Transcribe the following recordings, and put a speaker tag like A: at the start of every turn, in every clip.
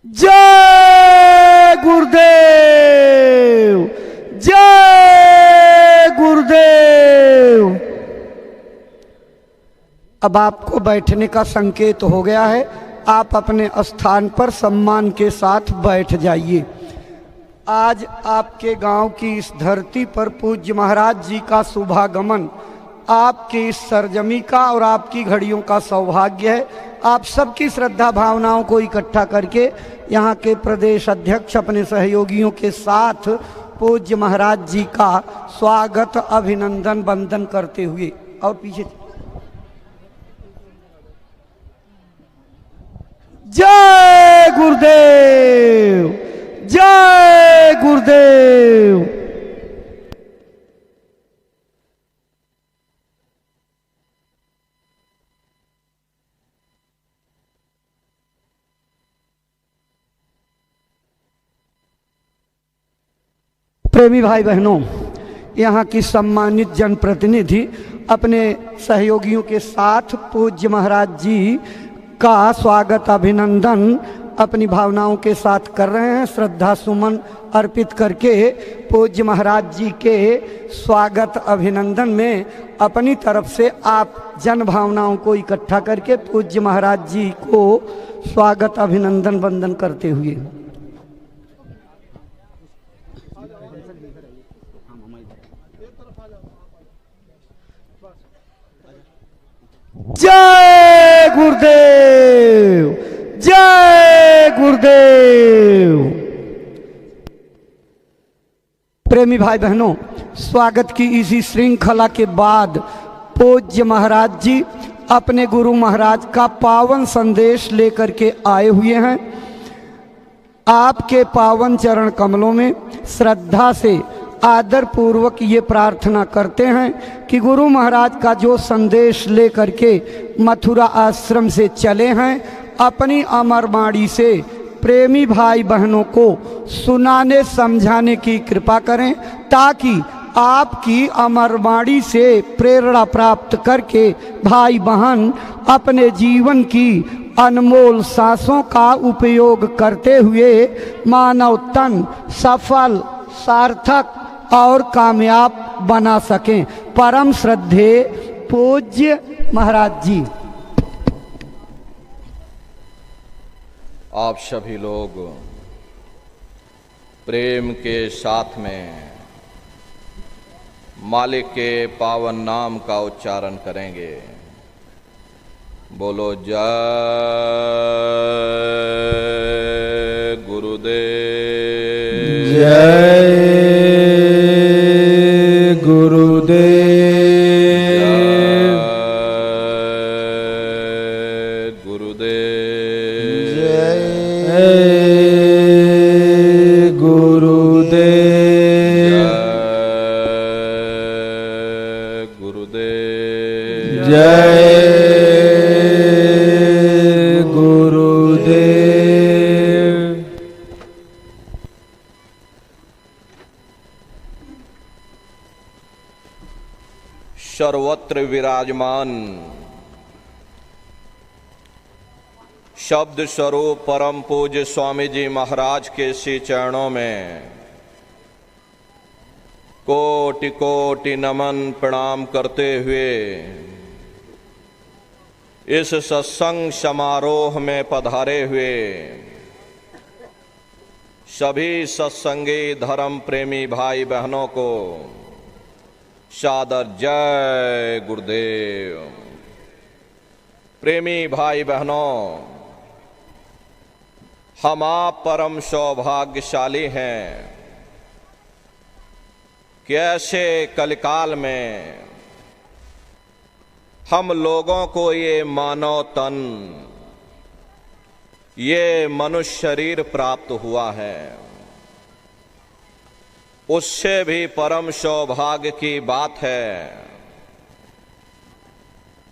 A: जय गुरुदेव, जय गुरुदेव। अब आपको बैठने का संकेत हो गया है। आप अपने स्थान पर सम्मान के साथ बैठ जाइए। आज आपके गांव की इस धरती पर पूज्य महाराज जी का शुभागमन आपकी इस सरजमी का और आपकी घड़ियों का सौभाग्य है। आप सबकी श्रद्धा भावनाओं को इकट्ठा करके यहाँ के प्रदेश अध्यक्ष अपने सहयोगियों के साथ पूज्य महाराज जी का स्वागत अभिनंदन वंदन करते हुए और पीछे जय गुरुदेव, जय गुरुदेव। प्रेमी भाई बहनों, यहाँ की सम्मानित जनप्रतिनिधि अपने सहयोगियों के साथ पूज्य महाराज जी का स्वागत अभिनंदन अपनी भावनाओं के साथ कर रहे हैं। श्रद्धा सुमन अर्पित करके पूज्य महाराज जी के स्वागत अभिनंदन में अपनी तरफ से आप जन भावनाओं को इकट्ठा करके पूज्य महाराज जी को स्वागत अभिनंदन वंदन करते हुए जय गुरुदेव, जय गुरुदेव। प्रेमी भाई बहनों, स्वागत की इसी श्रृंखला के बाद पूज्य महाराज जी अपने गुरु महाराज का पावन संदेश लेकर के आए हुए हैं। आपके पावन चरण कमलों में श्रद्धा से आदर पूर्वक ये प्रार्थना करते हैं कि गुरु महाराज का जो संदेश लेकर के मथुरा आश्रम से चले हैं, अपनी अमर वाणी से प्रेमी भाई बहनों को सुनाने समझाने की कृपा करें, ताकि आपकी अमर वाणी से प्रेरणा प्राप्त करके भाई बहन अपने जीवन की अनमोल सांसों का उपयोग करते हुए मानव तन सफल, सार्थक और कामयाब बना सकें। परम श्रद्धेय पूज्य महाराज जी।
B: आप सभी लोग प्रेम के साथ में मालिक के पावन नाम का उच्चारण करेंगे। बोलो जय गुरुदेव,
C: जय गुरुदेव,
B: गुरुदेव,
C: जय गुरुदेव,
B: गुरुदेव,
C: जय गुरुदेव।
B: सर्वत्र विराजमान शब्द स्वरूप परम पूज्य स्वामी जी महाराज के श्री चरणों में कोटि कोटि नमन प्रणाम करते हुए इस सत्संग समारोह में पधारे हुए सभी सत्संगी धर्म प्रेमी भाई बहनों को सादर जय गुरुदेव। प्रेमी भाई बहनों, हम आप परम सौभाग्यशाली हैं कि ऐसे कलिकाल में हम लोगों को ये मानव तन, ये मनुष्य शरीर प्राप्त हुआ है। उससे भी परम सौभाग्य की बात है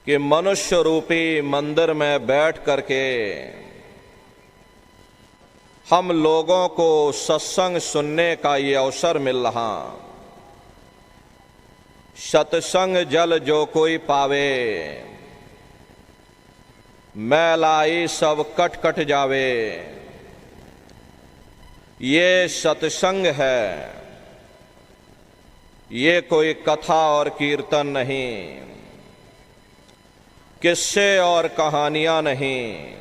B: कि मनुष्य रूपी मंदिर में बैठ करके हम लोगों को सत्संग सुनने का ये अवसर मिल रहा। सत्संग जल जो कोई पावे, मैलाई सब कट कट जावे। ये सत्संग है, ये कोई कथा और कीर्तन नहीं, किस्से और कहानियां नहीं,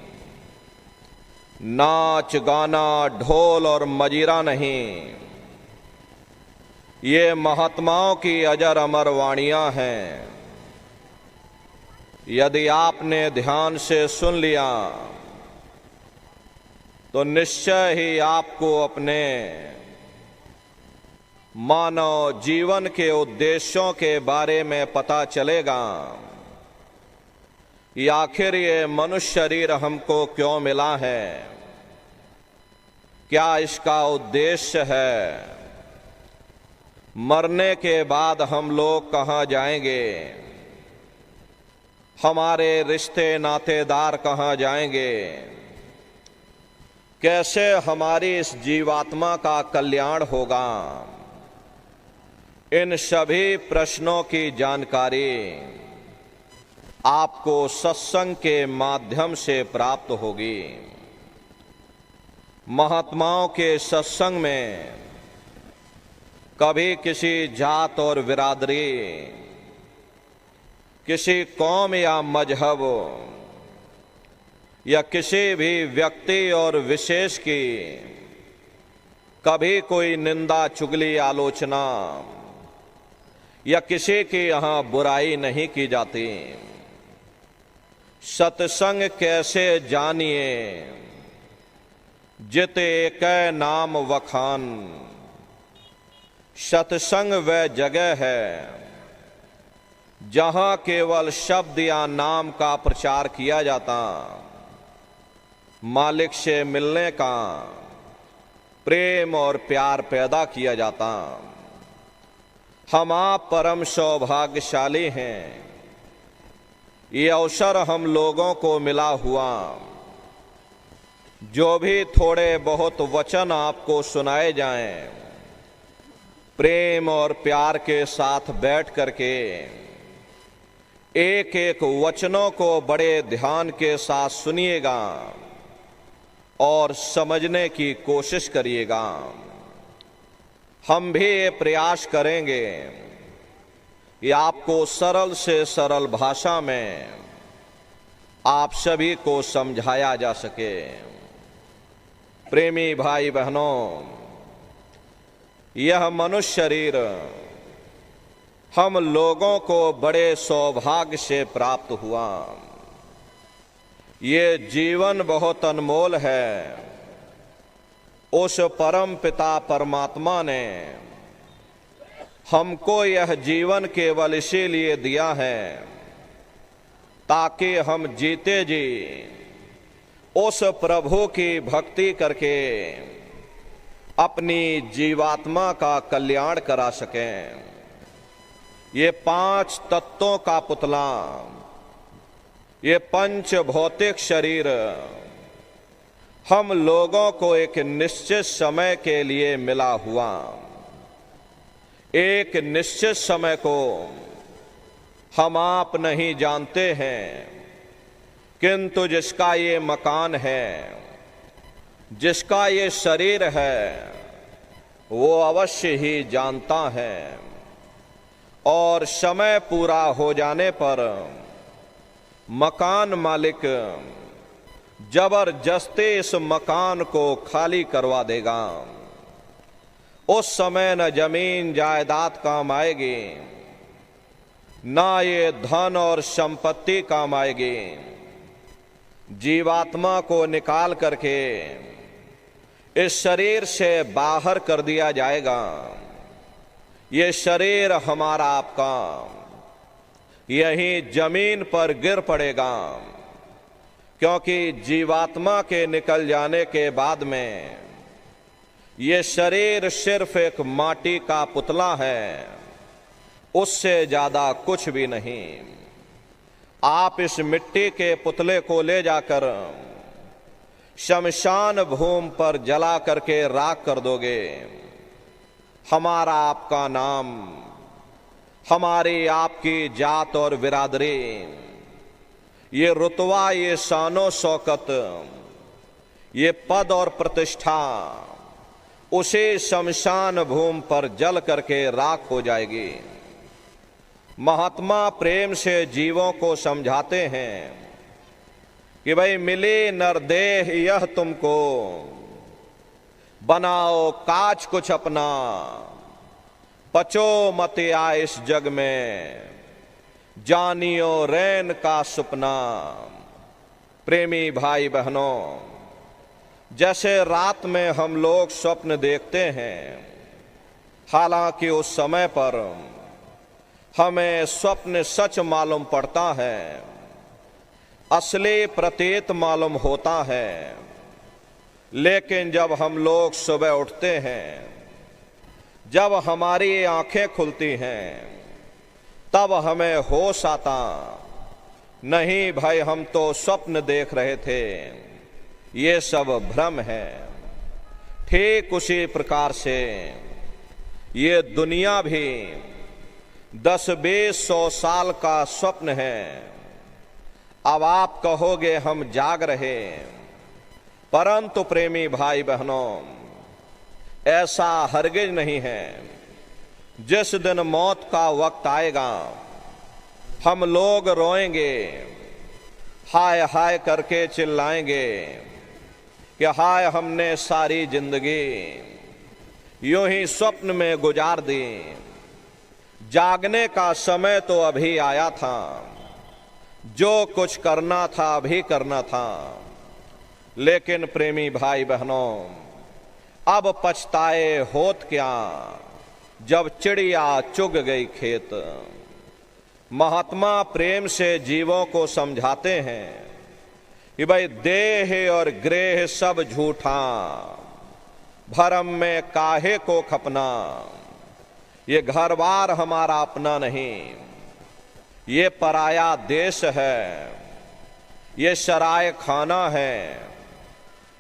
B: नाच गाना ढोल और मजीरा नहीं। ये महात्माओं की अजर अमर वाणियां हैं। यदि आपने ध्यान से सुन लिया तो निश्चय ही आपको अपने मानव जीवन के उद्देश्यों के बारे में पता चलेगा कि आखिर ये मनुष्य शरीर हमको क्यों मिला है, क्या इसका उद्देश्य है, मरने के बाद हम लोग कहाँ जाएंगे, हमारे रिश्ते नातेदार कहाँ जाएंगे, कैसे हमारी इस जीवात्मा का कल्याण होगा। इन सभी प्रश्नों की जानकारी आपको सत्संग के माध्यम से प्राप्त होगी। महात्माओं के सत्संग में कभी किसी जात और बिरादरी, किसी कौम या मजहब या किसी भी व्यक्ति और विशेष की कभी कोई निंदा चुगली आलोचना या किसी की यहाँ बुराई नहीं की जाती। सत्संग कैसे जानिए, जित एक नाम वखान। सत्संग वह जगह है जहां केवल शब्द या नाम का प्रचार किया जाता, मालिक से मिलने का प्रेम और प्यार पैदा किया जाता। हम आप परम सौभाग्यशाली हैं, ये अवसर हम लोगों को मिला हुआ। जो भी थोड़े बहुत वचन आपको सुनाए जाएं, प्रेम और प्यार के साथ बैठ करके एक एक वचनों को बड़े ध्यान के साथ सुनिएगा और समझने की कोशिश करिएगा। हम भी ये प्रयास करेंगे कि आपको सरल से सरल भाषा में आप सभी को समझाया जा सके। प्रेमी भाई बहनों, यह मनुष्य शरीर हम लोगों को बड़े सौभाग्य से प्राप्त हुआ। ये जीवन बहुत अनमोल है। उस परम पिता परमात्मा ने हमको यह जीवन केवल इसीलिए दिया है ताकि हम जीते जी उस प्रभु की भक्ति करके अपनी जीवात्मा का कल्याण करा सकें। ये 5 तत्वों का पुतला, ये पंच भौतिक शरीर हम लोगों को एक निश्चित समय के लिए मिला हुआ। एक निश्चित समय को हम आप नहीं जानते हैं, किंतु जिसका ये मकान है, जिसका ये शरीर है, वो अवश्य ही जानता है। और समय पूरा हो जाने पर मकान मालिक जबरदस्ती इस मकान को खाली करवा देगा। उस समय न जमीन जायदाद काम आएगी, ना ये धन और संपत्ति काम आएगी। जीवात्मा को निकाल करके इस शरीर से बाहर कर दिया जाएगा। ये शरीर हमारा आपका यहीं जमीन पर गिर पड़ेगा, क्योंकि जीवात्मा के निकल जाने के बाद में ये शरीर सिर्फ एक माटी का पुतला है, उससे ज्यादा कुछ भी नहीं। आप इस मिट्टी के पुतले को ले जाकर शमशान भूमि पर जला करके राख कर दोगे। हमारा आपका नाम, हमारी आपकी जात और बिरादरी ये रुतबा, ये शानो शौकत, ये पद और प्रतिष्ठा उसी शमशान भूमि पर जल करके राख हो जाएगी। महात्मा प्रेम से जीवों को समझाते हैं कि भाई मिली नरदेह यह तुमको, बनाओ काज कुछ अपना, पचो मत आ इस जग में, जानियो रैन का सुपना। प्रेमी भाई बहनों, जैसे रात में हम लोग स्वप्न देखते हैं, हालांकि उस समय पर हमें स्वप्न सच मालूम पड़ता है, असली प्रतीत मालूम होता है, लेकिन जब हम लोग सुबह उठते हैं, जब हमारी आंखें खुलती हैं, तब हमें होश आता, नहीं भाई हम तो स्वप्न देख रहे थे, ये सब भ्रम है। ठीक उसी प्रकार से ये दुनिया भी 10-20-100 साल का स्वप्न है। अब आप कहोगे हम जाग रहे, परंतु प्रेमी भाई बहनों, ऐसा हरगिज नहीं है। जिस दिन मौत का वक्त आएगा, हम लोग रोएंगे, हाय हाय करके चिल्लाएंगे कि हाय हमने सारी जिंदगी यूं ही स्वप्न में गुजार दी, जागने का समय तो अभी आया था, जो कुछ करना था अभी करना था। लेकिन प्रेमी भाई बहनों, अब पछताए होत क्या, जब चिड़िया चुग गई खेत। महात्मा प्रेम से जीवों को समझाते हैं कि भाई देह और ग्रेह सब झूठा, भरम में काहे को खपना। ये घर बार हमारा अपना नहीं, ये पराया देश है, ये शराय खाना है,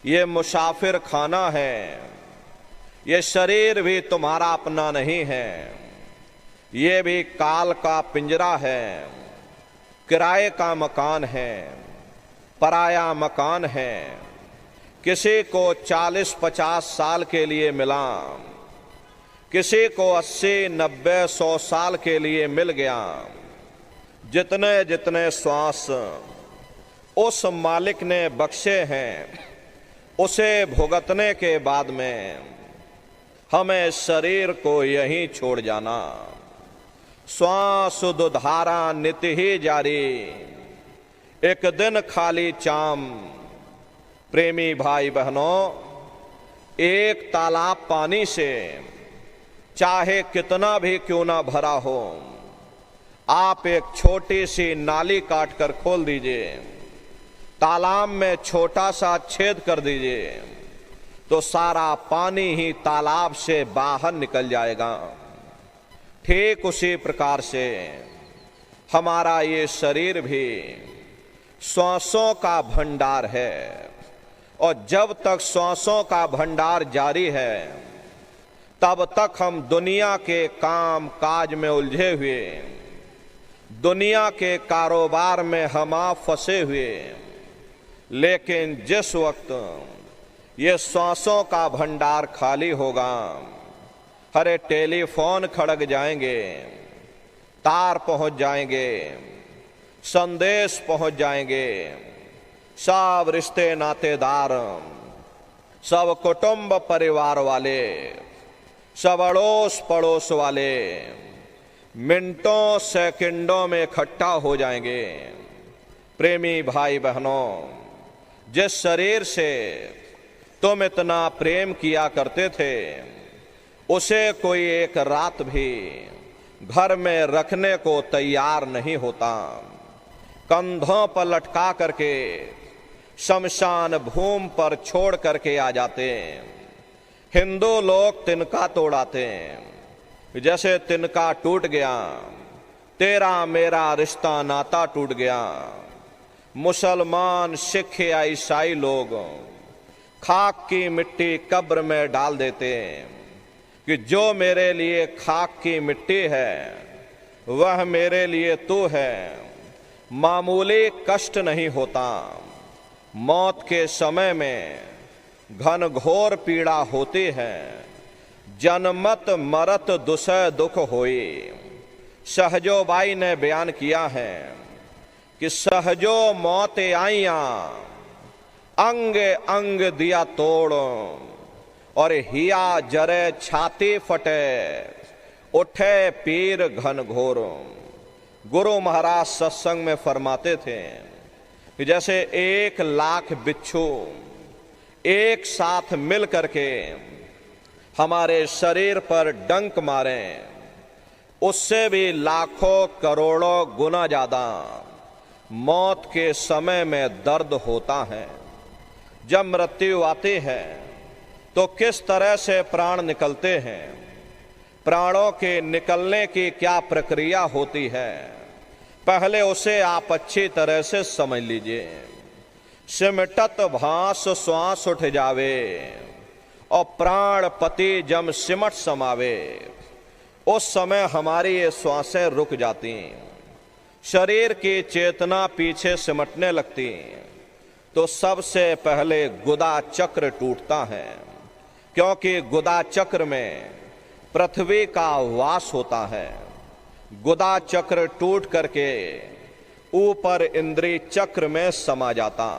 B: ये मुसाफिर खाना है, ये शरीर भी तुम्हारा अपना नहीं है, ये भी काल का पिंजरा है, किराए का मकान है, पराया मकान है। किसी को 40-50 साल के लिए मिला, किसी को 80-90-100 साल के लिए मिल गया। जितने जितने श्वास उस मालिक ने बख्शे हैं, उसे भुगतने के बाद में हमें शरीर को यहीं छोड़ जाना। श्वास दुधारा नित्य ही जारी, एक दिन खाली चाम। प्रेमी भाई बहनों, एक तालाब पानी से चाहे कितना भी क्यों ना भरा हो, आप एक छोटी सी नाली काट कर खोल दीजिए, तालाब में छोटा सा छेद कर दीजिए, तो सारा पानी ही तालाब से बाहर निकल जाएगा। ठीक उसी प्रकार से हमारा ये शरीर भी श्वासों का भंडार है, और जब तक श्वासों का भंडार जारी है, तब तक हम दुनिया के काम काज में उलझे हुए, दुनिया के कारोबार में हम आप फंसे हुए। लेकिन जिस वक्त ये श्वासों का भंडार खाली होगा, हरे टेलीफोन खड़क जाएंगे, तार पहुंच जाएंगे, संदेश पहुंच जाएंगे, सब रिश्ते नातेदार, सब कुटुंब परिवार वाले, सब अड़ोस पड़ोस वाले मिनटों सेकंडों में इकट्ठा हो जाएंगे। प्रेमी भाई बहनों, जिस शरीर से तुम इतना प्रेम किया करते थे, उसे कोई एक रात भी घर में रखने को तैयार नहीं होता। कंधों पर लटका करके शमशान भूमि पर छोड़ करके आ जाते। हिंदू लोग तिनका तोड़ाते हैं, जैसे तिनका टूट गया, तेरा मेरा रिश्ता नाता टूट गया। मुसलमान, सिख या ईसाई लोग खाक की मिट्टी कब्र में डाल देते हैं कि जो मेरे लिए खाक की मिट्टी है, वह मेरे लिए तू है, मामूली कष्ट नहीं होता। मौत के समय में घनघोर पीड़ा होती है। जन्मत मरत दुसह दुख होई। सहजोबाई ने बयान किया है कि सहजो मौत आईया, अंग अंग दिया तोड़, और हिया जरे छाती फटे, उठे पीर घनघोर। गुरु महाराज सत्संग में फरमाते थे कि जैसे 1,00,000 बिच्छू एक साथ मिल करके हमारे शरीर पर डंक मारें, उससे भी लाखों करोड़ों गुना ज्यादा मौत के समय में दर्द होता है। जब मृत्यु आती है तो किस तरह से प्राण निकलते हैं, प्राणों के निकलने की क्या प्रक्रिया होती है, पहले उसे आप अच्छी तरह से समझ लीजिए। सिमटत भास श्वास उठ जावे, और प्राण पति जम सिमट समावे, उस समय हमारी ये श्वासें रुक जाती, शरीर की चेतना पीछे सिमटने लगती, तो सबसे पहले गुदा चक्र टूटता है। क्योंकि गुदा चक्र में पृथ्वी का वास होता है। गुदा चक्र टूट करके ऊपर इंद्रिय चक्र में समा जाता।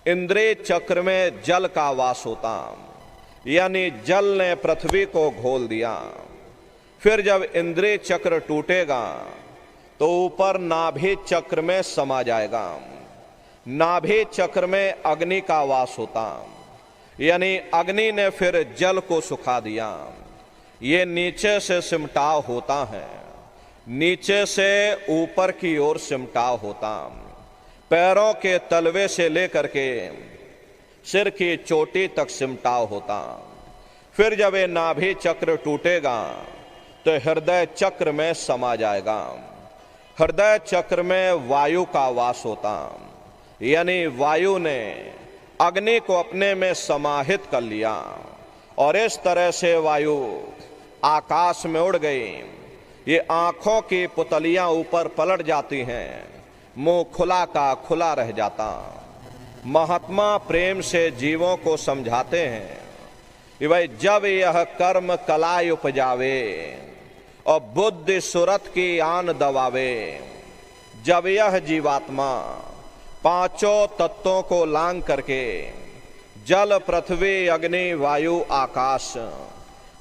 B: इंद्रिय चक्र में जल का वास होता, यानी जल ने पृथ्वी को घोल दिया। फिर जब इंद्रिय चक्र टूटेगा तो ऊपर नाभि चक्र में समा जाएगा। नाभि चक्र में अग्नि का वास होता, यानी अग्नि ने फिर जल को सुखा दिया। ये नीचे से सिमटाव होता है, नीचे से ऊपर की ओर सिमटाव होता। पैरों के तलवे से लेकर के सिर की चोटी तक सिमटाव होता। फिर जब ये नाभि चक्र टूटेगा तो हृदय चक्र में समा जाएगा। हृदय चक्र में वायु का वास होता, यानी वायु ने अग्नि को अपने में समाहित कर लिया, और इस तरह से वायु आकाश में उड़ गई। ये आंखों की पुतलियां ऊपर पलट जाती हैं, मुंह खुला का खुला रह जाता। महात्मा प्रेम से जीवों को समझाते हैं कि भाई जब यह कर्म कलाई उपजावे और बुद्धि सुरत की आन दबावे, जब यह जीवात्मा पांचों तत्वों को लांग करके जल पृथ्वी अग्नि वायु आकाश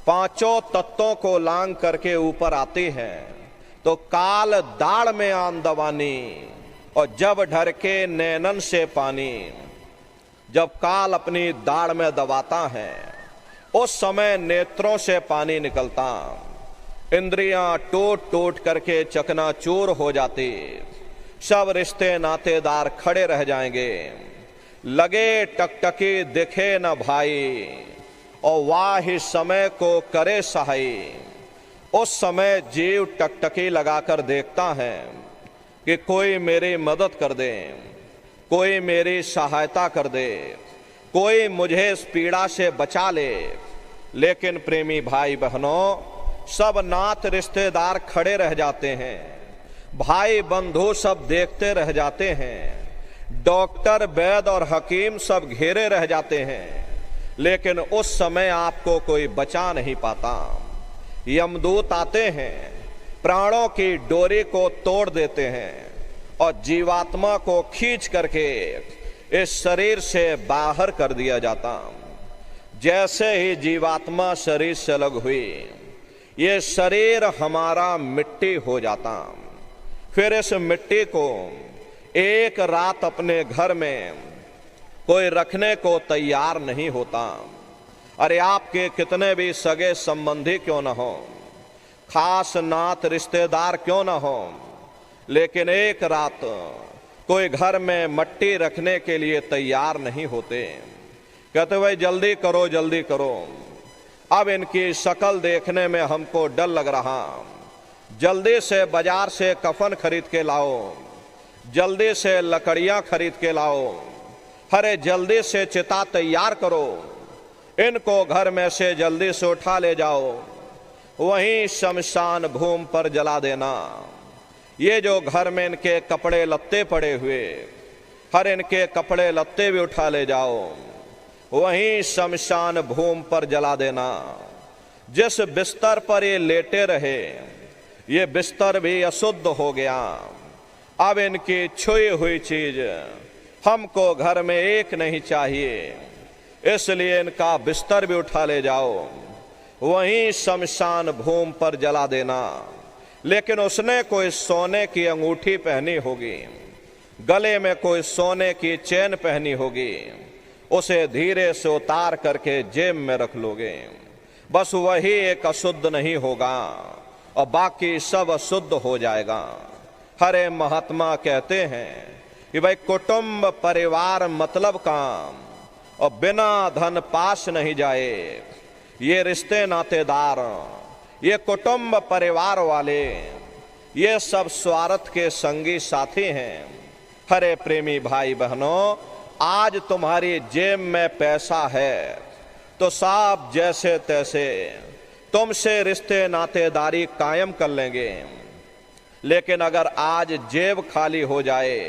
B: पांचों तत्वों को लांग करके ऊपर आती है, तो काल दाढ़ में आन दबानी, और जब ढरके नैनन से पानी। जब काल अपनी दाढ़ में दबाता है उस समय नेत्रों से पानी निकलता, इंद्रियां टूट टूट करके चकनाचूर हो जाती, सब रिश्ते नातेदार खड़े रह जाएंगे। लगे टकटकी दिखे न भाई, और वाह समय को करे सहाई। उस समय जीव टकटकी लगाकर देखता है कि कोई मेरी मदद कर दे, कोई मेरी सहायता कर दे, कोई मुझे इस पीड़ा से बचा ले। लेकिन प्रेमी भाई बहनों, सब नात रिश्तेदार खड़े रह जाते हैं, भाई बंधु सब देखते रह जाते हैं, डॉक्टर वैद्य और हकीम सब घेरे रह जाते हैं, लेकिन उस समय आपको कोई बचा नहीं पाता। यमदूत आते हैं, प्राणों की डोरी को तोड़ देते हैं और जीवात्मा को खींच करके इस शरीर से बाहर कर दिया जाता। जैसे ही जीवात्मा शरीर से अलग हुई, ये शरीर हमारा मिट्टी हो जाता। फिर इस मिट्टी को एक रात अपने घर में कोई रखने को तैयार नहीं होता। अरे आपके कितने भी सगे संबंधी क्यों न हो, खास नात रिश्तेदार क्यों न हो, लेकिन एक रात कोई घर में मट्टी रखने के लिए तैयार नहीं होते। कहते भाई जल्दी करो जल्दी करो, अब इनकी शक्ल देखने में हमको डर लग रहा, जल्दी से बाजार से कफन खरीद के लाओ, जल्दी से लकड़ियां खरीद के लाओ, अरे जल्दी से चिता तैयार करो, इनको घर में से जल्दी से उठा ले जाओ, वहीं शमशान भूमि पर जला देना। ये जो घर में इनके कपड़े लत्ते पड़े हुए, हर इनके कपड़े लत्ते भी उठा ले जाओ, वहीं शमशान भूमि पर जला देना। जिस बिस्तर पर ये लेटे रहे, ये बिस्तर भी अशुद्ध हो गया। अब इनकी छुई हुई चीज हमको घर में एक नहीं चाहिए, इसलिए इनका बिस्तर भी उठा ले जाओ, वहीं शमशान भूमि पर जला देना। लेकिन उसने कोई सोने की अंगूठी पहनी होगी, गले में कोई सोने की चेन पहनी होगी, उसे धीरे से उतार करके जेब में रख लोगे। बस वही एक अशुद्ध नहीं होगा और बाकी सब अशुद्ध हो जाएगा। हरे महात्मा कहते हैं कि भाई कुटुंब परिवार मतलब काम, और बिना धन पास नहीं जाए। ये रिश्ते नातेदार, ये कुटुंब परिवार वाले, ये सब स्वार्थ के संगी साथी हैं। हरे प्रेमी भाई बहनों, आज तुम्हारी जेब में पैसा है तो साहब जैसे तैसे तुमसे रिश्ते नातेदारी कायम कर लेंगे। लेकिन अगर आज जेब खाली हो जाए,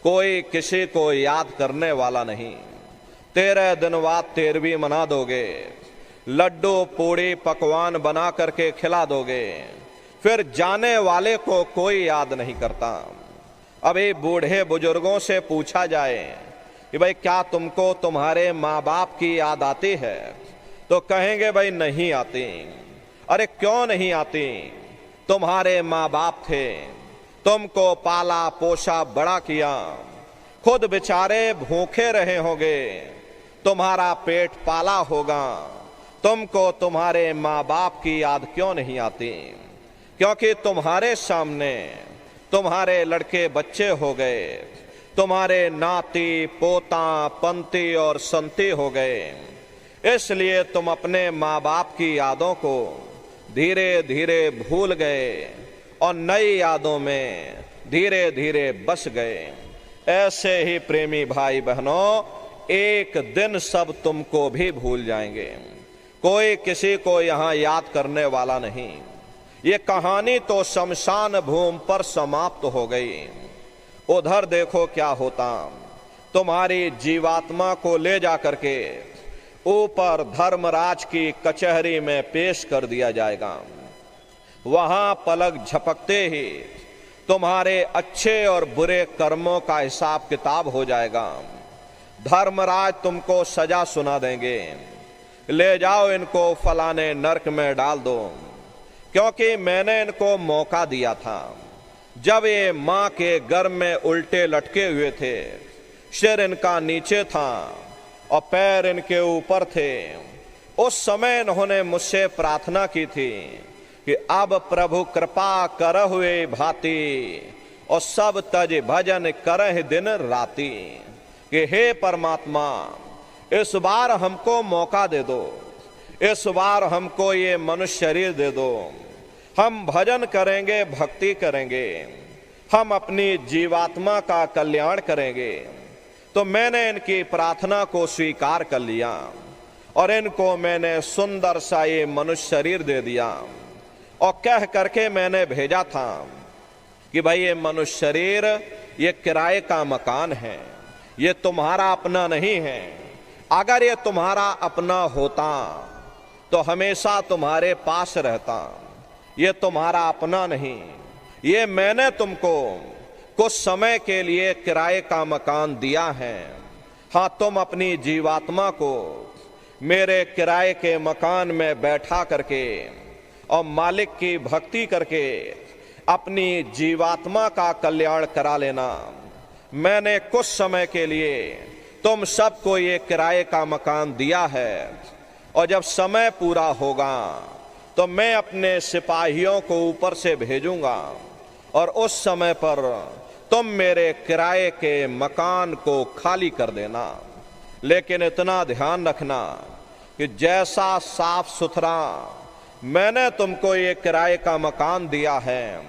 B: कोई किसी को याद करने वाला नहीं, 13 दिन बाद 13वीं मना दोगे, लड्डू पूड़ी पकवान बना करके खिला दोगे, फिर जाने वाले को कोई याद नहीं करता। अभी बूढ़े बुजुर्गों से पूछा जाए कि भाई क्या तुमको तुम्हारे माँ बाप की याद आती है, तो कहेंगे भाई नहीं आती। अरे क्यों नहीं आती? तुम्हारे माँ बाप थे, तुमको पाला पोसा बड़ा किया, खुद बेचारे भूखे रहे होंगे, तुम्हारा पेट पाला होगा, तुमको तुम्हारे माँ बाप की याद क्यों नहीं आती? क्योंकि तुम्हारे सामने तुम्हारे लड़के बच्चे हो गए, तुम्हारे नाती पोता पंती और संती हो गए, इसलिए तुम अपने माँ बाप की यादों को धीरे धीरे भूल गए और नई यादों में धीरे धीरे बस गए। ऐसे ही प्रेमी भाई बहनों, एक दिन सब तुमको भी भूल जाएंगे, कोई किसी को यहाँ याद करने वाला नहीं। ये कहानी तो शमशान भूमि पर समाप्त हो गई। उधर देखो क्या होता, तुम्हारी जीवात्मा को ले जा करके ऊपर धर्मराज की कचहरी में पेश कर दिया जाएगा। वहां पलक झपकते ही तुम्हारे अच्छे और बुरे कर्मों का हिसाब किताब हो जाएगा। धर्मराज तुमको सजा सुना देंगे, ले जाओ इनको फलाने नरक में डाल दो, क्योंकि मैंने इनको मौका दिया था। जब ये माँ के गर्भ में उल्टे लटके हुए थे, सिर इनका नीचे था और पैर इनके ऊपर थे, उस समय इन्होंने मुझसे प्रार्थना की थी कि अब प्रभु कृपा करहुए भांति और सब तज भजन करह दिन राति, कि हे परमात्मा इस बार हमको मौका दे दो, इस बार हमको ये मनुष्य शरीर दे दो, हम भजन करेंगे, भक्ति करेंगे, हम अपनी जीवात्मा का कल्याण करेंगे। तो मैंने इनकी प्रार्थना को स्वीकार कर लिया और इनको मैंने सुंदर सा ये मनुष्य शरीर दे दिया और कह करके मैंने भेजा था कि भाई ये मनुष्य शरीर ये किराए का मकान है, ये तुम्हारा अपना नहीं है। अगर ये तुम्हारा अपना होता तो हमेशा तुम्हारे पास रहता, ये तुम्हारा अपना नहीं। ये मैंने तुमको कुछ समय के लिए किराए का मकान दिया है। हाँ, तुम अपनी जीवात्मा को मेरे किराए के मकान में बैठा करके और मालिक की भक्ति करके अपनी जीवात्मा का कल्याण करा लेना। मैंने कुछ समय के लिए तुम सबको ये किराए का मकान दिया है और जब समय पूरा होगा तो मैं अपने सिपाहियों को ऊपर से भेजूंगा और उस समय पर तुम मेरे किराए के मकान को खाली कर देना। लेकिन इतना ध्यान रखना कि जैसा साफ सुथरा मैंने तुमको ये किराए का मकान दिया है,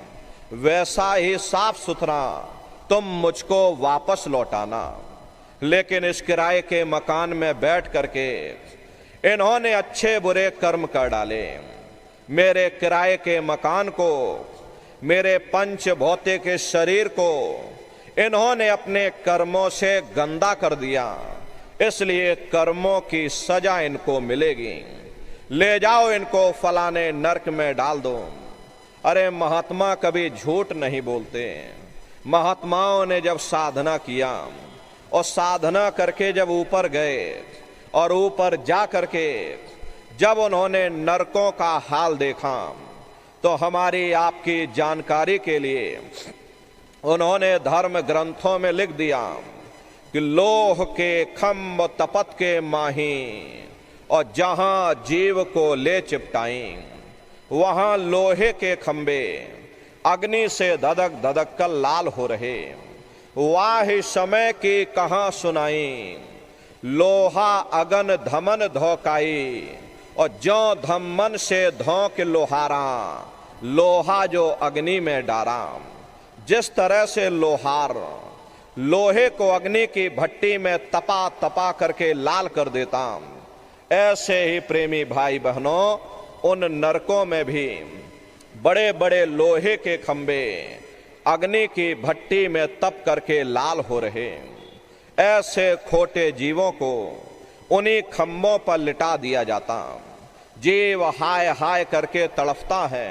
B: वैसा ही साफ सुथरा तुम मुझको वापस लौटाना। लेकिन इस किराए के मकान में बैठ करके इन्होंने अच्छे बुरे कर्म कर डाले। मेरे किराए के मकान को मेरे पंच भौतिक शरीर को इन्होंने अपने कर्मों से गंदा कर दिया, इसलिए कर्मों की सजा इनको मिलेगी। ले जाओ इनको फलाने नरक में डाल दो। अरे महात्मा कभी झूठ नहीं बोलते। महात्माओं ने जब साधना किया और साधना करके जब ऊपर गए और ऊपर जा करके जब उन्होंने नरकों का हाल देखा, तो हमारी आपकी जानकारी के लिए उन्होंने धर्म ग्रंथों में लिख दिया कि लोह के खम्भ तपत के माही, और जहां जीव को ले चिपटाई वहां लोहे के खंबे अग्नि से धधक धधक कर लाल हो रहे। वाह समय की कहां सुनाई, लोहा अगन धमन धोकाई, और जो धमन से धोक लोहारा, लोहा जो अग्नि में डारा। जिस तरह से लोहार लोहे को अग्नि की भट्टी में तपा तपा करके लाल कर देता, ऐसे ही प्रेमी भाई बहनों उन नरकों में भी बड़े बड़े लोहे के खंबे अग्नि की भट्टी में तप करके लाल हो रहे। ऐसे खोटे जीवों को उन्हीं खंभों पर लिटा दिया जाता। जीव हाय हाय करके तड़फता है,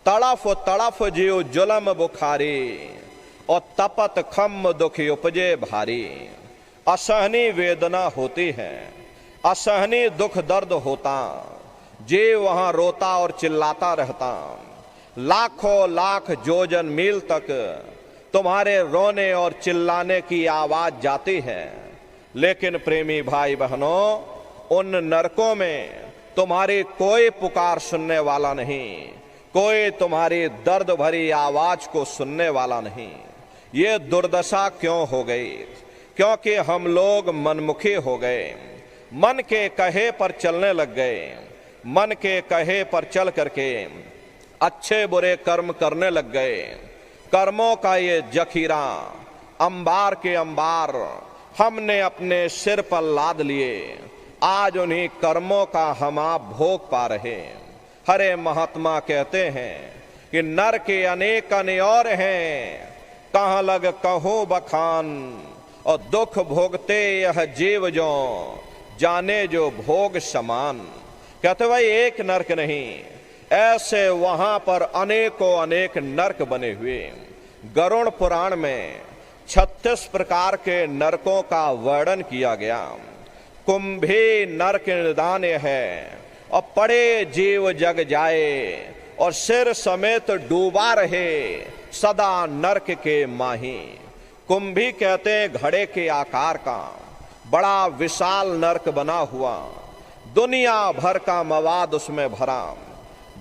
B: तड़फ तड़फ जीव जुलम बुखारी, और तपत खम्भ दुखी उपजे भारी। असहनी वेदना होती है, असहनी दुख दर्द होता, जीव वहां रोता और चिल्लाता रहता। लाखों लाख जोजन मील तक तुम्हारे रोने और चिल्लाने की आवाज जाती है, लेकिन प्रेमी भाई बहनों उन नरकों में तुम्हारी कोई पुकार सुनने वाला नहीं, कोई तुम्हारी दर्द भरी आवाज को सुनने वाला नहीं। ये दुर्दशा क्यों हो गई? क्योंकि हम लोग मनमुखी हो गए, मन के कहे पर चलने लग गए। मन के कहे पर चल करके अच्छे बुरे कर्म करने लग गए। कर्मों का ये जखीरा अंबार के अंबार हमने अपने सिर पर लाद लिए। आज उन्हीं कर्मों का हम आप भोग पा रहे। हरे महात्मा कहते हैं कि नर के अनेक और हैं, कहाँ लग कहूं बखान, और दुख भोगते यह जीव जो जाने जो भोग समान। कहते भाई एक नरक नहीं, ऐसे वहां पर अनेकों अनेक नरक बने हुए। गरुड़ पुराण में 36 प्रकार के नरकों का वर्णन किया गया। कुंभी नरक निदान है, और पड़े जीव जग जाए, और सिर समेत डूबा रहे सदा नरक के माही। कुंभी कहते हैं घड़े के आकार का बड़ा विशाल नरक बना हुआ, दुनिया भर का मवाद उसमें भरा,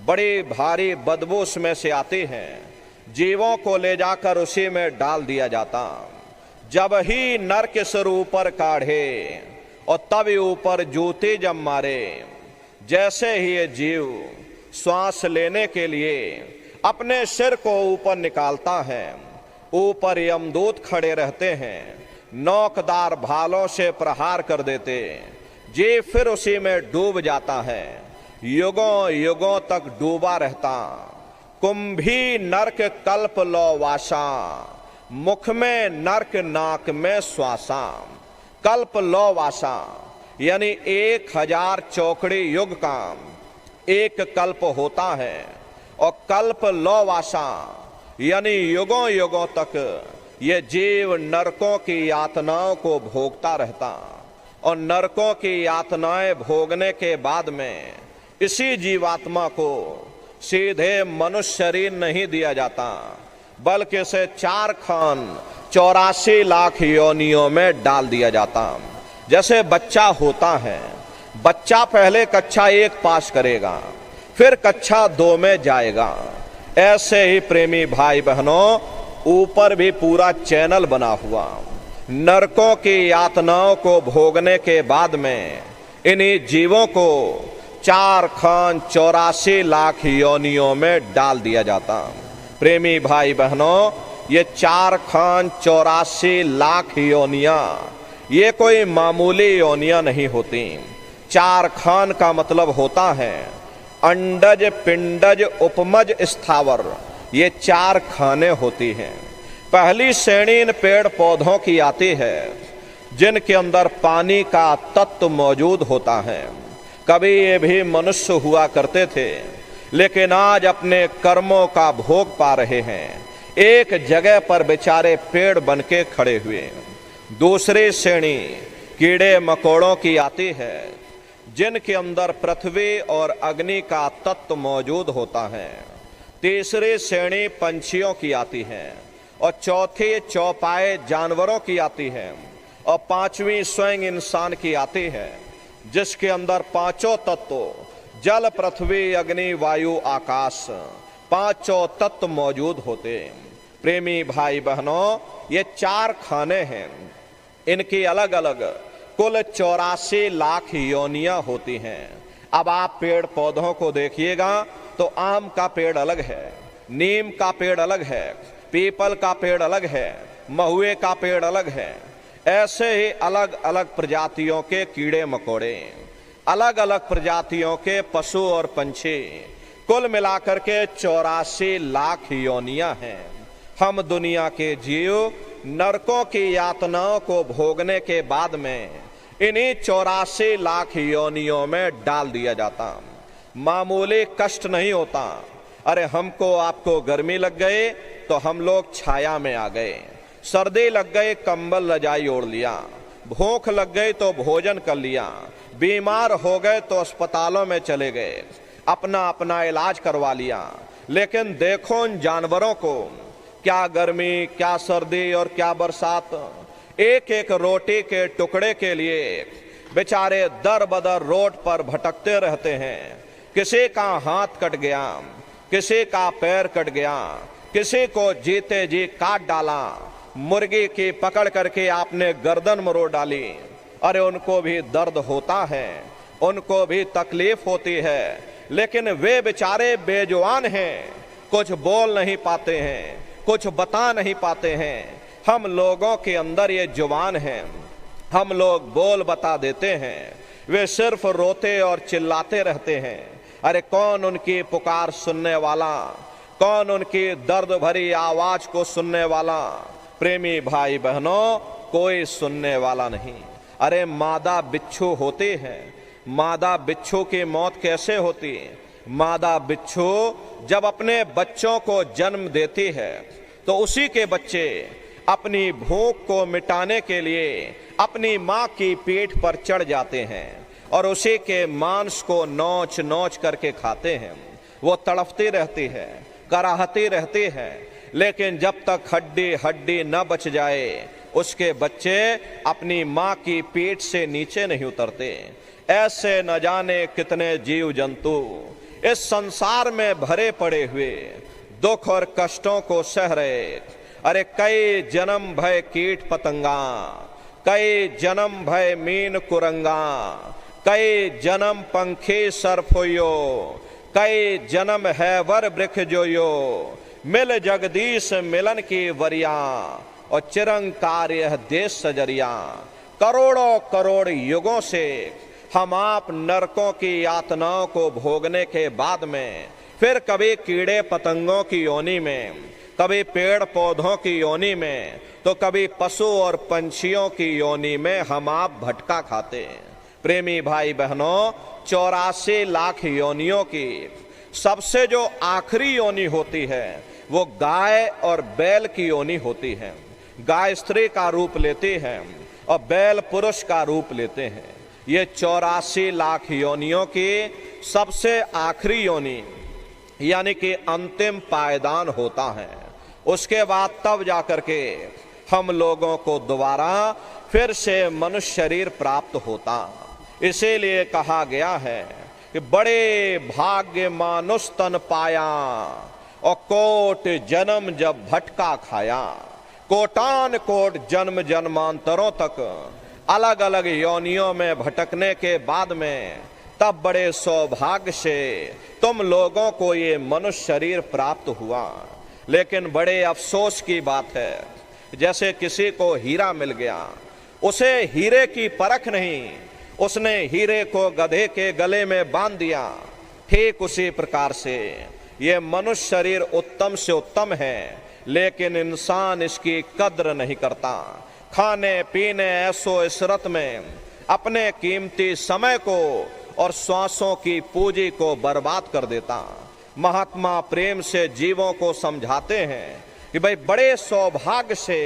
B: बड़ी भारी बदबू उसमें से आती है। जीवों को ले जाकर उसी में डाल दिया जाता। जब ही नरक सिर ऊपर काढ़े और तब ऊपर जूती जब मारे, जैसे ही ये जीव श्वास लेने के लिए अपने सिर को ऊपर निकालता है, ऊपर यमदूत खड़े रहते हैं, नोकदार भालों से प्रहार कर देते। जीव फिर उसी में डूब जाता है, युगों युगों तक डूबा रहता। कुंभी नरक कल्प लो वासा, मुख में नरक नाक में श्वासा। कल्प लो वासा यानी 1000 चौकड़ी युग का एक कल्प होता है, और कल्प लो वासा यानी युगों युगों तक ये जीव नरकों की यातनाओं को भोगता रहता। और नरकों की यातनाएं भोगने के बाद में इसी जीवात्मा को सीधे मनुष्य शरीर नहीं दिया जाता, बल्कि इसे 4 खान 84 लाख योनियों में डाल दिया जाता। जैसे बच्चा होता है, बच्चा पहले कक्षा 1 पास करेगा, फिर कक्षा 2 में जाएगा। ऐसे ही प्रेमी भाई बहनों ऊपर भी पूरा चैनल बना हुआ। नरकों की यातनाओं को भोगने के बाद में इन्हीं जीवों को 4 खान 84 लाख योनियों में डाल दिया जाता। प्रेमी भाई बहनों ये 4 खान 84 लाख योनियां ये कोई मामूली योनियां नहीं होती। 4 खान का मतलब होता है अंडज पिंडज उपमज स्थावर, ये 4 खाने होती हैं। पहली श्रेणी इन पेड़ पौधों की आती है जिनके अंदर पानी का तत्व मौजूद होता है। कभी ये भी मनुष्य हुआ करते थे, लेकिन आज अपने कर्मों का भोग पा रहे हैं, एक जगह पर बेचारे पेड़ बन के खड़े हुए। दूसरी श्रेणी कीड़े मकोड़ों की आती है जिनके अंदर पृथ्वी और अग्नि का तत्व मौजूद होता है। तीसरी श्रेणी पंछियों की आती है और चौथी चौपाए जानवरों की आती है और पांचवी स्वयं इंसान की आती है, जिसके अंदर पांचों तत्व जल पृथ्वी अग्नि वायु आकाश पांचों तत्व मौजूद होते। प्रेमी भाई बहनों, ये 4 खाने हैं, इनकी अलग अलग कुल 84 लाख योनियां होती हैं। अब आप पेड़ पौधों को देखिएगा तो आम का पेड़ अलग है, नीम का पेड़ अलग है, पीपल का पेड़ अलग है, महुए का पेड़ अलग है। ऐसे ही अलग अलग प्रजातियों के कीड़े मकोड़े, अलग अलग प्रजातियों के पशु और पंछी, कुल मिलाकर के 84 लाख योनियां हैं। हम दुनिया के जीव नरकों की यातनाओं को भोगने के बाद में इन्हीं 84 लाख योनियों में डाल दिया जाता। मामूली कष्ट नहीं होता। अरे हमको आपको गर्मी लग गई तो हम लोग छाया में आ गए, सर्दी लग गई कंबल रजाई ओढ़ लिया, भूख लग गई तो भोजन कर लिया, बीमार हो गए तो अस्पतालों में चले गए, अपना अपना इलाज करवा लिया। लेकिन देखो उन जानवरों को, क्या गर्मी, क्या सर्दी और क्या बरसात, एक एक रोटी के टुकड़े के लिए बेचारे दर बदर रोड पर भटकते रहते हैं। किसी का हाथ कट गया, किसी का पैर कट गया, किसी को जीते जी काट डाला, मुर्गी की पकड़ करके आपने गर्दन मरोड़ डाली। अरे उनको भी दर्द होता है, उनको भी तकलीफ होती है, लेकिन वे बेचारे बेजुबान हैं, कुछ बोल नहीं पाते हैं, कुछ बता नहीं पाते हैं। हम लोगों के अंदर ये जुबान है, हम लोग बोल बता देते हैं, वे सिर्फ रोते और चिल्लाते रहते हैं। अरे कौन उनकी पुकार सुनने वाला, कौन उनकी दर्द भरी आवाज को सुनने वाला? प्रेमी भाई बहनों, कोई सुनने वाला नहीं। अरे मादा बिच्छू होती है, मादा बिच्छू की मौत कैसे होती है? मादा बिच्छू जब अपने बच्चों को जन्म देती है तो उसी के बच्चे अपनी भूख को मिटाने के लिए अपनी माँ की पीठ पर चढ़ जाते हैं और उसी के मांस को नोच नोच करके खाते हैं। वो तड़पती रहती है, कराहती रहती है, लेकिन जब तक हड्डी हड्डी न बच जाए उसके बच्चे अपनी माँ की पीठ से नीचे नहीं उतरते। ऐसे न जाने कितने जीव जंतु इस संसार में भरे पड़े हुए दुख और कष्टों को सह रहे। अरे कई जन्म भय कीट पतंगा, कई जन्म भय मीन कुरंगा, कई जन्म पंखी सरफोयो, कई जन्म है वर वृक्ष जोयो, मिल जगदीश मिलन की वरिया और चिरंकार यह देश सजरिया। करोड़ों करोड़ युगों से हम आप नरकों की यातनाओं को भोगने के बाद में फिर कभी कीड़े पतंगों की योनि में, कभी पेड़ पौधों की योनि में, तो कभी पशु और पंछियों की योनि में हम आप भटका खाते हैं। प्रेमी भाई बहनों, 84 लाख योनियों की सबसे जो आखिरी योनि होती है वो गाय और बैल की योनि होती है। गाय स्त्री का रूप लेती है और बैल पुरुष का रूप लेते हैं। ये 84 लाख योनियों की सबसे आखिरी योनि यानी कि अंतिम पायदान होता है। उसके बाद तब जाकर के हम लोगों को दोबारा फिर से मनुष्य शरीर प्राप्त होता। इसीलिए कहा गया है कि बड़े भाग्य मानुष तन पाया और कोट जन्म जब भटका खाया। कोटान कोट जन्म जन्मांतरों तक अलग अलग योनियों में भटकने के बाद में तब बड़े सौभाग्य से तुम लोगों को ये मनुष्य शरीर प्राप्त हुआ। लेकिन बड़े अफसोस की बात है, जैसे किसी को हीरा मिल गया, उसे हीरे की परख नहीं, उसने हीरे को गधे के गले में बांध दिया। ठीक उसी प्रकार से ये मनुष्य शरीर उत्तम से उत्तम है, लेकिन इंसान इसकी कद्र नहीं करता। खाने पीने ऐसो इशरत में अपने कीमती समय को और श्वासों की पूंजी को बर्बाद कर देता। महात्मा प्रेम से जीवों को समझाते हैं कि भाई बड़े सौभाग्य से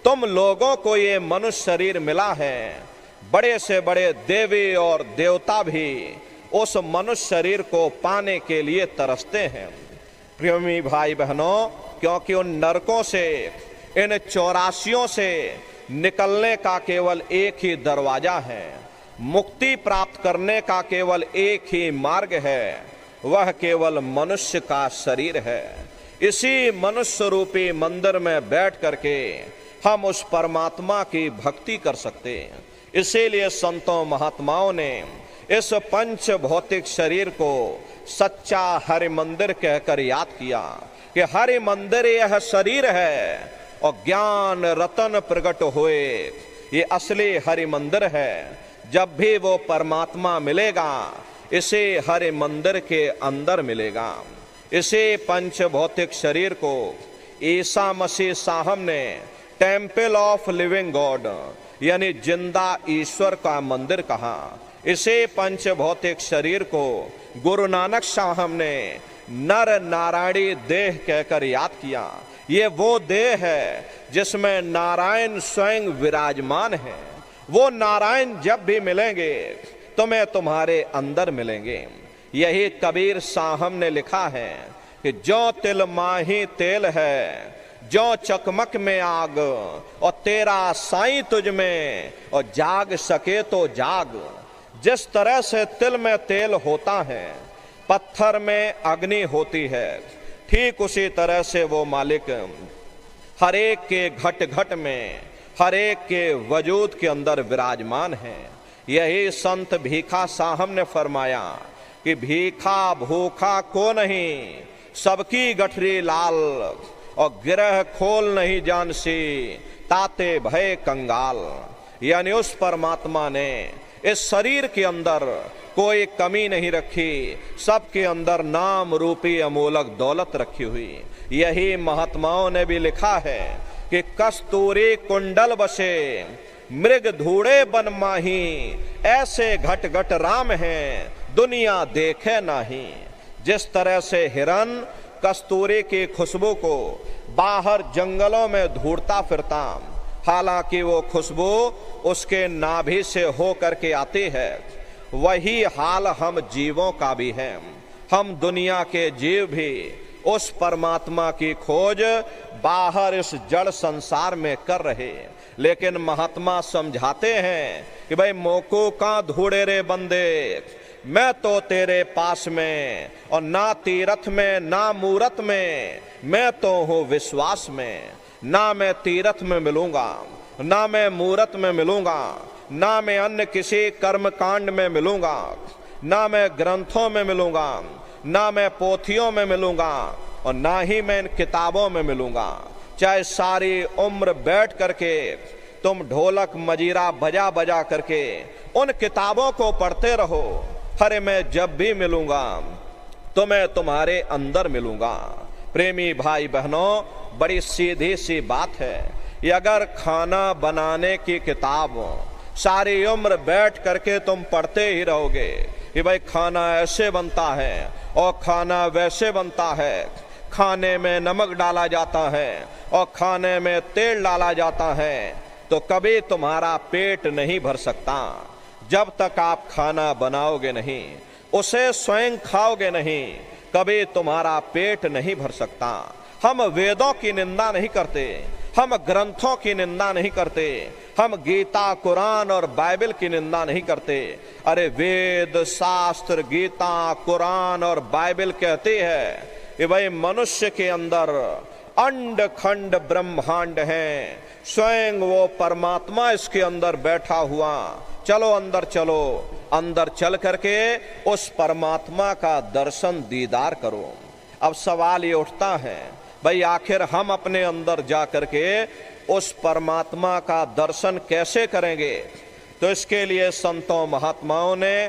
B: तुम लोगों को ये मनुष्य शरीर मिला है। बड़े से बड़े देवी और देवता भी उस मनुष्य शरीर को पाने के लिए तरसते हैं। प्रेमी भाई बहनों, क्योंकि उन नरकों से, इन 84 से निकलने का केवल एक ही दरवाजा है। मुक्ति प्राप्त करने का केवल एक ही मार्ग है, वह केवल मनुष्य का शरीर है। इसी मनुष्य रूपी मंदिर में बैठ करके हम उस परमात्मा की भक्ति कर सकते हैं। इसीलिए संतों महात्माओं ने इस पंच भौतिक शरीर को सच्चा हरि मंदिर कहकर याद किया कि हरि मंदिर यह शरीर है और ज्ञान रतन प्रकट हुए ये असली हरि मंदिर है। जब भी वो परमात्मा मिलेगा, इसे हरि मंदिर के अंदर मिलेगा। इसे पंच भौतिक शरीर को ईसा मसीह साहब ने टेम्पल ऑफ लिविंग गॉड यानी जिंदा ईश्वर का मंदिर कहा। इसे पंच भौतिक शरीर को गुरु नानक साहब ने नर नारायणी देह कहकर याद किया। ये वो देह है जिसमें नारायण स्वयं विराजमान है। वो नारायण जब भी मिलेंगे तुम्हें तुम्हारे अंदर मिलेंगे। यही कबीर साहब ने लिखा है कि जो तिल माही तेल है, जो चकमक में आग, और तेरा साईं तुझ में और जाग सके तो जाग। जिस तरह से तिल में तेल होता है, पत्थर में अग्नि होती है, ठीक उसी तरह से वो मालिक हर एक के घट घट में, हर एक के वजूद के अंदर विराजमान है। यही संत भीखा साहब ने फरमाया कि भीखा भूखा को नहीं, सबकी गठरी लाल, और गिरह खोल नहीं जानसी, ताते भय कंगाल। यानी उस परमात्मा ने इस शरीर के अंदर कोई कमी नहीं रखी, सबके अंदर नाम रूपी अमोलक दौलत रखी हुई। यही महात्माओं ने भी लिखा है कि कस्तूरी कुंडल बसे, मृग धूड़े बन माही, ऐसे घट घट राम हैं दुनिया देखे नाही। जिस तरह से हिरन कस्तूरी की खुशबू को बाहर जंगलों में ढूंढता फिरता, हालांकि वो खुशबू उसके नाभि से हो करके आती है, वही हाल हम जीवों का भी है। हम दुनिया के जीव भी उस परमात्मा की खोज बाहर इस जड़ संसार में कर रहे, लेकिन महात्मा समझाते हैं कि भाई मोको का ढूंढे रे बंदे, मैं तो तेरे पास में, और ना तीरथ में ना मूरत में, मैं तो हूँ विश्वास में। ना मैं तीरथ में मिलूंगा, ना मैं मूरत में मिलूंगा, ना मैं अन्य किसी कर्म कांड में मिलूंगा, ना मैं ग्रंथों में मिलूंगा, ना मैं पोथियों में मिलूंगा, और ना ही मैं इन किताबों में मिलूंगा। चाहे सारी उम्र बैठ करके तुम ढोलक मजीरा बजा बजा करके उन किताबों को पढ़ते रहो, अरे मैं जब भी मिलूंगा तो मैं तुम्हारे अंदर मिलूंगा। प्रेमी भाई बहनों, बड़ी सीधी सी बात है। ये अगर खाना बनाने की किताब सारी उम्र बैठ करके तुम पढ़ते ही रहोगे कि भाई खाना ऐसे बनता है और खाना वैसे बनता है, खाने में नमक डाला जाता है और खाने में तेल डाला जाता है, तो कभी तुम्हारा पेट नहीं भर सकता। जब तक आप खाना बनाओगे नहीं, उसे स्वयं खाओगे नहीं, कभी तुम्हारा पेट नहीं भर सकता। हम वेदों की निंदा नहीं करते, हम ग्रंथों की निंदा नहीं करते, हम गीता कुरान और बाइबल की निंदा नहीं करते। अरे वेद शास्त्र गीता कुरान और बाइबल कहती है कि भाई मनुष्य के अंदर अंड खंड ब्रह्मांड है, स्वयं वो परमात्मा इसके अंदर बैठा हुआ। चलो अंदर चलो, अंदर चल करके उस परमात्मा का दर्शन दीदार करो। अब सवाल ये उठता है, भाई आखिर हम अपने अंदर जा करके उस परमात्मा का दर्शन कैसे करेंगे? तो इसके लिए संतों महात्माओं ने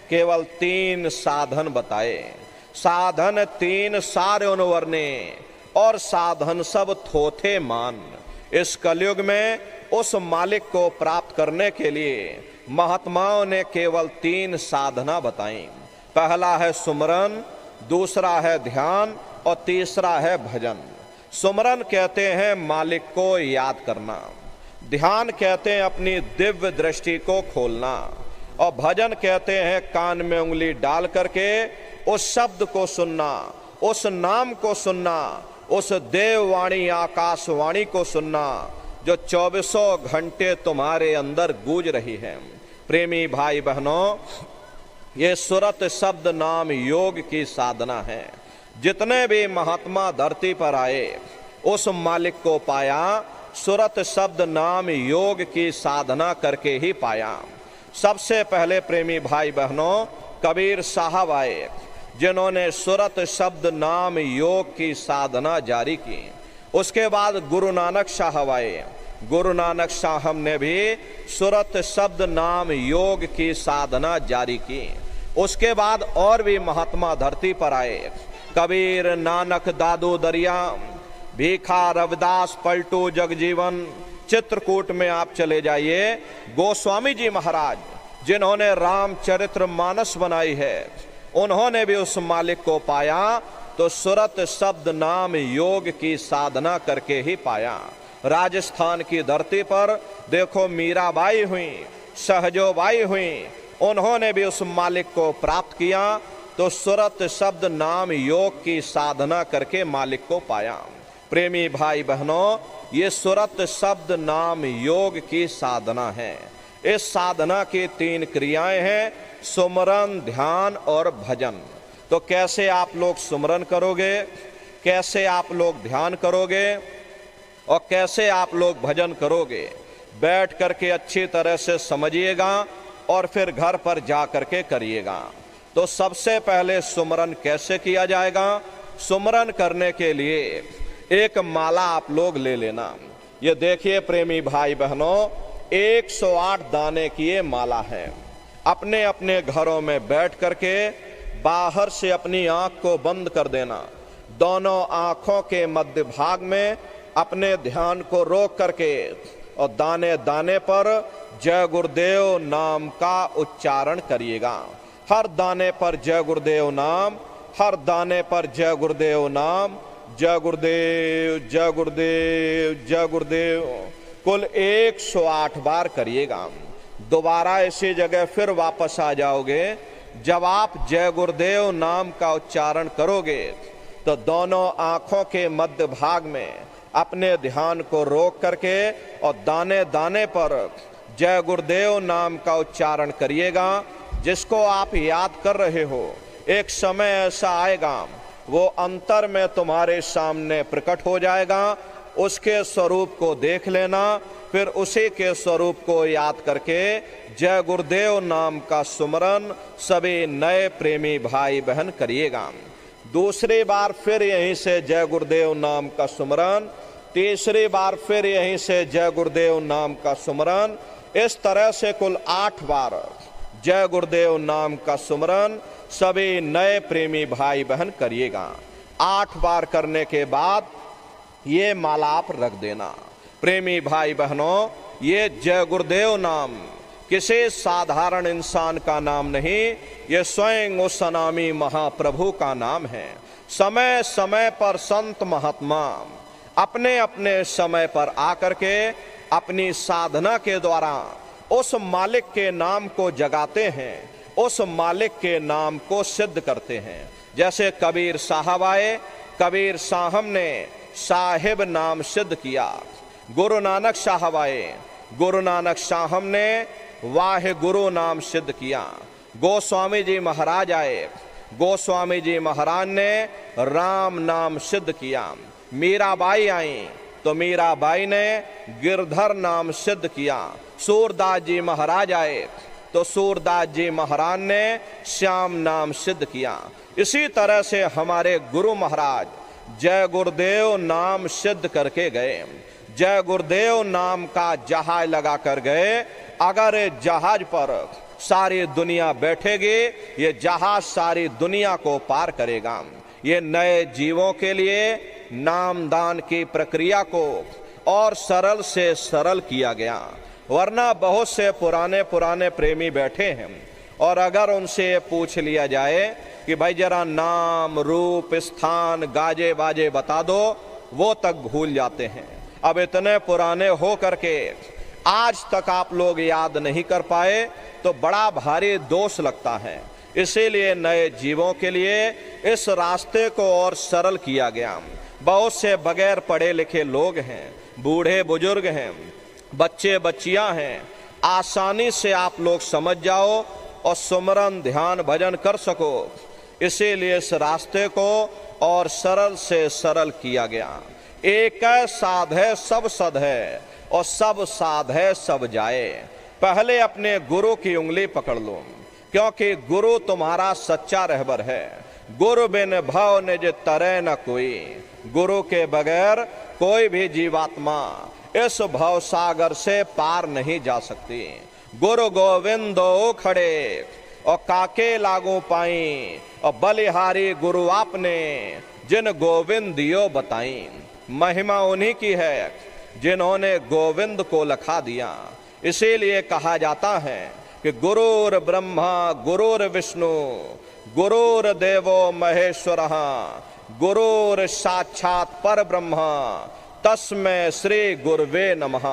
B: केवल 3 साधन बताए। साधन तीन सारे वर्णे, और साधन सब थोथे मान। इस कलयुग में उस मालिक को प्राप्त करने के लिए महात्माओं ने केवल तीन साधना बताई। पहला है सुमरन, दूसरा है ध्यान और तीसरा है भजन। सुमरन कहते हैं मालिक को याद करना, ध्यान कहते हैं अपनी दिव्य दृष्टि को खोलना, और भजन कहते हैं कान में उंगली डाल करके उस शब्द को सुनना, उस नाम को सुनना, उस देववाणी आकाशवाणी को सुनना जो 24 घंटे तुम्हारे अंदर गूंज रही है। प्रेमी भाई बहनों, ये सुरत शब्द नाम योग की साधना है। जितने भी महात्मा धरती पर आए उस मालिक को पाया, सुरत शब्द नाम योग की साधना करके ही पाया। सबसे पहले प्रेमी भाई बहनों कबीर साहब आए, जिन्होंने सुरत शब्द नाम योग की साधना जारी की। उसके बाद गुरु नानक साहब आए, गुरु नानक साहब ने भी सुरत शब्द नाम योग की साधना जारी की। उसके बाद और भी महात्मा धरती पर आए, कबीर, नानक, दादू दरिया, भीखा, रविदास, पलटू, जगजीवन। चित्रकूट में आप चले जाइए, गोस्वामी जी महाराज जिन्होंने रामचरित्र मानस बनाई है, उन्होंने भी उस मालिक को पाया तो सुरत शब्द नाम योग की साधना करके ही पाया। राजस्थान की धरती पर देखो मीराबाई हुई, सहजोबाई हुई, उन्होंने भी उस मालिक को प्राप्त किया तो सुरत शब्द नाम योग की साधना करके मालिक को पाया। प्रेमी भाई बहनों, ये सुरत शब्द नाम योग की साधना है। इस साधना की तीन क्रियाएं हैं, सुमरन, ध्यान और भजन। तो कैसे आप लोग सुमरन करोगे, कैसे आप लोग ध्यान करोगे और कैसे आप लोग भजन करोगे, बैठ करके अच्छी तरह से समझिएगा और फिर घर पर जा करके करिएगा। तो सबसे पहले सुमरन कैसे किया जाएगा? सुमरन करने के लिए एक माला आप लोग ले लेना। ये देखिए प्रेमी भाई बहनों, 108 दाने की ये माला है। अपने अपने घरों में बैठ करके बाहर से अपनी आंख को बंद कर देना, दोनों आंखों के मध्य भाग में अपने ध्यान को रोक करके और दाने दाने पर जय गुरुदेव नाम का उच्चारण करिएगा। हर दाने पर जय गुरुदेव नाम, हर दाने पर जय गुरुदेव नाम, जय गुरुदेव, जय गुरुदेव, जय गुरुदेव, कुल 108 बार करिएगा। दोबारा इसी जगह फिर वापस आ जाओगे। जब आप जय गुरुदेव नाम का उच्चारण करोगे तो दोनों आंखों के मध्य भाग में अपने ध्यान को रोक करके और दाने दाने पर जय गुरुदेव नाम का उच्चारण करिएगा। जिसको आप याद कर रहे हो, एक समय ऐसा आएगा वो अंतर में तुम्हारे सामने प्रकट हो जाएगा। उसके स्वरूप को देख लेना, फिर उसी के स्वरूप को याद करके जय गुरुदेव नाम का सुमरन सभी नए प्रेमी भाई बहन करिएगा। दूसरी बार फिर यहीं से जय गुरुदेव नाम का सुमरन, तीसरी बार फिर यहीं से जय गुरुदेव नाम का सुमरन। इस तरह से कुल 8 बार जय गुरुदेव नाम का सुमरन सभी नए प्रेमी भाई बहन करिएगा। 8 बार करने के बाद ये माला आप रख देना। प्रेमी भाई बहनों, ये जय गुरुदेव नाम किसी साधारण इंसान का नाम नहीं, ये स्वयं उस अनामी महाप्रभु का नाम है। समय समय पर संत महात्मा अपने अपने समय पर आकर के अपनी साधना के द्वारा उस मालिक के नाम को जगाते हैं, उस मालिक के नाम को सिद्ध करते हैं। जैसे कबीर साहब आए, कबीर साहब ने साहिब नाम सिद्ध किया। गुरु नानक साहब आए, गुरु नानक साहब ने वाहे गुरु नाम सिद्ध किया। गोस्वामी जी महाराज आए, गोस्वामी जी महाराज ने राम नाम सिद्ध किया। मीराबाई आई तो मीराबाई ने गिरधर नाम सिद्ध किया। सूरदास जी महाराज आए तो सूरदास जी महाराज ने श्याम नाम सिद्ध किया। इसी तरह से हमारे गुरु महाराज जय गुरुदेव नाम सिद्ध करके गए। जय गुरुदेव नाम का जहाज लगा कर गए। अगर जहाज पर सारी दुनिया बैठेगी, ये जहाज सारी दुनिया को पार करेगा। ये नए जीवों के लिए नामदान की प्रक्रिया को और सरल से सरल किया गया। वरना बहुत से पुराने पुराने प्रेमी बैठे हैं और अगर उनसे पूछ लिया जाए कि भाई जरा नाम रूप स्थान गाजे बाजे बता दो, वो तक भूल जाते हैं। अब इतने पुराने हो करके आज तक आप लोग याद नहीं कर पाए तो बड़ा भारी दोष लगता है। इसीलिए नए जीवों के लिए इस रास्ते को और सरल किया गया। बहुत से बगैर पढ़े लिखे लोग हैं, बूढ़े बुजुर्ग हैं, बच्चे बच्चियां हैं, आसानी से आप लोग समझ जाओ और सुमरन ध्यान भजन कर सको। इसीलिए इस रास्ते को और सरल से सरल किया गया। एक साध है सब सद है और सब साध है सब जाए। पहले अपने गुरु की उंगली पकड़ लो, क्योंकि गुरु तुम्हारा सच्चा रहबर है। गुरु बिन भव निज तरह न कोई, गुरु के बगैर कोई भी जीवात्मा इस भव सागर से पार नहीं जा सकती। गुरु गोविंदो खड़े और काके लागू पाई, और बलिहारी गुरु आपने जिन गोविंद दियो बताई। महिमा उन्हीं की है जिन्होंने गोविंद को लखा दिया। इसीलिए कहा जाता है कि गुरुर ब्रह्मा गुरुर विष्णु गुरुर देवो महेश्वरः गुरुर साक्षात पर ब्रह्मा तस्मै श्री गुरुवे नमः।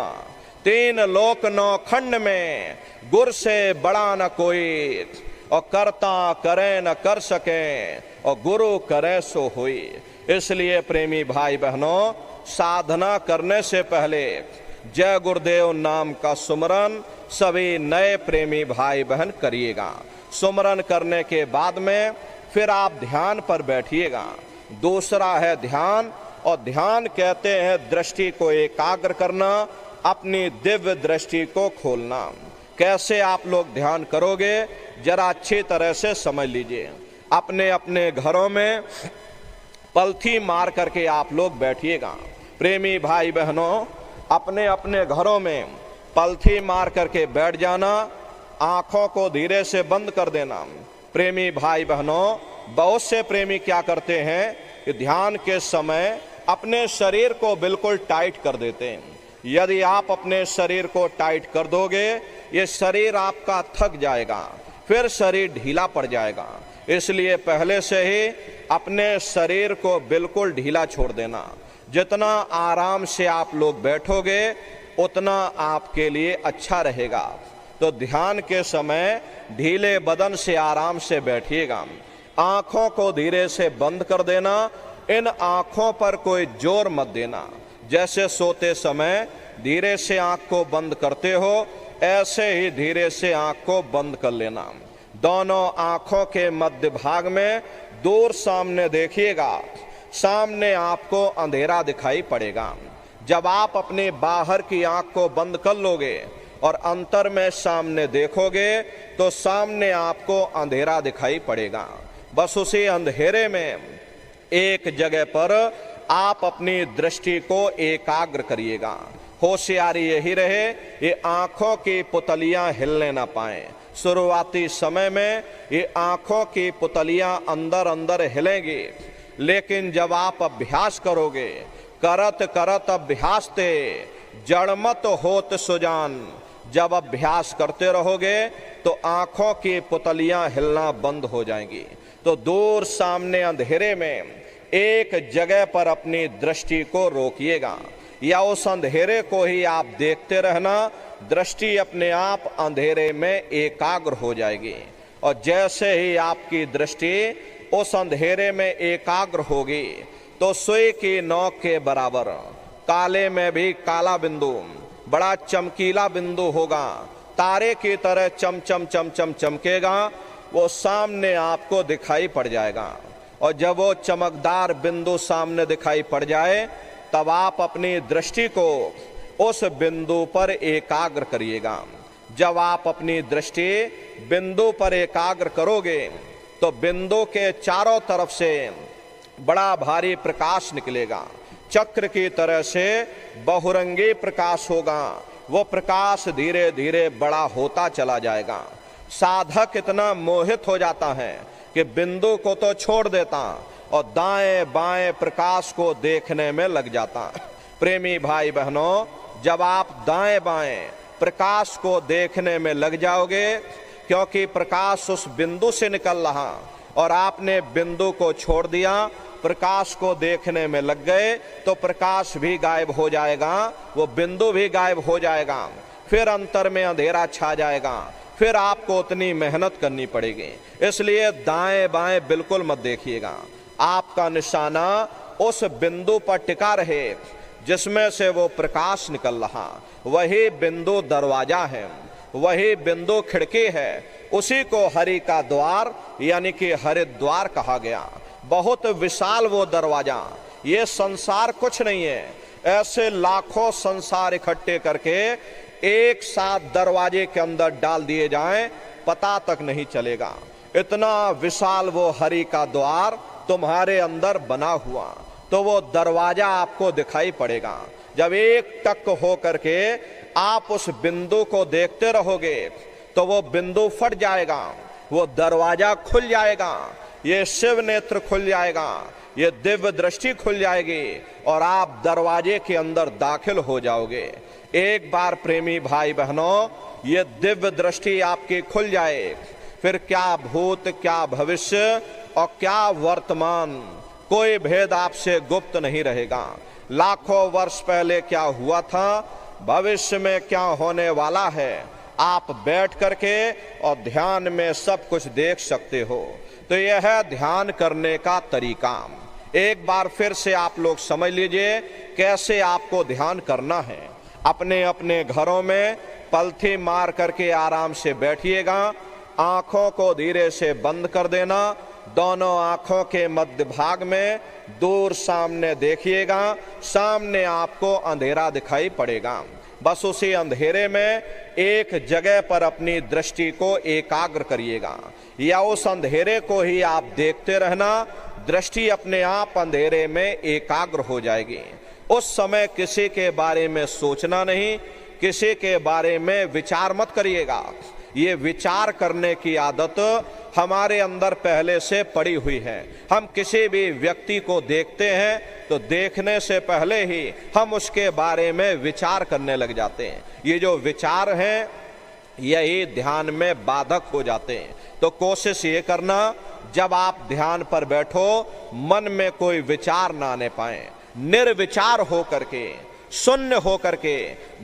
B: तीन लोक नौ खंड में गुर से बड़ा न कोई, और करता करे न कर सके, और गुरु करे सो होई। इसलिए प्रेमी भाई बहनों, साधना करने से पहले जय गुरुदेव नाम का सुमरन सभी नए प्रेमी भाई बहन करिएगा। सुमरन करने के बाद में फिर आप ध्यान पर बैठिएगा। दूसरा है ध्यान, और ध्यान कहते हैं दृष्टि को एकाग्र करना, अपनी दिव्य दृष्टि को खोलना। कैसे आप लोग ध्यान करोगे जरा अच्छी तरह से समझ लीजिए। अपने अपने घरों में पलथी मार करके आप लोग बैठिएगा। प्रेमी भाई बहनों, अपने अपने घरों में पलथी मार करके बैठ जाना, आंखों को धीरे से बंद कर देना। प्रेमी भाई बहनों, बहुत से प्रेमी क्या करते हैं कि ध्यान के समय अपने शरीर को बिल्कुल टाइट कर देते हैं। यदि आप अपने शरीर को टाइट कर दोगे, ये शरीर आपका थक जाएगा, फिर शरीर ढीला पड़ जाएगा। इसलिए पहले से ही अपने शरीर को बिल्कुल ढीला छोड़ देना। जितना आराम से आप लोग बैठोगे उतना आपके लिए अच्छा रहेगा। तो ध्यान के समय ढीले बदन से आराम से बैठिएगा। आंखों को धीरे से बंद कर देना। इन आंखों पर कोई जोर मत देना। जैसे सोते समय धीरे से आंख को बंद करते हो, ऐसे ही धीरे से आंख को बंद कर लेना। दोनों आंखों के मध्य भाग में दूर सामने देखिएगा। सामने आपको अंधेरा दिखाई पड़ेगा। जब आप अपने बाहर की आंख को बंद कर लोगे और अंतर में सामने देखोगे तो सामने आपको अंधेरा दिखाई पड़ेगा। बस उसी अंधेरे में एक जगह पर आप अपनी दृष्टि को एकाग्र करिएगा। होशियारी यही रहे ये आंखों की पुतलियां हिलने ना पाए। शुरुआती समय में ये आंखों की पुतलियां अंदर अंदर हिलेंगी, लेकिन जब आप अभ्यास करोगे, करत करत अभ्यास ते जड़मत होत सुजान, जब अभ्यास करते रहोगे तो आंखों की पुतलियां हिलना बंद हो जाएंगी। तो दूर सामने अंधेरे में एक जगह पर अपनी दृष्टि को रोकिएगा, या उस अंधेरे को ही आप देखते रहना। दृष्टि अपने आप अंधेरे में एकाग्र हो जाएगी, और जैसे ही आपकी दृष्टि उस अंधेरे में एकाग्र होगी तो सुई की नोक के बराबर काले में भी काला बिंदु, बड़ा चमकीला बिंदु होगा, तारे की तरह चम चम चम चम चमकेगा, वो सामने आपको दिखाई पड़ जाएगा। और जब वो चमकदार बिंदु सामने दिखाई पड़ जाए तब आप अपनी दृष्टि को उस बिंदु पर एकाग्र करिएगा। जब आप अपनी दृष्टि बिंदु पर एकाग्र करोगे तो बिंदु के चारों तरफ से बड़ा भारी प्रकाश निकलेगा। चक्र की तरह से बहुरंगी प्रकाश होगा। वो प्रकाश धीरे धीरे बड़ा होता चला जाएगा। साधक इतना मोहित हो जाता है कि बिंदु को तो छोड़ देता और दाएं बाएं प्रकाश को देखने में लग जाता। प्रेमी भाई बहनों, जब आप दाएं बाएं प्रकाश को देखने में लग जाओगे, क्योंकि प्रकाश उस बिंदु से निकल रहा और आपने बिंदु को छोड़ दिया, प्रकाश को देखने में लग गए, तो प्रकाश भी गायब हो जाएगा, वो बिंदु भी गायब हो जाएगा, फिर अंतर में अंधेरा छा जाएगा, फिर आपको उतनी मेहनत करनी पड़ेगी। इसलिए दाएं बाएं बिल्कुल मत देखिएगा। आपका निशाना उस बिंदु पर टिका रहे जिसमें से वो प्रकाश निकल रहा। वही बिंदु दरवाजा है, वही बिंदु खिड़की है, उसी को हरि का द्वार यानी कि हरिद्वार कहा गया। बहुत विशाल वो दरवाजा। ये संसार कुछ नहीं है। ऐसे लाखों संसार इकट्ठे करके एक साथ दरवाजे के अंदर डाल दिए जाएं, पता तक नहीं चलेगा। इतना विशाल वो हरि का द्वार तुम्हारे अंदर बना हुआ, तो वो दरवाजा आपको दिखाई पड़ेगा। जब एक टक हो करके आप उस बिंदु को देखते रहोगे, तो वो बिंदु फट जाएगा, वो दरवाजा खुल जाएगा, ये शिव नेत्र खुल जाएगा, ये दिव्य दृष्टि खुल जाएगी और आप दरवाजे के अंदर दाखिल हो जाओगे। एक बार प्रेमी भाई बहनों, ये दिव्य दृष्टि आपकी खुल जाए, फिर क्या भूत, क्या भविष्य और क्या वर्तमान, कोई भेद आपसे गुप्त नहीं रहेगा। लाखों वर्ष पहले क्या हुआ था, भविष्य में क्या होने वाला है, आप बैठ करके और ध्यान में सब कुछ देख सकते हो। तो यह है ध्यान करने का तरीका। एक बार फिर से आप लोग समझ लीजिए कैसे आपको ध्यान करना है। अपने अपने घरों में पलथी मार करके आराम से बैठिएगा, आंखों को धीरे से बंद कर देना, दोनों आंखों के मध्य भाग में दूर सामने देखिएगा, सामने आपको अंधेरा दिखाई पड़ेगा। बस उसी अंधेरे में एक जगह पर अपनी दृष्टि को एकाग्र करिएगा, या उस अंधेरे को ही आप देखते रहना। दृष्टि अपने आप अंधेरे में एकाग्र हो जाएगी। उस समय किसी के बारे में सोचना नहीं, किसी के बारे में विचार मत करिएगा। ये विचार करने की आदत हमारे अंदर पहले से पड़ी हुई है। हम किसी भी व्यक्ति को देखते हैं तो देखने से पहले ही हम उसके बारे में विचार करने लग जाते हैं। ये जो विचार हैं यही ध्यान में बाधक हो जाते हैं। तो कोशिश ये करना, जब आप ध्यान पर बैठो मन में कोई विचार ना आने पाए, निर्विचार हो करके, शून्य हो करके,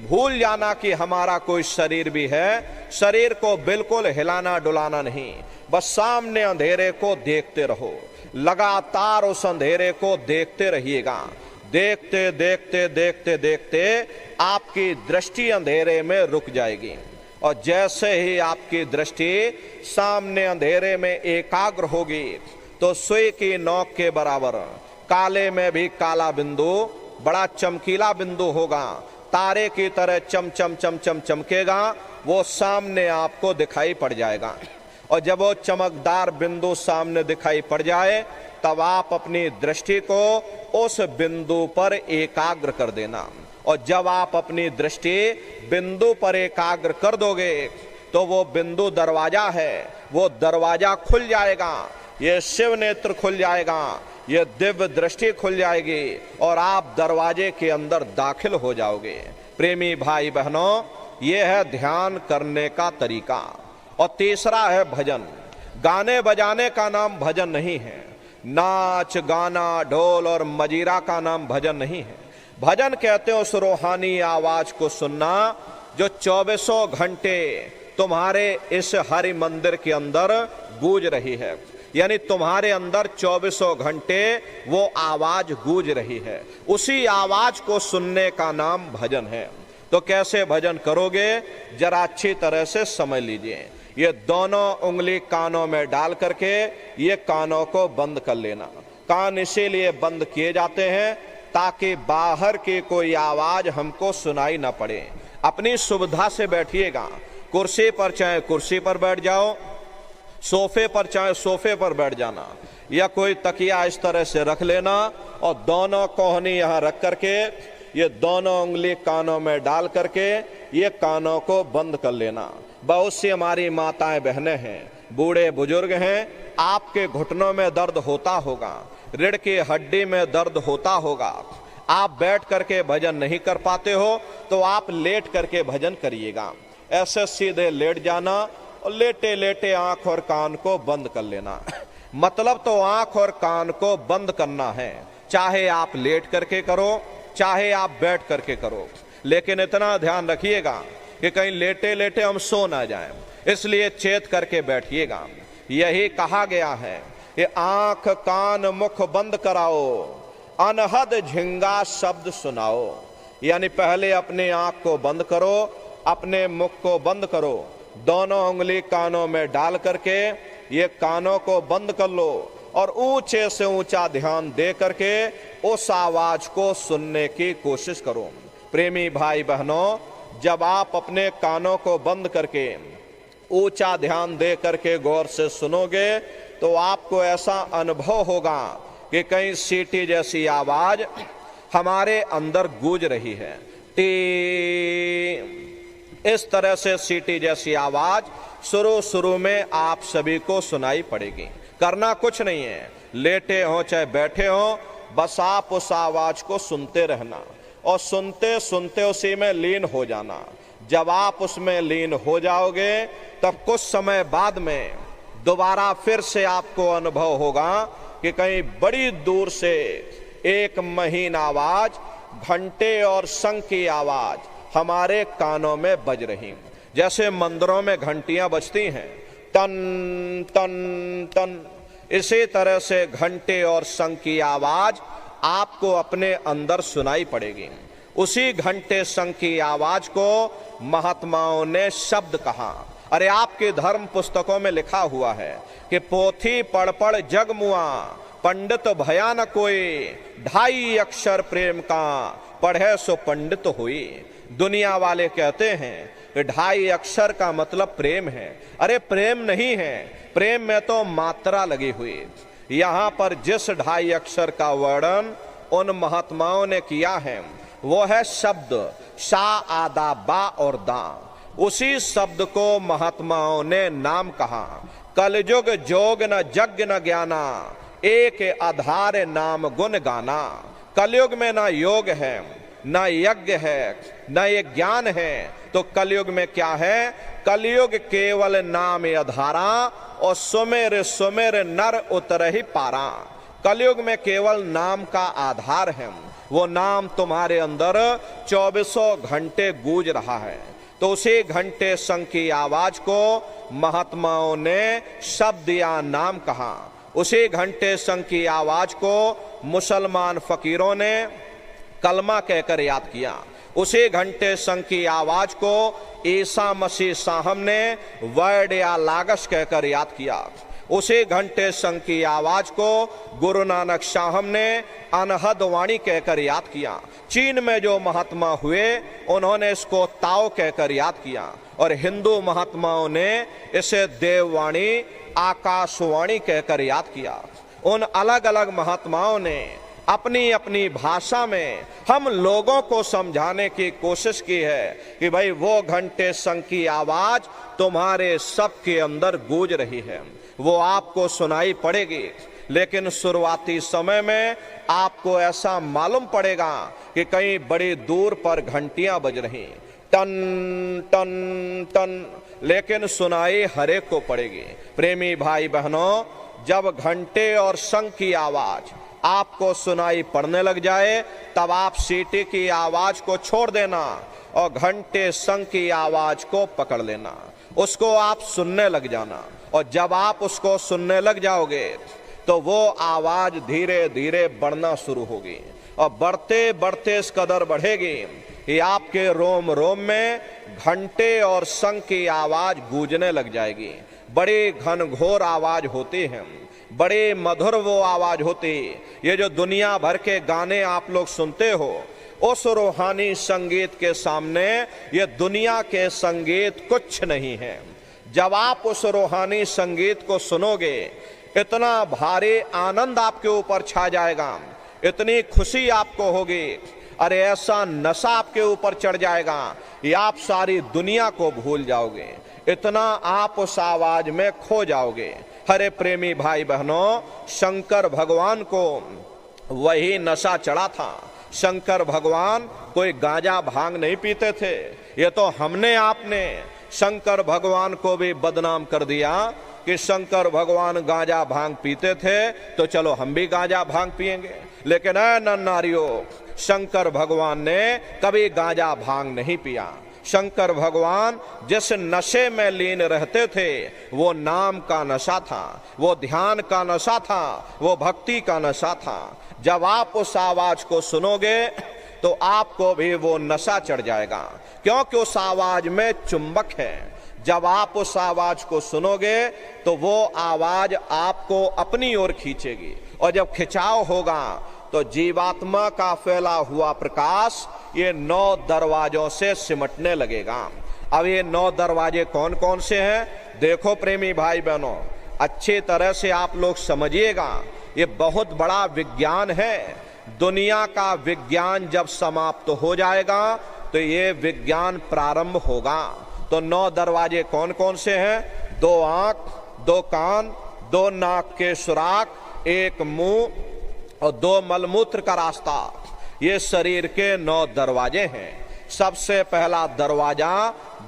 B: भूल जाना कि हमारा कोई शरीर भी है। शरीर को बिल्कुल हिलाना डुलाना नहीं, बस सामने अंधेरे को देखते रहो, लगातार उस अंधेरे को देखते रहिएगा। देखते देखते देखते देखते आपकी दृष्टि अंधेरे में रुक जाएगी, और जैसे ही आपकी दृष्टि सामने अंधेरे में एकाग्र होगी, तो सुई की नोक के बराबर काले में भी काला बिंदु, बड़ा चमकीला बिंदु होगा, तारे की तरह चम चम चम चम चमकेगा, वो सामने आपको दिखाई पड़ जाएगा। और जब वो चमकदार बिंदु सामने दिखाई पड़ जाए, तब आप अपनी दृष्टि को उस बिंदु पर एकाग्र कर देना। और जब आप अपनी दृष्टि बिंदु पर एकाग्र कर दोगे, तो वो बिंदु दरवाजा है, वो दरवाजा खुल जाएगा, ये शिव नेत्र खुल जाएगा, ये दिव्य दृष्टि खुल जाएगी और आप दरवाजे के अंदर दाखिल हो जाओगे। प्रेमी भाई बहनों, ये है ध्यान करने का तरीका। और तीसरा है भजन। गाने बजाने का नाम भजन नहीं है, नाच गाना ढोल और मजीरा का नाम भजन नहीं है। भजन कहते हैं उस रूहानी आवाज को सुनना जो 24 घंटे तुम्हारे इस हरि मंदिर के अंदर गूंज रही है। यानी तुम्हारे अंदर 24 घंटे वो आवाज गूंज रही है, उसी आवाज को सुनने का नाम भजन है। तो कैसे भजन करोगे, जरा अच्छी तरह से समझ लीजिए। ये दोनों उंगली कानों में डाल करके ये कानों को बंद कर लेना। कान इसीलिए बंद किए जाते हैं ताकि बाहर की कोई आवाज हमको सुनाई ना पड़े। अपनी सुविधा से बैठिएगा, कुर्सी पर चाहे कुर्सी पर बैठ जाओ, सोफे पर चाहे सोफे पर बैठ जाना, या कोई तकिया इस तरह से रख लेना और दोनों कोहनी यहाँ रख करके ये दोनों उंगली कानों में डाल करके ये कानों को बंद कर लेना। बहुत सी हमारी माताएं बहनें हैं, बूढ़े बुजुर्ग हैं, आपके घुटनों में दर्द होता होगा, रीढ़ की हड्डी में दर्द होता होगा, आप बैठ करके भजन नहीं कर पाते हो तो आप लेट करके भजन करिएगा। ऐसे सीधे लेट जाना और लेटे लेटे आंख और कान को बंद कर लेना। मतलब तो आंख और कान को बंद करना है, चाहे आप लेट करके करो चाहे आप बैठ करके करो, लेकिन इतना ध्यान रखिएगा कि कहीं लेटे लेटे हम सो ना जाएं, इसलिए चेत करके बैठिएगा। यही कहा गया है कि आंख कान मुख बंद कराओ, अनहद झिंगा शब्द सुनाओ। यानी पहले अपने आंख को बंद करो, अपने मुख को बंद करो, दोनों उंगली कानों में डाल करके ये कानों को बंद कर लो और ऊंचे से ऊंचा ध्यान दे करके उस आवाज को सुनने की कोशिश करो। प्रेमी भाई बहनों, जब आप अपने कानों को बंद करके ऊंचा ध्यान दे करके गौर से सुनोगे तो आपको ऐसा अनुभव होगा कि कहीं सीटी जैसी आवाज हमारे अंदर गूंज रही है। टी, इस तरह से सीटी जैसी आवाज शुरू में आप सभी को सुनाई पड़ेगी। करना कुछ नहीं है, लेटे हो चाहे बैठे हो, बस आप उस आवाज को सुनते रहना और सुनते सुनते उसी में लीन हो जाना। जब आप उसमें लीन हो जाओगे तब कुछ समय बाद में दोबारा फिर से आपको अनुभव होगा कि कहीं बड़ी दूर से एक महीन आवाज, घंटे और शंख की आवाज हमारे कानों में बज रही, जैसे मंदिरों में घंटियां बजती हैं, टन टन टन। इसी तरह से घंटे और शंख की आवाज आपको अपने अंदर सुनाई पड़ेगी। उसी घंटे शंख की आवाज को महात्माओं ने शब्द कहा। अरे आपके धर्म पुस्तकों में लिखा हुआ है कि पोथी पढ़ पढ़ जग मुआ, पंडित भया न कोई, 2.5 अक्षर प्रेम का, पढ़े सो पंडित हुई। दुनिया वाले कहते हैं कि 2.5 अक्षर का मतलब प्रेम है। अरे प्रेम नहीं है, प्रेम में तो मात्रा लगी हुई। यहाँ पर जिस 2.5 अक्षर का वर्णन उन महात्माओं ने किया है वो है शब्द शा, आदा, बा और दा। उसी शब्द को महात्माओं ने नाम कहा। कलयुग जोग न यज्ञ न ज्ञाना, एक आधार नाम गुण गाना। कलयुग में ना योग है, ना यज्ञ है, ना ये ज्ञान है, तो कलयुग में क्या है? कलयुग केवल नाम आधारा और सुमेर सुमेर नर उतर ही पारा। कलयुग में केवल नाम का आधार है, वो नाम तुम्हारे अंदर 24 घंटे गूंज रहा है। तो उसी घंटे शंख की आवाज को महात्माओं ने शब्द या नाम कहा। उसी घंटे शंख की आवाज को मुसलमान फकीरों ने कलमा कहकर याद किया। उसी घंटे शंख की आवाज को ईसा मसीह साहब ने वर्ड या लागश कहकर याद किया। उसी घंटे शंख की आवाज को गुरु नानक साहब ने अनहद वाणी कहकर याद किया। चीन में जो महात्मा हुए उन्होंने इसको ताओ कहकर याद किया और हिंदू महात्माओं ने इसे देववाणी, आकाशवाणी कहकर याद किया। उन अलग अलग महात्माओं ने अपनी अपनी भाषा में हम लोगों को समझाने की कोशिश की है कि भाई वो घंटे शंख की आवाज तुम्हारे सबके अंदर गूंज रही है, वो आपको सुनाई पड़ेगी। लेकिन शुरुआती समय में आपको ऐसा मालूम पड़ेगा कि कहीं बड़ी दूर पर घंटियां बज रही, टन टन टन, लेकिन सुनाई हर एक को पड़ेगी। प्रेमी भाई बहनों, जब घंटे और शंख की आवाज आपको सुनाई पड़ने लग जाए तब आप सीटी की आवाज को छोड़ देना और घंटे शंख की आवाज को पकड़ लेना, उसको आप सुनने लग जाना। और जब आप उसको सुनने लग जाओगे तो वो आवाज धीरे धीरे बढ़ना शुरू होगी और बढ़ते बढ़ते इस कदर बढ़ेगी कि आपके रोम रोम में घंटे और शंख की आवाज गूंजने लग जाएगी। बड़ी घनघोर आवाज होती है, बड़े मधुर वो आवाज होती। ये जो दुनिया भर के गाने आप लोग सुनते हो, उस रूहानी संगीत के सामने ये दुनिया के संगीत कुछ नहीं है। जब आप उस रूहानी संगीत को सुनोगे इतना भारी आनंद आपके ऊपर छा जाएगा, इतनी खुशी आपको होगी, अरे ऐसा नशा आपके ऊपर चढ़ जाएगा कि आप सारी दुनिया को भूल जाओगे। इतना आप उस आवाज में खो जाओगे। हरे प्रेमी भाई बहनों, शंकर भगवान को वही नशा चढ़ा था। शंकर भगवान कोई गांजा भांग नहीं पीते थे। ये तो हमने आपने शंकर भगवान को भी बदनाम कर दिया कि शंकर भगवान गांजा भांग पीते थे, तो चलो हम भी गांजा भांग पिएंगे। लेकिन ऐ नन्नारियों, शंकर भगवान ने कभी गांजा भांग नहीं पिया। शंकर भगवान जिस नशे में लीन रहते थे वो नाम का नशा था, वो ध्यान का नशा था, वो भक्ति का नशा था। जब आप उस आवाज को सुनोगे तो आपको भी वो नशा चढ़ जाएगा, क्योंकि उस आवाज में चुंबक है। जब आप उस आवाज को सुनोगे तो वो आवाज आपको अपनी ओर खींचेगी, और जब खिंचाव होगा तो जीवात्मा का फैला हुआ प्रकाश ये 9 दरवाजों से सिमटने लगेगा। अब ये 9 दरवाजे कौन कौन से हैं? देखो प्रेमी भाई बहनों, अच्छी तरह से आप लोग समझिएगा, ये बहुत बड़ा विज्ञान है। दुनिया का विज्ञान जब समाप्त हो जाएगा तो ये विज्ञान प्रारंभ होगा। तो 9 दरवाजे कौन कौन से हैं? 2 आंख, 2 कान, 2 नाक के सुराख, 1 मुंह और 2 मलमूत्र का रास्ता। ये शरीर के 9 दरवाजे हैं। सबसे पहला दरवाजा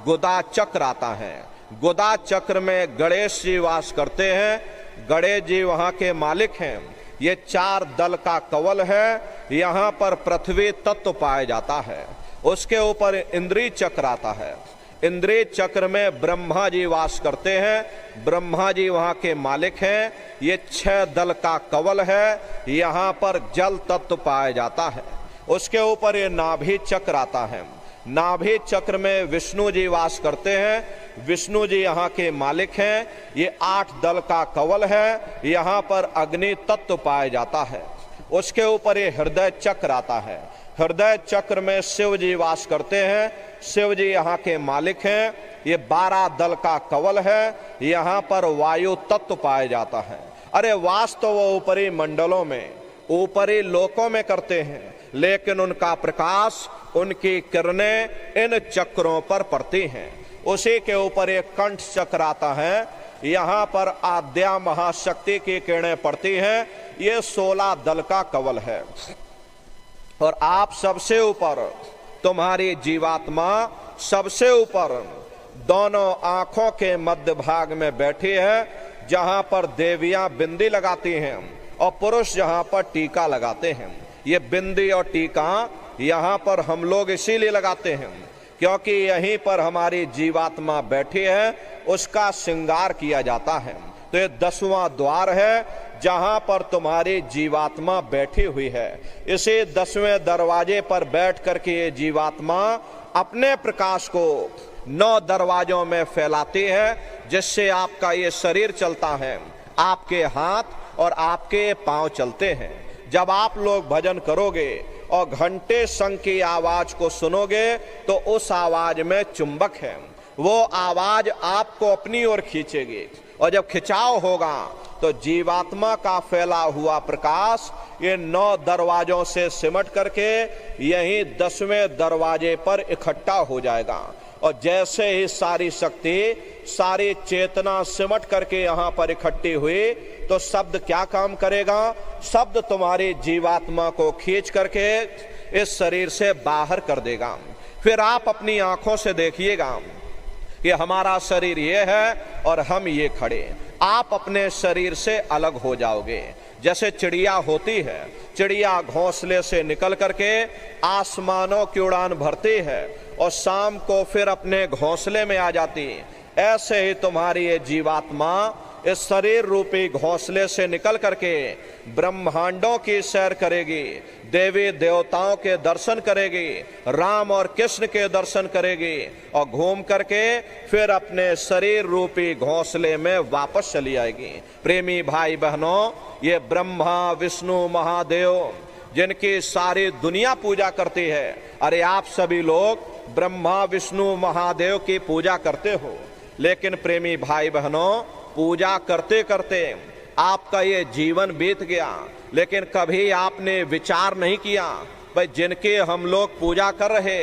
B: गुदा चक्र आता है। गुदा चक्र में गणेश जी वास करते हैं। गणेश जी वहां के मालिक हैं। ये 4 दल का कवल है। यहाँ पर पृथ्वी तत्व पाया जाता है। उसके ऊपर इंद्रिय चक्र आता है। इंद्रिय चक्र में ब्रह्मा जी वास करते हैं। ब्रह्मा जी वहाँ के मालिक हैं। ये 6 दल का कवल है। यहाँ पर जल तत्व पाया जाता है। उसके ऊपर ये नाभि चक्र आता है। नाभि चक्र में विष्णु जी वास करते हैं। विष्णु जी यहाँ के मालिक हैं। ये 8 दल का कवल है। यहाँ पर अग्नि तत्व पाया जाता है। उसके ऊपर ये हृदय चक्र आता है। हृदय चक्र में शिव जी वास करते हैं। शिव जी यहाँ के मालिक हैं। ये 12 दल का कवल है। यहाँ पर वायु तत्व पाया जाता है। अरे वास तो वो ऊपरी मंडलों में, ऊपरी लोकों में करते हैं, लेकिन उनका प्रकाश, उनकी किरणें इन चक्रों पर पड़ती हैं। उसी के ऊपर एक कंठ चक्र आता है। यहाँ पर आद्या महाशक्ति की किरणें पड़ती हैं। ये 16 दल का कवल है। और आप सबसे ऊपर, तुम्हारी जीवात्मा सबसे ऊपर दोनों आंखों के मध्य भाग में बैठी है, जहां पर देवियां बिंदी लगाती हैं और पुरुष जहां पर टीका लगाते हैं। ये बिंदी और टीका यहाँ पर हम लोग इसीलिए लगाते हैं क्योंकि यहीं पर हमारी जीवात्मा बैठी है, उसका श्रृंगार किया जाता है। तो ये 10वां द्वार है जहां पर तुम्हारी जीवात्मा बैठी हुई है। इसी 10वें दरवाजे पर बैठ करके ये जीवात्मा अपने प्रकाश को 9 दरवाजों में फैलाती है, जिससे आपका ये शरीर चलता है, आपके हाथ और आपके पांव चलते हैं। जब आप लोग भजन करोगे और घंटे शंख की आवाज को सुनोगे तो उस आवाज में चुंबक है। वो आवाज आपको अपनी ओर खींचेगी, और जब खिंचाव होगा तो जीवात्मा का फैला हुआ प्रकाश ये 9 दरवाजों से सिमट करके यहीं 10वें दरवाजे पर इकट्ठा हो जाएगा। और जैसे ही सारी शक्ति, सारी चेतना सिमट करके यहाँ पर इकट्ठी हुई तो शब्द क्या काम करेगा? शब्द तुम्हारी जीवात्मा को खींच करके इस शरीर से बाहर कर देगा। फिर आप अपनी आंखों से देखिएगा कि हमारा शरीर ये है और हम ये खड़े। आप अपने शरीर से अलग हो जाओगे। जैसे चिड़िया होती है, चिड़िया घोंसले से निकल करके आसमानों की उड़ान भरती है और शाम को फिर अपने घोंसले में आ जाती। ऐसे ही तुम्हारी ये जीवात्मा इस शरीर रूपी घोंसले से निकल करके ब्रह्मांडों की सैर करेगी, देवी देवताओं के दर्शन करेगी, राम और कृष्ण के दर्शन करेगी और घूम करके फिर अपने शरीर रूपी घोंसले में वापस चली आएगी। प्रेमी भाई बहनों, ये ब्रह्मा विष्णु महादेव जिनकी सारी दुनिया पूजा करती है, अरे आप सभी लोग ब्रह्मा विष्णु महादेव की पूजा करते हो, लेकिन प्रेमी भाई बहनों, पूजा करते करते आपका ये जीवन बीत गया, लेकिन कभी आपने विचार नहीं किया भाई जिनके हम लोग पूजा कर रहे,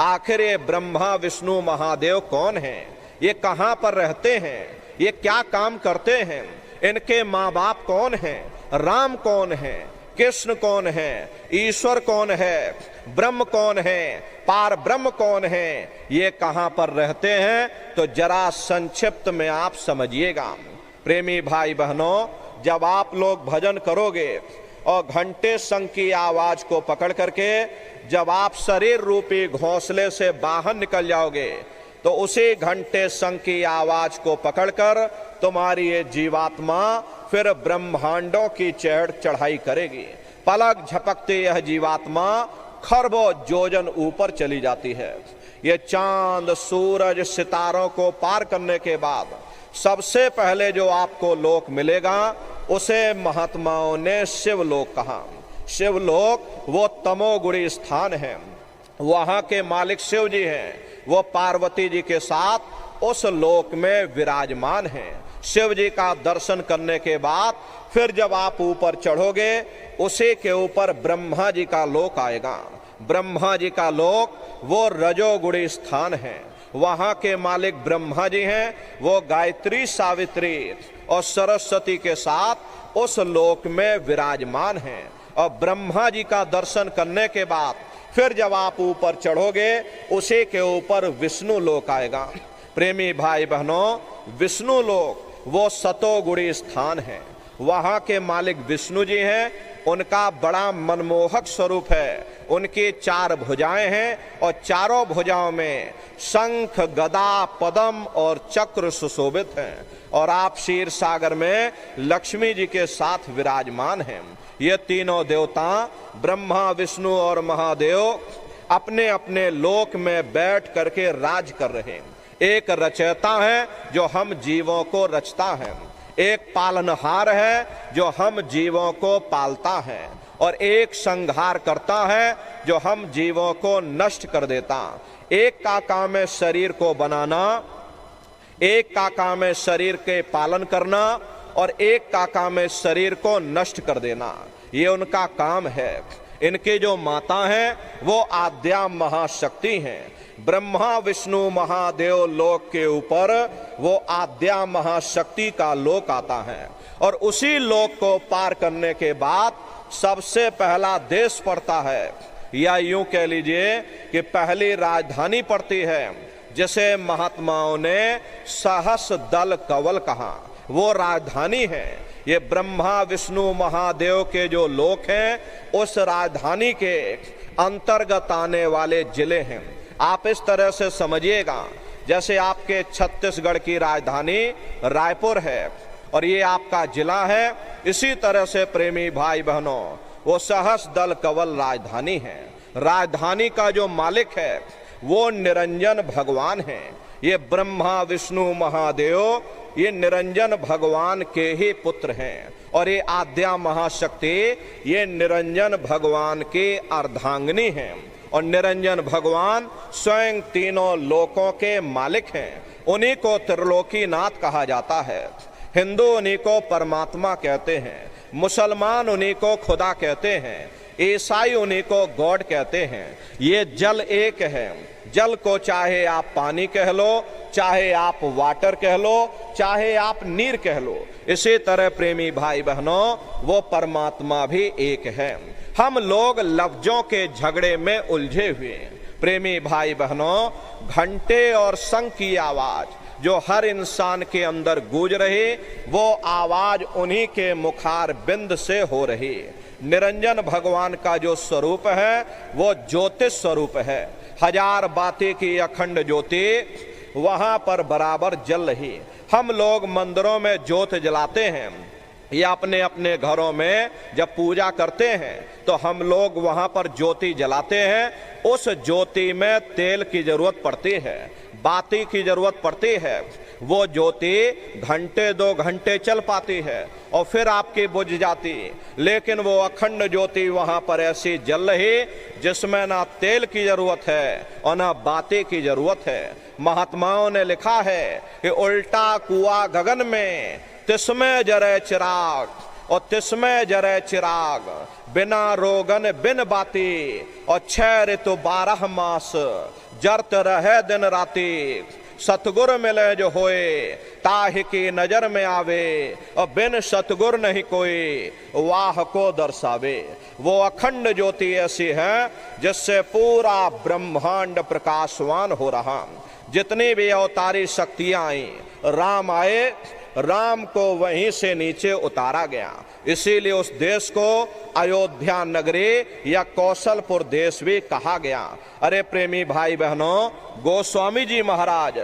B: आखिर ये ब्रह्मा विष्णु महादेव कौन हैं? ये कहां पर रहते हैं, ये क्या काम करते हैं, इनके माँ बाप कौन हैं, राम कौन है, कृष्ण कौन है, ईश्वर कौन है, ब्रह्म कौन है, पार ब्रह्म कौन है, ये कहां पर रहते हैं, तो जरा संक्षिप्त में आप समझिएगा। प्रेमी भाई बहनों, जब आप लोग भजन करोगे और घंटे शंख की आवाज को पकड़ करके जब आप शरीर रूपी घोंसले से बाहर निकल जाओगे, तो उसी घंटे शंख की आवाज को पकड़कर तुम्हारी ये जीवात्मा फिर ब्रह्मांडों की चढ़ाई करेगी। पलक झपकते यह जीवात्मा खरबों योजन ऊपर चली जाती है। ये चांद सूरज सितारों को पार करने के बाद सबसे पहले जो आपको लोक मिलेगा उसे महात्माओं ने शिवलोक कहा। शिवलोक वो तमोगुणी स्थान है, वहां के मालिक शिव जी हैं, वो पार्वती जी के साथ उस लोक में विराजमान हैं। शिव जी का दर्शन करने के बाद फिर जब आप ऊपर चढ़ोगे, उसी के ऊपर ब्रह्मा जी का लोक आएगा। ब्रह्मा जी का लोक वो रजोगुणी स्थान है, वहां के मालिक ब्रह्मा जी हैं, वो गायत्री सावित्री और सरस्वती के साथ उस लोक में विराजमान हैं। और ब्रह्मा जी का दर्शन करने के बाद फिर जब आप ऊपर चढ़ोगे, उसी के ऊपर विष्णु लोक आएगा। प्रेमी भाई बहनों, विष्णु लोक वो सतोगुणी स्थान है, वहां के मालिक विष्णु जी हैं, उनका बड़ा मनमोहक स्वरूप है। उनकी 4 भुजाएं हैं और चारों भुजाओं में शंख गदा पद्म और चक्र सुशोभित हैं। और आप क्षीर सागर में लक्ष्मी जी के साथ विराजमान हैं। ये तीनों देवता ब्रह्मा विष्णु और महादेव अपने अपने लोक में बैठ करके राज कर रहे हैं। एक रचयिता है जो हम जीवों को रचता है, एक पालनहार है जो हम जीवों को पालता है, और एक संहार करता है जो हम जीवों को नष्ट कर देता। एक का काम है शरीर को बनाना, एक का काम है शरीर के पालन करना, और एक का काम है शरीर को नष्ट कर देना। ये उनका काम है। इनके जो माता हैं वो आद्या महाशक्ति हैं। ब्रह्मा विष्णु महादेव लोक के ऊपर वो आद्या महाशक्ति का लोक आता है, और उसी लोक को पार करने के बाद सबसे पहला देश पड़ता है, या यूं कह लीजिए कि पहली राजधानी पड़ती है, जिसे महात्माओं ने सहस दल कवल कहा। वो राजधानी है। ये ब्रह्मा विष्णु महादेव के जो लोक हैं, उस राजधानी के अंतर्गत आने वाले जिले हैं। आप इस तरह से समझिएगा, जैसे आपके छत्तीसगढ़ की राजधानी रायपुर है और ये आपका जिला है, इसी तरह से प्रेमी भाई बहनों वो सहस दल कवल राजधानी है। राजधानी का जो मालिक है वो निरंजन भगवान है। ये ब्रह्मा विष्णु महादेव ये निरंजन भगवान के ही पुत्र हैं, और ये आद्या महाशक्ति ये निरंजन भगवान के अर्धांगिनी हैं, और निरंजन भगवान स्वयं तीनों लोकों के मालिक हैं। उन्हीं को त्रिलोकीनाथ कहा जाता है। हिंदू उन्हीं को परमात्मा कहते हैं, मुसलमान उन्हीं को खुदा कहते हैं, ईसाई उन्हीं को गॉड कहते हैं। ये जल एक है। जल को चाहे आप पानी कह लो, चाहे आप वाटर कह लो, चाहे आप नीर कह लो, इसी तरह प्रेमी भाई बहनों वो परमात्मा भी एक है। हम लोग लफ्जों के झगड़े में उलझे हुए हैं। प्रेमी भाई बहनों, घंटे और शंख की आवाज जो हर इंसान के अंदर गूंज रही, वो आवाज उन्हीं के मुखार बिंद से हो रही। निरंजन भगवान का जो स्वरूप है वो ज्योतिष स्वरूप है। हजार बातें की अखंड ज्योति वहां पर बराबर जल रही। हम लोग मंदिरों में ज्योत जलाते हैं या अपने अपने घरों में जब पूजा करते हैं तो हम लोग वहां पर ज्योति जलाते हैं। उस ज्योति में तेल की जरूरत पड़ती है, बाती की जरूरत पड़ती है। वो ज्योति घंटे 2 घंटे चल पाती है और फिर आपकी बुझ जाती, लेकिन वो अखंड ज्योति वहां पर ऐसी जल रही जिसमें ना तेल की जरूरत है और ना बाती की जरूरत है। महात्माओं ने लिखा है कि उल्टा कुआं गगन में तिसमें जरे चिराग, और तिसमें जरे चिराग, बिना रोगन बिन बाती, और 6 ऋतु 12 मास जरत रहे दिन राती। सतगुर मिले जो होए, ताहि की नजर में आवे, और बिन सतगुर नहीं कोई वाह को दर्शावे। वो अखंड ज्योति ऐसी है जिससे पूरा ब्रह्मांड प्रकाशवान हो रहा। जितनी भी अवतारी शक्तियां आई, राम आए, राम को वहीं से नीचे उतारा गया। इसीलिए उस देश को अयोध्या नगरी या कौशलपुर देश भी कहा गया। अरे प्रेमी भाई बहनों, गोस्वामी जी महाराज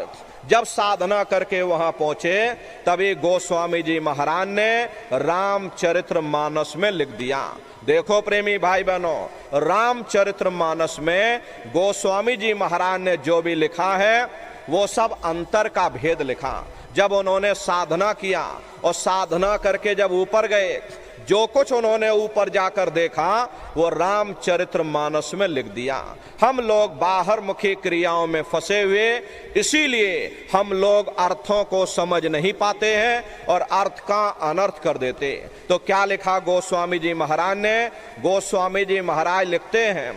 B: जब साधना करके वहां पहुंचे, तभी गोस्वामी जी महाराज ने रामचरितमानस में लिख दिया। देखो प्रेमी भाई बहनों, रामचरितमानस में गोस्वामी जी महाराज ने जो भी लिखा है वो सब अंतर का भेद लिखा। जब उन्होंने साधना किया और साधना करके जब ऊपर गए, जो कुछ उन्होंने ऊपर जाकर देखा वो रामचरितमानस में लिख दिया। हम लोग बाहर मुखी क्रियाओं में फंसे हुए, इसीलिए हम लोग अर्थों को समझ नहीं पाते हैं और अर्थ का अनर्थ कर देते। तो क्या लिखा गोस्वामी जी महाराज ने? गोस्वामी जी महाराज लिखते हैं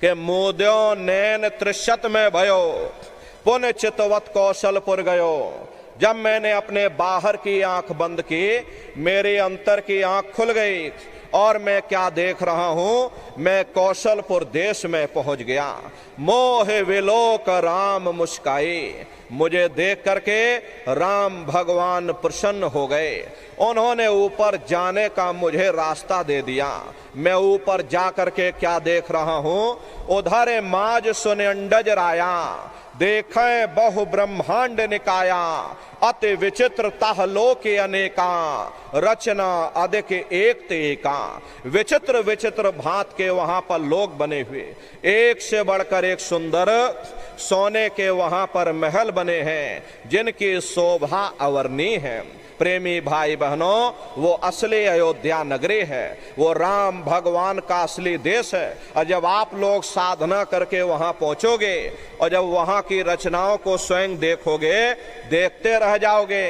B: कि मोद्यो नैन त्रिशत में भयो, पुण्य चितवत कौशलपुर गयो। जब मैंने अपने बाहर की आंख बंद की, मेरे अंतर की आंख खुल गई और मैं क्या देख रहा हूं, मैं कौशलपुर देश में पहुंच गया। मोह विलोक राम मुस्काई, मुझे देख करके राम भगवान प्रसन्न हो गए। उन्होंने ऊपर जाने का मुझे रास्ता दे दिया। मैं ऊपर जा करके क्या देख रहा हूं, उधर माज सुनंडज राया, देखे बहु ब्रह्मांड निकाया, अति विचित्र तह लोके अनेका, रचना अधिक एक ते एका। विचित्र विचित्र भांत के वहां पर लोग बने हुए, एक से बढ़कर एक सुंदर सोने के वहां पर महल बने हैं, जिनकी शोभा अवर्णीय है। प्रेमी भाई बहनों, वो असली अयोध्या नगरी है, वो राम भगवान का असली देश है। और जब आप लोग साधना करके वहां पहुंचोगे और जब वहां की रचनाओं को स्वयं देखोगे, देखते रह जाओगे।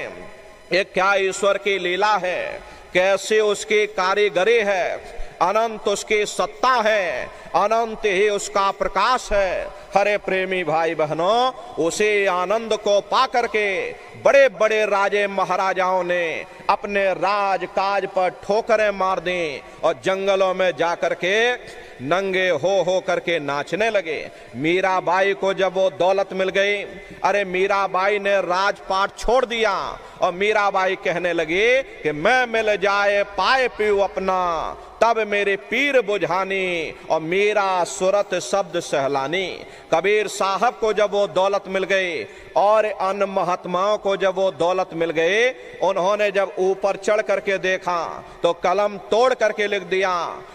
B: ये क्या ईश्वर की लीला है, कैसी उसकी कारीगरी है, अनंत उसकी सत्ता है, अनंत ही उसका प्रकाश है। हरे प्रेमी भाई बहनों, उसी आनंद को पा करके बड़े बड़े राजे महाराजाओं ने अपने राज काज पर ठोकरें मार दी और जंगलों में जाकर के नंगे हो करके नाचने लगे। मीराबाई को जब वो दौलत मिल गई, अरे मीराबाई ने राजपाट छोड़ दिया और मीराबाई कहने लगी कि मैं मिल जाए पाए पीऊ अपना, तब मेरे पीर बुझानी और मेरा सुरत शब्द सहलानी। कबीर साहब को जब वो दौलत मिल गई और अन्य महात्माओं को जब वो दौलत मिल गई, उन्होंने जब ऊपर चढ़ करके देखा तो कलम तोड़ करके लिख दिया,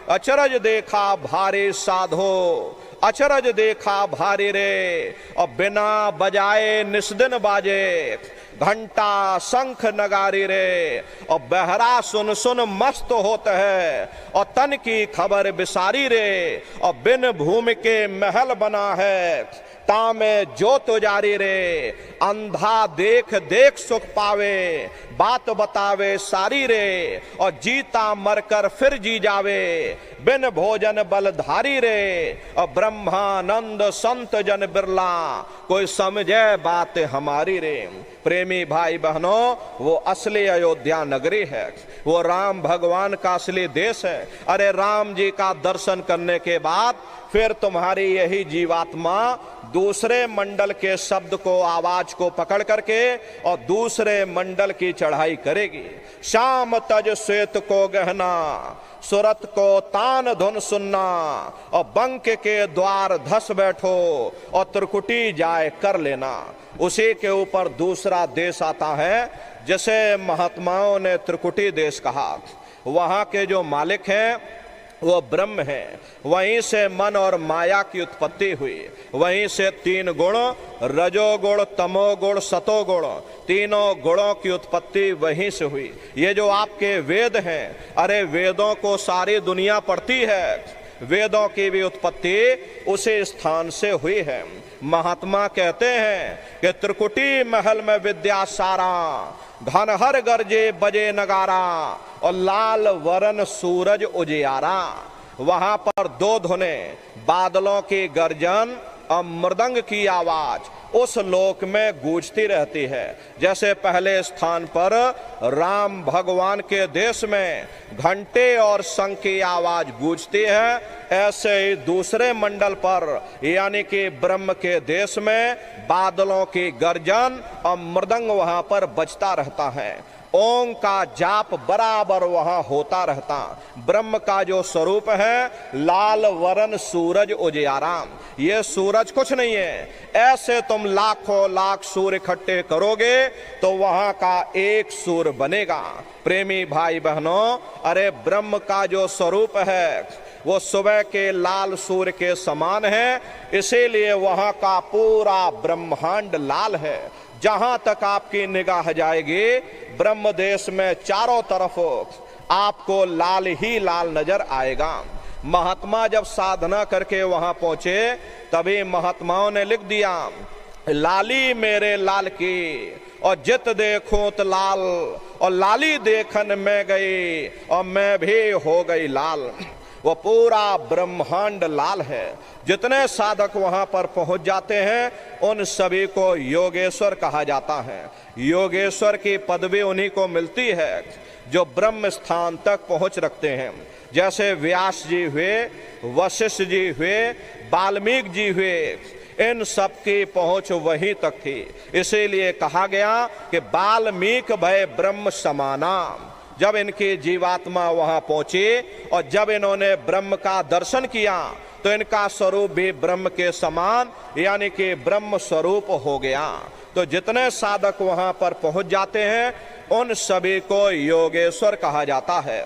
B: अचरज देखा भारी साधो, अचरज देखा भारी रे, और बिना बजाए निस्दिन बाजे, घंटा शंख नगारी रे, और बहरा सुन सुन मस्त होत है, और तन की खबर बिसारी रे, और बिन भूमि के महल बना है, तामे जोत जारी रे, अंधा देख देख सुख पावे, बात बतावे सारी रे, और जीता मरकर फिर जी जावे, बिन भोजन बलधारी रे, और ब्रह्मानंद संत जन बिरला, कोई समझे बात हमारी रे। प्रेमी भाई बहनों, वो असली अयोध्या नगरी है, वो राम भगवान का असली देश है। अरे राम जी का दर्शन करने के बाद फिर तुम्हारी यही जीवात्मा दूसरे मंडल के शब्द को, आवाज को पकड़ करके और दूसरे मंडल की चढ़ाई करेगी। शाम तज श्वेत को गहना, सुरत को तान धुन सुनना, और बंक के द्वार धस बैठो और त्रिकुटी जाए कर लेना। उसी के ऊपर दूसरा देश आता है जिसे महात्माओं ने त्रिकुटी देश कहा। वहां के जो मालिक हैं वो ब्रह्म है, वहीं से मन और माया की उत्पत्ति हुई, वहीं से तीन गुण, रजोगुण, तमोगुण, सतोगुण, तीनों गुणों की उत्पत्ति वहीं से हुई। ये जो आपके वेद हैं, अरे वेदों को सारी दुनिया पढ़ती है, वेदों की भी उत्पत्ति उसी स्थान से हुई है। महात्मा कहते हैं कि त्रिकुटी महल में विद्या सारा, घनहर गरजे बजे नगारा, और लाल वरन सूरज उजियारा। वहां पर दो धुने, बादलों की गर्जन और मृदंग की आवाज उस लोक में गूंजती रहती है। जैसे पहले स्थान पर राम भगवान के देश में घंटे और शंख की आवाज गूंजती है, ऐसे ही दूसरे मंडल पर यानी कि ब्रह्म के देश में बादलों की गर्जन और मृदंग वहां पर बजता रहता है। ओम का जाप बराबर वहां होता रहता। ब्रह्म का जो स्वरूप है लाल वरण सूरज उजियारा, ये सूरज कुछ नहीं है। ऐसे तुम लाखों लाख सूर्य इकट्ठे करोगे तो वहां का एक सूर्य बनेगा। प्रेमी भाई बहनों, अरे ब्रह्म का जो स्वरूप है वो सुबह के लाल सूर्य के समान है, इसीलिए वहां का पूरा ब्रह्मांड लाल है। जहां तक आपकी निगाह जाएगी ब्रह्म देश में चारों तरफ आपको लाल ही लाल नजर आएगा। महात्मा जब साधना करके वहां पहुंचे तभी महात्माओं ने लिख दिया, लाली मेरे लाल की और जित देखूं तो लाल, और लाली देखन में गई और मैं भी हो गई लाल। वो पूरा ब्रह्मांड लाल है। जितने साधक वहां पर पहुंच जाते हैं उन सभी को योगेश्वर कहा जाता है। योगेश्वर की पदवी उन्हीं को मिलती है जो ब्रह्म स्थान तक पहुंच रखते हैं। जैसे व्यास जी हुए, वशिष्ठ जी हुए, वाल्मीकि जी हुए, इन सब की पहुंच वहीं तक थी। इसीलिए कहा गया कि वाल्मीकि भय ब्रह्म समाना। जब इनकी जीवात्मा वहां पहुंची और जब इन्होंने ब्रह्म का दर्शन किया तो इनका स्वरूप भी ब्रह्म के समान यानी कि ब्रह्म स्वरूप हो गया। तो जितने साधक वहां पर पहुंच जाते हैं उन सभी को योगेश्वर कहा जाता है।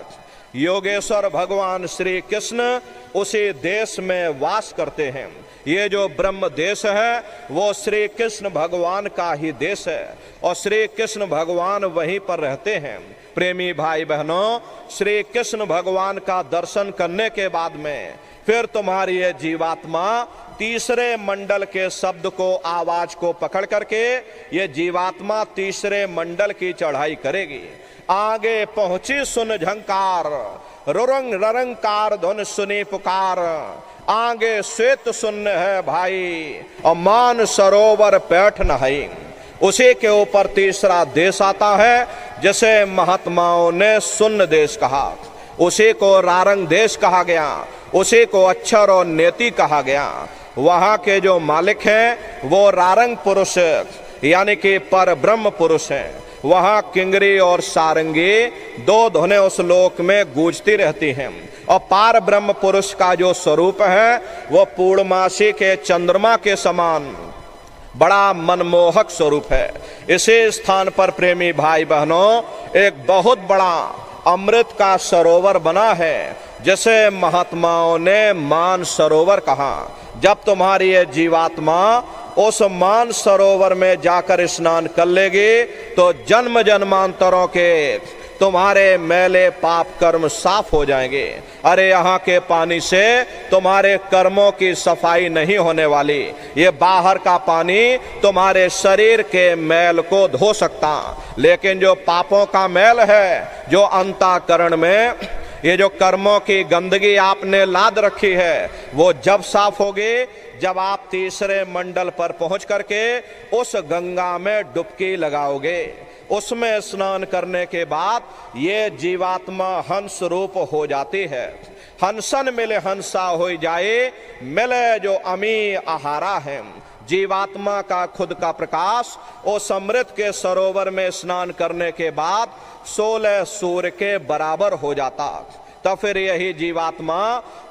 B: योगेश्वर भगवान श्री कृष्ण उसी देश में वास करते हैं। ये जो ब्रह्म देश है वो श्री कृष्ण भगवान का ही देश है और श्री कृष्ण भगवान वहीं पर रहते हैं। प्रेमी भाई बहनों, श्री कृष्ण भगवान का दर्शन करने के बाद में फिर तुम्हारी ये जीवात्मा तीसरे मंडल के शब्द को, आवाज को पकड़ करके ये जीवात्मा तीसरे मंडल की चढ़ाई करेगी। आगे पहुंची सुन झंकार, रुरंग ररंकार धुन सुनी पुकार। आगे श्वेत सुन्न है भाई और मान सरोवर पैठ नहाई। उसी के ऊपर तीसरा देश आता है जिसे महात्माओं ने सुन्न देश कहा, उसी को रारंग देश कहा गया, उसी को अक्षर और नेति कहा गया। वहां के जो मालिक हैं वो रारंग पुरुष यानी कि पर ब्रह्म पुरुष हैं। वहां किंगरी और सारंगी दो धुनें उस लोक में गूंजती रहती हैं और पार ब्रह्म पुरुष का जो स्वरूप है वो पूर्णमासी के चंद्रमा के समान बड़ा मनमोहक स्वरूप है। इसी स्थान पर प्रेमी भाई बहनों एक बहुत बड़ा अमृत का सरोवर बना है जिसे महात्माओं ने मान सरोवर कहा। जब तुम्हारी ये जीवात्मा उस मान सरोवर में जाकर स्नान कर लेगी तो जन्म जन्मांतरों के तुम्हारे मैले पाप कर्म साफ हो जाएंगे। अरे यहाँ के पानी से तुम्हारे कर्मों की सफाई नहीं होने वाली, ये बाहर का पानी तुम्हारे शरीर के मैल को धो सकता, लेकिन जो पापों का मैल है, जो अंतःकरण में ये जो कर्मों की गंदगी आपने लाद रखी है, वो जब साफ होगी जब आप तीसरे मंडल पर पहुंच करके उस गंगा में डुबकी लगाओगे। उसमें स्नान करने के बाद ये जीवात्मा हंस रूप हो जाती है। हंसन मिले हंसा हो जाए, मिले जो अमी आहारा है। जीवात्मा का खुद का प्रकाश उस अमृत के सरोवर में स्नान करने के बाद 16 सूर्य के बराबर हो जाता। तब फिर यही जीवात्मा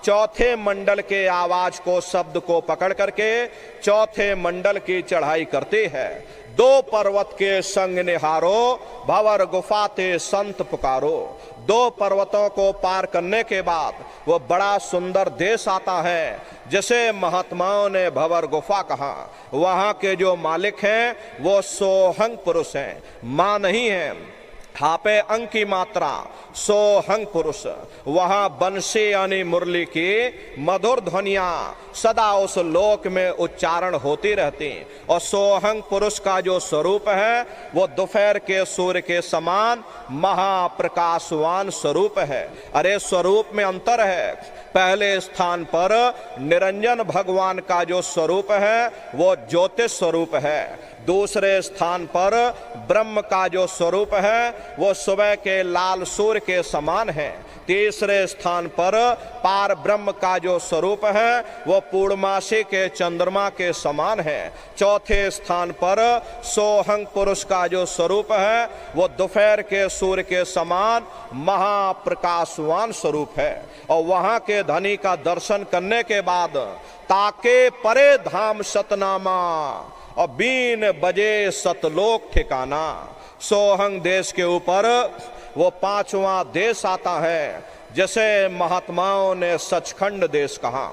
B: चौथे मंडल के आवाज को, शब्द को पकड़ करके चौथे मंडल की चढ़ाई करती है। 2 पर्वत के संग निहारो, भंवर गुफाते संत पुकारो। 2 पर्वतों को पार करने के बाद वो बड़ा सुंदर देश आता है जिसे महात्माओं ने भंवर गुफा कहा। वहां के जो मालिक हैं वो सोहंग पुरुष हैं, मां नहीं है। हापे अंक की मात्रा सोहंग पुरुष। वहां बंसी यानी मुरली की मधुर ध्वनियां सदा उस लोक में उच्चारण होती रहती। और सोहंग पुरुष का जो स्वरूप है वो दोपहर के सूर्य के समान महाप्रकाशवान स्वरूप है। अरे स्वरूप में अंतर है। पहले स्थान पर निरंजन भगवान का जो स्वरूप है वो ज्योतिष स्वरूप है। दूसरे स्थान पर ब्रह्म का जो स्वरूप है वो सुबह के लाल सूर्य के समान है। तीसरे स्थान पर पार ब्रह्म का जो स्वरूप है वो पूर्णमासी के चंद्रमा के समान है। चौथे स्थान पर सोहंग पुरुष का जो स्वरूप है वो दोपहर के सूर्य के समान महाप्रकाशवान स्वरूप है। और वहां के धनी का दर्शन करने के बाद ताके परे धाम सतनामा और बीन बजे सतलोक ठिकाना। सोहंग देश के ऊपर वो पांचवा देश आता है, जैसे महात्माओं ने सचखंड देश कहा।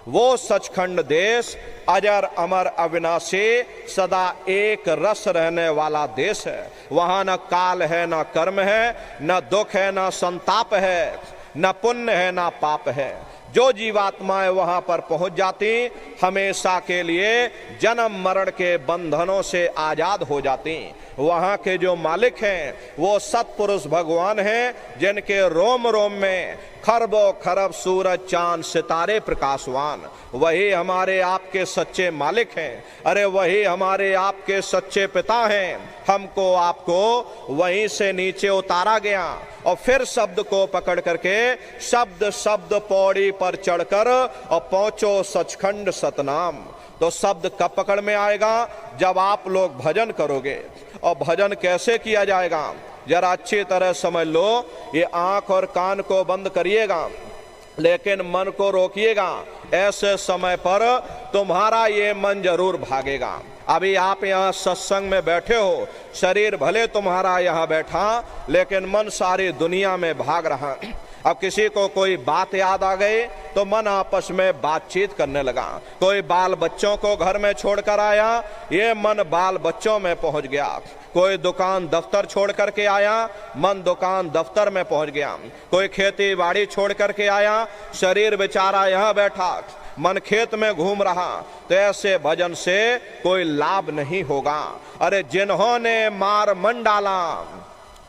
B: वो सचखंड देश अजर अमर अविनाशी सदा एक रस रहने वाला देश है। वहां न काल है, न कर्म है, न दुख है, न संताप है, न पुण्य है, न पाप है। जो जीवात्माएं वहां पर पहुंच जाती हमेशा के लिए जन्म मरण के बंधनों से आजाद हो जाती। वहां के जो मालिक हैं वो सत्पुरुष भगवान हैं, जिनके रोम रोम में खरबों खरब सूरज चांद सितारे प्रकाशवान। वही हमारे आपके सच्चे मालिक हैं। अरे वही हमारे आपके सच्चे पिता हैं। हमको आपको वहीं से नीचे उतारा गया और फिर शब्द को पकड़ करके शब्द शब्द पौड़ी पर चढ़कर और पहुंचो सचखंड सतनाम। तो शब्द कब पकड़ में आएगा? जब आप लोग भजन करोगे। और भजन कैसे किया जाएगा जरा अच्छी तरह समझ लो। ये आंख और कान को बंद करिएगा लेकिन मन को रोकिएगा। ऐसे समय पर तुम्हारा ये मन जरूर भागेगा। अभी आप यहाँ सत्संग में बैठे हो, शरीर भले तुम्हारा यहाँ बैठा लेकिन मन सारी दुनिया में भाग रहा। अब किसी को कोई बात याद आ गई तो मन आपस में बातचीत करने लगा। कोई बाल बच्चों को घर में छोड़कर आया, ये मन बाल बच्चों में पहुंच गया। कोई दुकान दफ्तर छोड़ करके आया, मन दुकान दफ्तर में पहुंच गया। कोई खेती बाड़ी छोड़ करके आया, शरीर बेचारा यहाँ बैठा, मन खेत में घूम रहा। तो ऐसे भजन से कोई लाभ नहीं होगा। अरे जिन्होंने मार मन डाला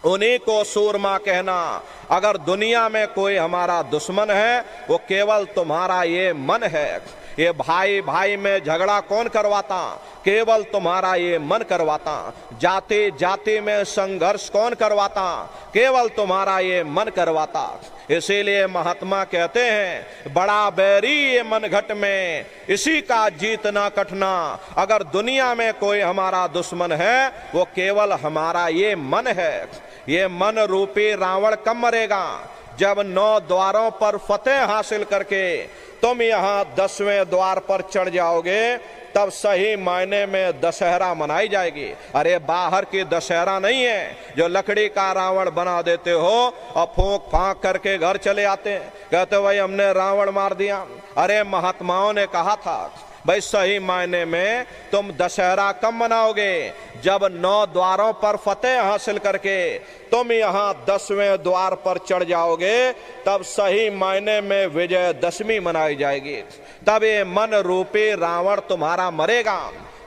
B: उन्हीं को सूरमा कहना। अगर दुनिया में कोई हमारा दुश्मन है वो केवल तुम्हारा ये मन है। ये भाई भाई में झगड़ा कौन करवाता? केवल तुम्हारा ये मन करवाता। जाति जाति में संघर्ष कौन करवाता? केवल तुम्हारा ये मन करवाता। इसीलिए महात्मा कहते हैं बड़ा बैरी ये मन घट में, इसी का जीतना कठना। अगर दुनिया में कोई हमारा दुश्मन है वो केवल हमारा ये मन है। ये मन रूपी रावण कब मरेगा? जब 9 द्वारों पर फतेह हासिल करके तुम यहाँ 10वें द्वार पर चढ़ जाओगे, तब सही मायने में दशहरा मनाई जाएगी। अरे बाहर की दशहरा नहीं है जो लकड़ी का रावण बना देते हो और फूंक फांक करके घर चले आते हैं, कहते भाई हमने रावण मार दिया। अरे महात्माओं ने कहा था भाई सही मायने में तुम दशहरा कब मनाओगे? जब 9 द्वारों पर फतेह हासिल करके तुम यहाँ 10वें द्वार पर चढ़ जाओगे, तब सही मायने में विजयदशमी मनाई जाएगी। तब ये मन रूपी रावण तुम्हारा मरेगा,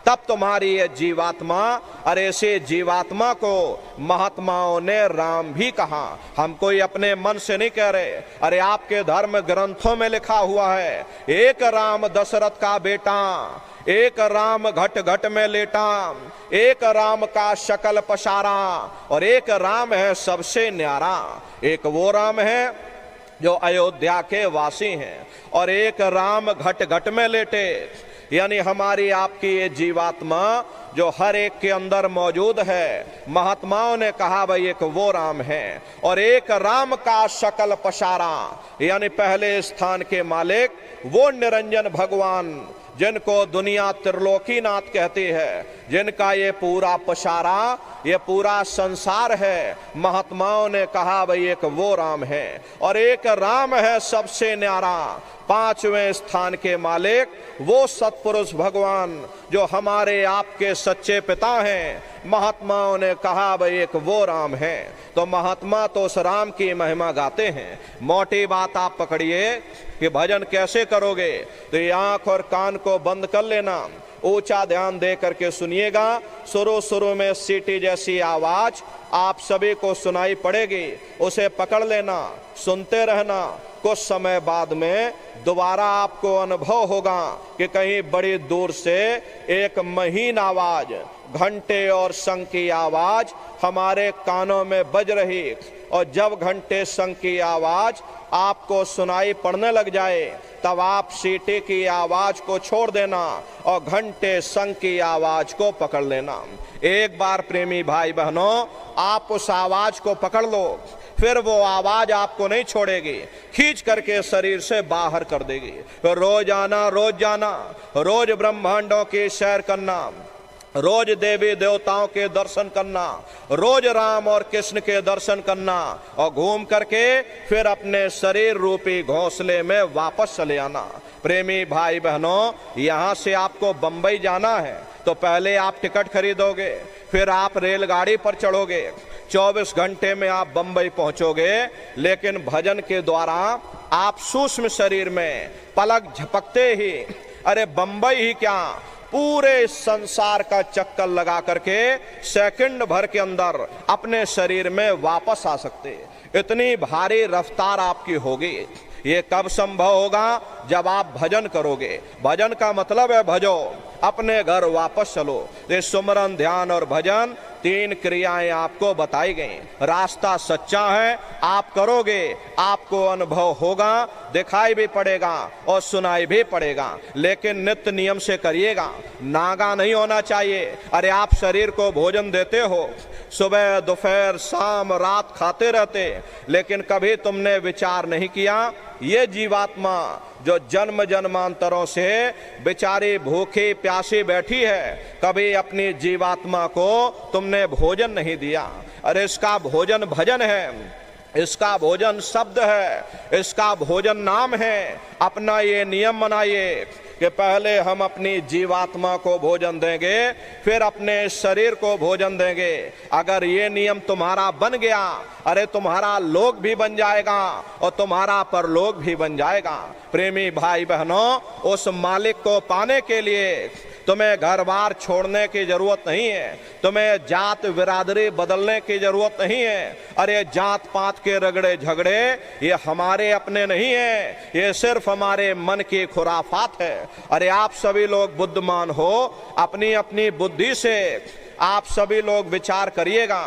B: तब तुम्हारी ये जीवात्मा। अरे ऐसे जीवात्मा को महात्माओं ने राम भी कहा। हम कोई अपने मन से नहीं कह रहे। अरे आपके धर्म ग्रंथों में लिखा हुआ है, एक राम दशरथ का बेटा, एक राम घट घट में लेटा, एक राम का शकल पसारा, और एक राम है सबसे न्यारा। एक वो राम है जो अयोध्या के वासी हैं, और एक राम घट घट में लेटे। यानी हमारी आपकी ये जीवात्मा जो हर एक के अंदर मौजूद है, महात्माओं ने कहा भाई एक वो राम है, और एक राम का शकल पसारा। यानी पहले स्थान के मालिक वो निरंजन भगवान जिनको दुनिया त्रिलोकीनाथ कहती है, जिनका ये पूरा पसारा, ये पूरा संसार है। महात्माओं ने कहा भाई एक वो राम है, और एक राम है सबसे न्यारा। 5वें स्थान के मालिक वो सत्पुरुष भगवान जो हमारे आपके सच्चे पिता हैं। महात्माओं ने कहा भाई एक वो राम है। तो महात्मा तो उस राम की महिमा गाते हैं। मोटी बात आप पकड़िए कि भजन कैसे करोगे, तो ये आंख और कान को बंद कर लेना, ऊंचा ध्यान दे करके सुनिएगा। शुरू में सीटी जैसी आवाज आप सभी को सुनाई पड़ेगी, उसे पकड़ लेना, सुनते रहना। कुछ समय बाद में दोबारा आपको अनुभव होगा कि कहीं बड़ी दूर से एक महीन आवाज, घंटे और शंख की आवाज हमारे कानों में बज रही, और जब घंटे शंख की आवाज आपको सुनाई पड़ने लग जाए तब आप सीटी की आवाज को छोड़ देना और घंटे शंख की आवाज को पकड़ लेना। एक बार प्रेमी भाई बहनों आप उस आवाज को पकड़ लो, फिर वो आवाज आपको नहीं छोड़ेगी, खींच करके शरीर से बाहर कर देगी। रोज आना, रोज जाना, रोज ब्रह्मांडों की सैर करना, रोज देवी देवताओं के दर्शन करना, रोज राम और कृष्ण के दर्शन करना, और घूम करके फिर अपने शरीर रूपी घोंसले में वापस चले आना। प्रेमी भाई बहनों, यहाँ से आपको बंबई जाना है तो पहले आप टिकट खरीदोगे, फिर आप रेलगाड़ी पर चढ़ोगे, 24 घंटे में आप बंबई पहुंचोगे। लेकिन भजन के द्वारा आप सूक्ष्म शरीर में पलक झपकते ही, अरे बंबई ही क्या, पूरे संसार का चक्कर लगा करके सेकंड भर के अंदर अपने शरीर में वापस आ सकते। इतनी भारी रफ्तार आपकी होगी। ये कब संभव होगा? जब आप भजन करोगे। भजन का मतलब है भजो, अपने घर वापस चलो। ये सुमरन, ध्यान और भजन 3 क्रियाएं आपको बताई गई। रास्ता सच्चा है, आप करोगे, आपको अनुभव होगा, दिखाई भी पड़ेगा और सुनाई भी पड़ेगा, लेकिन नित्य नियम से करिएगा। नागा नहीं होना चाहिए। अरे आप शरीर को भोजन देते हो, सुबह दोपहर शाम रात खाते रहते, लेकिन कभी तुमने विचार नहीं किया ये जीवात्मा जो जन्म जन्मांतरों से बेचारी भूखी प्यासी बैठी है, कभी अपनी जीवात्मा को तुमने भोजन नहीं दिया। अरे इसका भोजन भजन है, इसका भोजन शब्द है, इसका भोजन नाम है। अपना ये नियम बनाइए कि पहले हम अपनी जीवात्मा को भोजन देंगे, फिर अपने शरीर को भोजन देंगे। अगर ये नियम तुम्हारा बन गया, अरे तुम्हारा लोक भी बन जाएगा और तुम्हारा परलोक भी बन जाएगा। प्रेमी भाई बहनों, उस मालिक को पाने के लिए तुम्हें घर बार छोड़ने की जरूरत नहीं है, तुम्हें जात बिरादरी बदलने की जरूरत नहीं है। अरे जात पात के रगड़े झगड़े ये हमारे अपने नहीं है, ये सिर्फ हमारे मन की खुराफात है। अरे आप सभी लोग बुद्धिमान हो, अपनी अपनी बुद्धि से आप सभी लोग विचार करिएगा।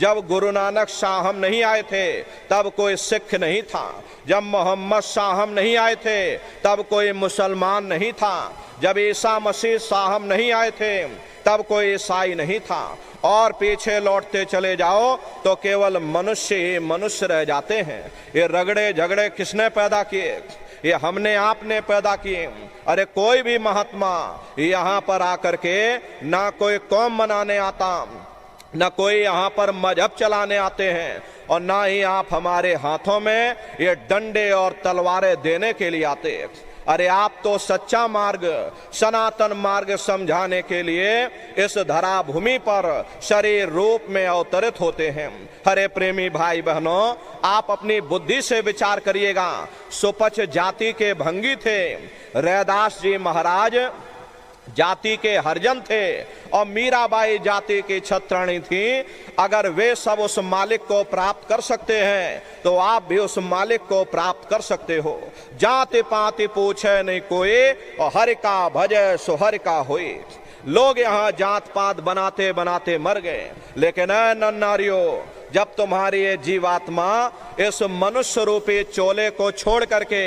B: जब गुरु नानक साहब नहीं आए थे तब कोई सिख नहीं था, जब मोहम्मद साहब नहीं आए थे तब कोई मुसलमान नहीं था, जब ईसा मसीह साहब नहीं आए थे तब कोई ईसाई नहीं था, और पीछे लौटते चले जाओ तो केवल मनुष्य ही मनुष्य रह जाते हैं। ये रगड़े झगड़े किसने पैदा किए? ये हमने आपने पैदा किए। अरे कोई भी महात्मा यहाँ पर आकर के ना कोई कौम मनाने आता, ना कोई यहाँ पर मजहब चलाने आते हैं, और ना ही आप हमारे हाथों में ये डंडे और तलवारें देने के लिए आते। अरे आप तो सच्चा मार्ग, सनातन मार्ग समझाने के लिए इस धरा भूमि पर शरीर रूप में अवतरित होते हैं। हरे प्रेमी भाई बहनों, आप अपनी बुद्धि से विचार करिएगा। सुपच जाति के भंगी थे, रैदास जी महाराज जाति के हरिजन थे, और मीराबाई जाति की छत्राणी थी। अगर वे सब उस मालिक को प्राप्त कर सकते हैं तो आप भी उस मालिक को प्राप्त कर सकते हो। जाति पाति पूछे नहीं कोई, और हरि का भजय सो हरि का होई। लोग यहाँ जात पात बनाते बनाते मर गए, लेकिन ऐ नन्नारियों, जब तुम्हारी ये जीवात्मा इस मनुष्य रूपी चोले को छोड़ करके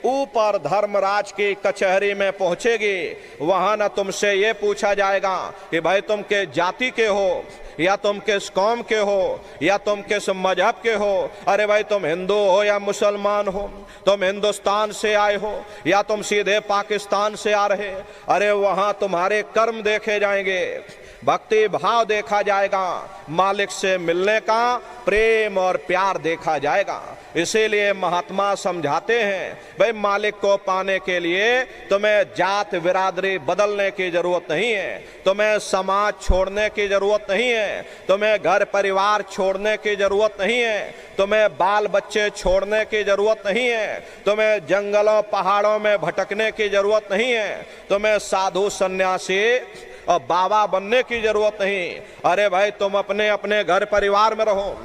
B: ऊपर धर्मराज की कचहरी में पहुंचेगी, वहां न तुमसे ये पूछा जाएगा कि भाई तुम के जाति के हो, या तुम किस कौम के हो, या तुम किस मजहब के हो। अरे भाई तुम हिंदू हो या मुसलमान हो, तुम हिंदुस्तान से आए हो या तुम सीधे पाकिस्तान से आ रहे। अरे वहां तुम्हारे कर्म देखे जाएंगे, भक्ति भाव देखा जाएगा, मालिक से मिलने का प्रेम और प्यार देखा जाएगा। इसीलिए महात्मा समझाते हैं, भाई मालिक को पाने के लिए तुम्हें जात बिरादरी बदलने की जरूरत नहीं है, तुम्हें समाज छोड़ने की जरूरत नहीं है, तुम्हें घर परिवार छोड़ने की जरूरत नहीं है, तुम्हें बाल बच्चे छोड़ने की जरूरत नहीं है, तुम्हें जंगलों पहाड़ों में भटकने की जरूरत नहीं है, तुम्हें साधु सन्यासी और बाबा बनने की जरूरत नहीं। अरे भाई तुम अपने अपने घर परिवार में रहो,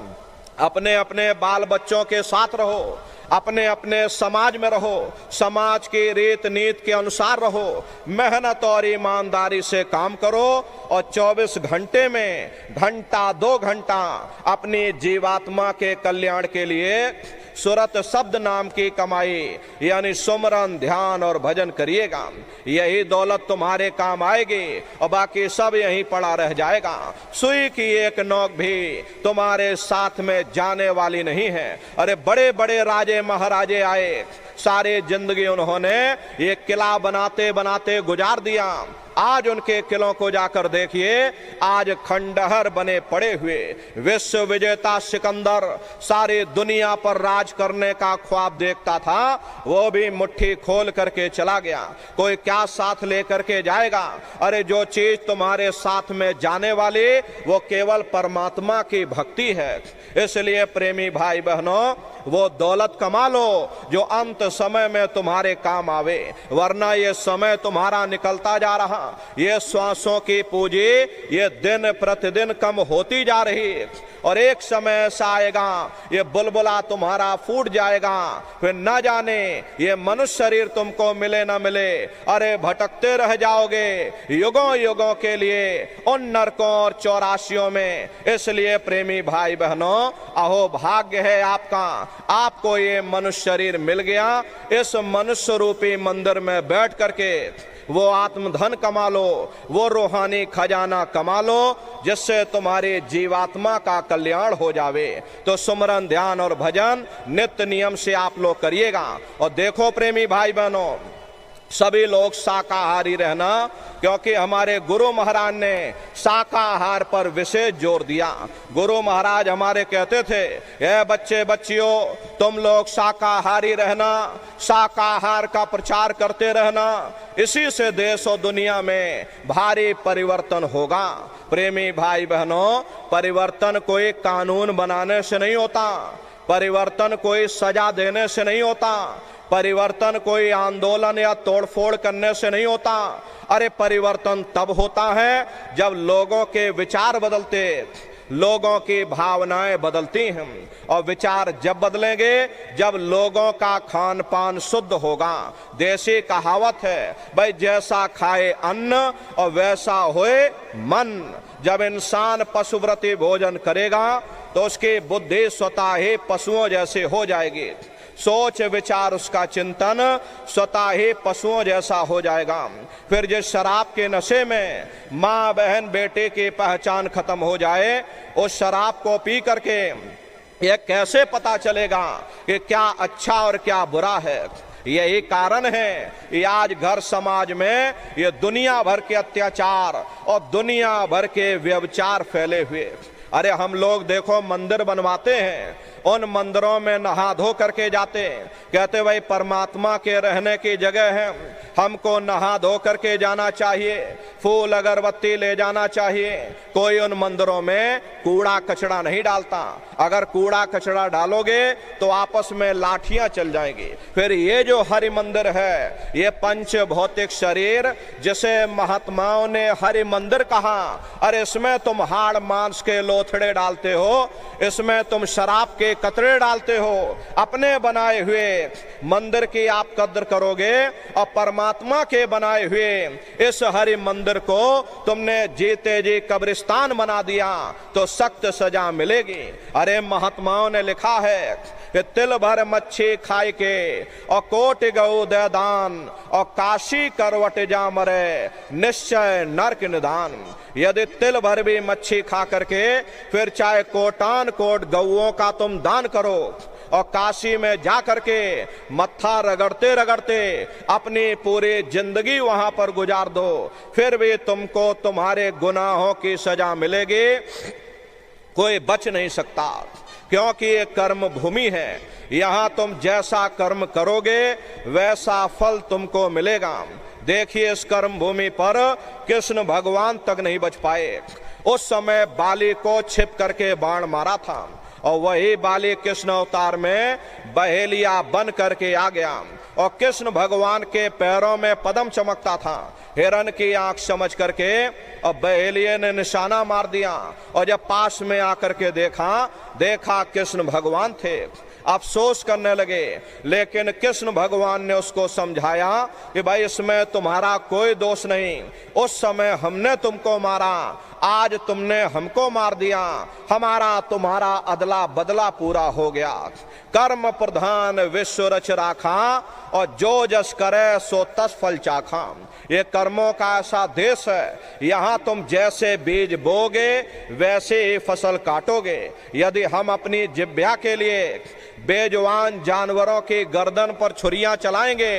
B: अपने अपने बाल बच्चों के साथ रहो, अपने अपने समाज में रहो, समाज की रीत नीति के अनुसार रहो, मेहनत और ईमानदारी से काम करो और 24 घंटे में घंटा 2 घंटा अपनी जीवात्मा के कल्याण के लिए सुरत शब्द नाम की कमाई यानी सुमरन, ध्यान और भजन करिएगा। यही दौलत तुम्हारे काम आएगी और बाकी सब यहीं पड़ा रह जाएगा। सुई की एक नोक भी तुम्हारे साथ में जाने वाली नहीं है। अरे बड़े बड़े राजे महाराजे आए, सारे जिंदगी उन्होंने ये किला बनाते बनाते गुजार दिया। आज उनके किलों को जाकर देखिए, आज खंडहर बने पड़े हुए। विश्व विजेता सिकंदर सारी दुनिया पर राज करने का ख्वाब देखता था, वो भी मुट्ठी खोल करके चला गया। कोई क्या साथ लेकर के जाएगा? अरे जो चीज तुम्हारे साथ में जाने वाली वो केवल परमात्मा की भक्ति है। इसलिए प्रेमी भाई बहनों, वो दौलत कमा लो जो अंत समय में तुम्हारे काम आवे, वरना ये समय तुम्हारा निकलता जा रहा, ये श्वासों की पूंजी ये दिन प्रतिदिन कम होती जा रही और एक समय ऐसा आएगा ये बुलबुला तुम्हारा फूट जाएगा, फिर न जाने ये मनुष्य शरीर तुमको मिले न मिले। अरे भटकते रह जाओगे युगों युगों के लिए उन नरकों और चौरासियों में। इसलिए प्रेमी भाई बहनों, अहो भाग्य है आपका, आपको ये मनुष्य शरीर मिल गया। इस मनुष्य रूपी मंदिर में बैठ करके वो आत्मधन कमा लो, वो रूहानी खजाना कमा लो जिससे तुम्हारी जीवात्मा का कल्याण हो जावे। तो सुमरन, ध्यान और भजन नित्य नियम से आप लोग करिएगा। और देखो प्रेमी भाई बहनों, सभी लोग शाकाहारी रहना, क्योंकि हमारे गुरु महाराज ने शाकाहार पर विशेष जोर दिया। गुरु महाराज हमारे कहते थे, ए बच्चे बच्चियों, तुम लोग शाकाहारी रहना, शाकाहार का प्रचार करते रहना, इसी से देश और दुनिया में भारी परिवर्तन होगा। प्रेमी भाई बहनों, परिवर्तन कोई कानून बनाने से नहीं होता, परिवर्तन कोई सजा देने से नहीं होता, परिवर्तन कोई आंदोलन या तोड़फोड़ करने से नहीं होता। अरे परिवर्तन तब होता है जब लोगों के विचार बदलते, लोगों की भावनाएं बदलती हैं। और विचार जब बदलेंगे जब लोगों का खान पान शुद्ध होगा। देसी कहावत है भाई, जैसा खाए अन्न और वैसा होए मन। जब इंसान पशुव्रती भोजन करेगा तो उसकी बुद्धि स्वतः ही पशुओं जैसे हो जाएगी, सोच विचार उसका चिंतन स्वतः ही पशुओं जैसा हो जाएगा। फिर जिस शराब के नशे में माँ बहन बेटे की पहचान खत्म हो जाए, उस शराब को पी करके ये कैसे पता चलेगा कि क्या अच्छा और क्या बुरा है? यही कारण है कि आज घर समाज में ये दुनिया भर के अत्याचार और दुनिया भर के व्यभिचार फैले हुए। अरे हम लोग देखो मंदिर बनवाते हैं, उन मंदिरों में नहा धो करके जाते, कहते भाई परमात्मा के रहने की जगह है, हमको नहा धो करके जाना चाहिए, फूल अगरबत्ती ले जाना चाहिए। कोई उन मंदिरों में कूड़ा कचरा नहीं डालता। अगर कूड़ा कचरा डालोगे तो आपस में लाठियां चल जाएंगी। फिर ये जो हरि मंदिर है, ये पंच भौतिक शरीर जिसे महात्माओं ने हरि मंदिर कहा, अरे इसमें तुम हाड़ मांस के लोथड़े डालते हो, इसमें तुम शराब के कतरे डालते हो। अपने बनाए हुए मंदिर की आप कद्र करोगे और परमात्मा के बनाए हुए इस हरि मंदिर को तुमने जीते जी कब्रिस्तान बना दिया तो सख्त सजा मिलेगी। अरे महात्माओं ने लिखा है कि तिल भर मच्छी खाई के और कोटि गऊ दे दान और काशी करवट जा मरे निश्चय नरक निदान। यदि तिल भर भी मच्छी खा करके फिर चाहे कोटान कोट गऊओं का तुम दान करो और काशी में जा करके मत्था रगड़ते रगड़ते अपनी पूरी जिंदगी वहां पर गुजार दो, फिर भी तुमको तुम्हारे गुनाहों की सजा मिलेगी, कोई बच नहीं सकता। क्योंकि ये कर्म भूमि है, यहाँ तुम जैसा कर्म करोगे वैसा फल तुमको मिलेगा। देखिए इस कर्म भूमि पर कृष्ण भगवान तक नहीं बच पाए। उस समय बाली को छिप करके बाण मारा था और वही बाली कृष्ण अवतार में बहेलिया बन करके आ गया और कृष्ण भगवान के पैरों में पद्म चमकता था। हिरण की आंख समझ करके और बहेलिये ने निशाना मार दिया और जब पास में आकर के देखा कृष्ण भगवान थे। अफसोस करने लगे। लेकिन कृष्ण भगवान ने उसको समझाया कि भाई इसमें तुम्हारा कोई दोष नहीं, उस समय हमने तुमको मारा, आज तुमने हमको मार दिया, हमारा तुम्हारा अदला बदला पूरा हो गया। कर्म प्रधान विश्व रच राखा और जो जस करे सो तस फल चाखा। ये कर्मों का ऐसा देश है, यहाँ तुम जैसे बीज बोगे वैसे ही फसल काटोगे। यदि हम अपनी जिह्वा के लिए बेजुबान जानवरों की गर्दन पर छुरियां चलाएंगे,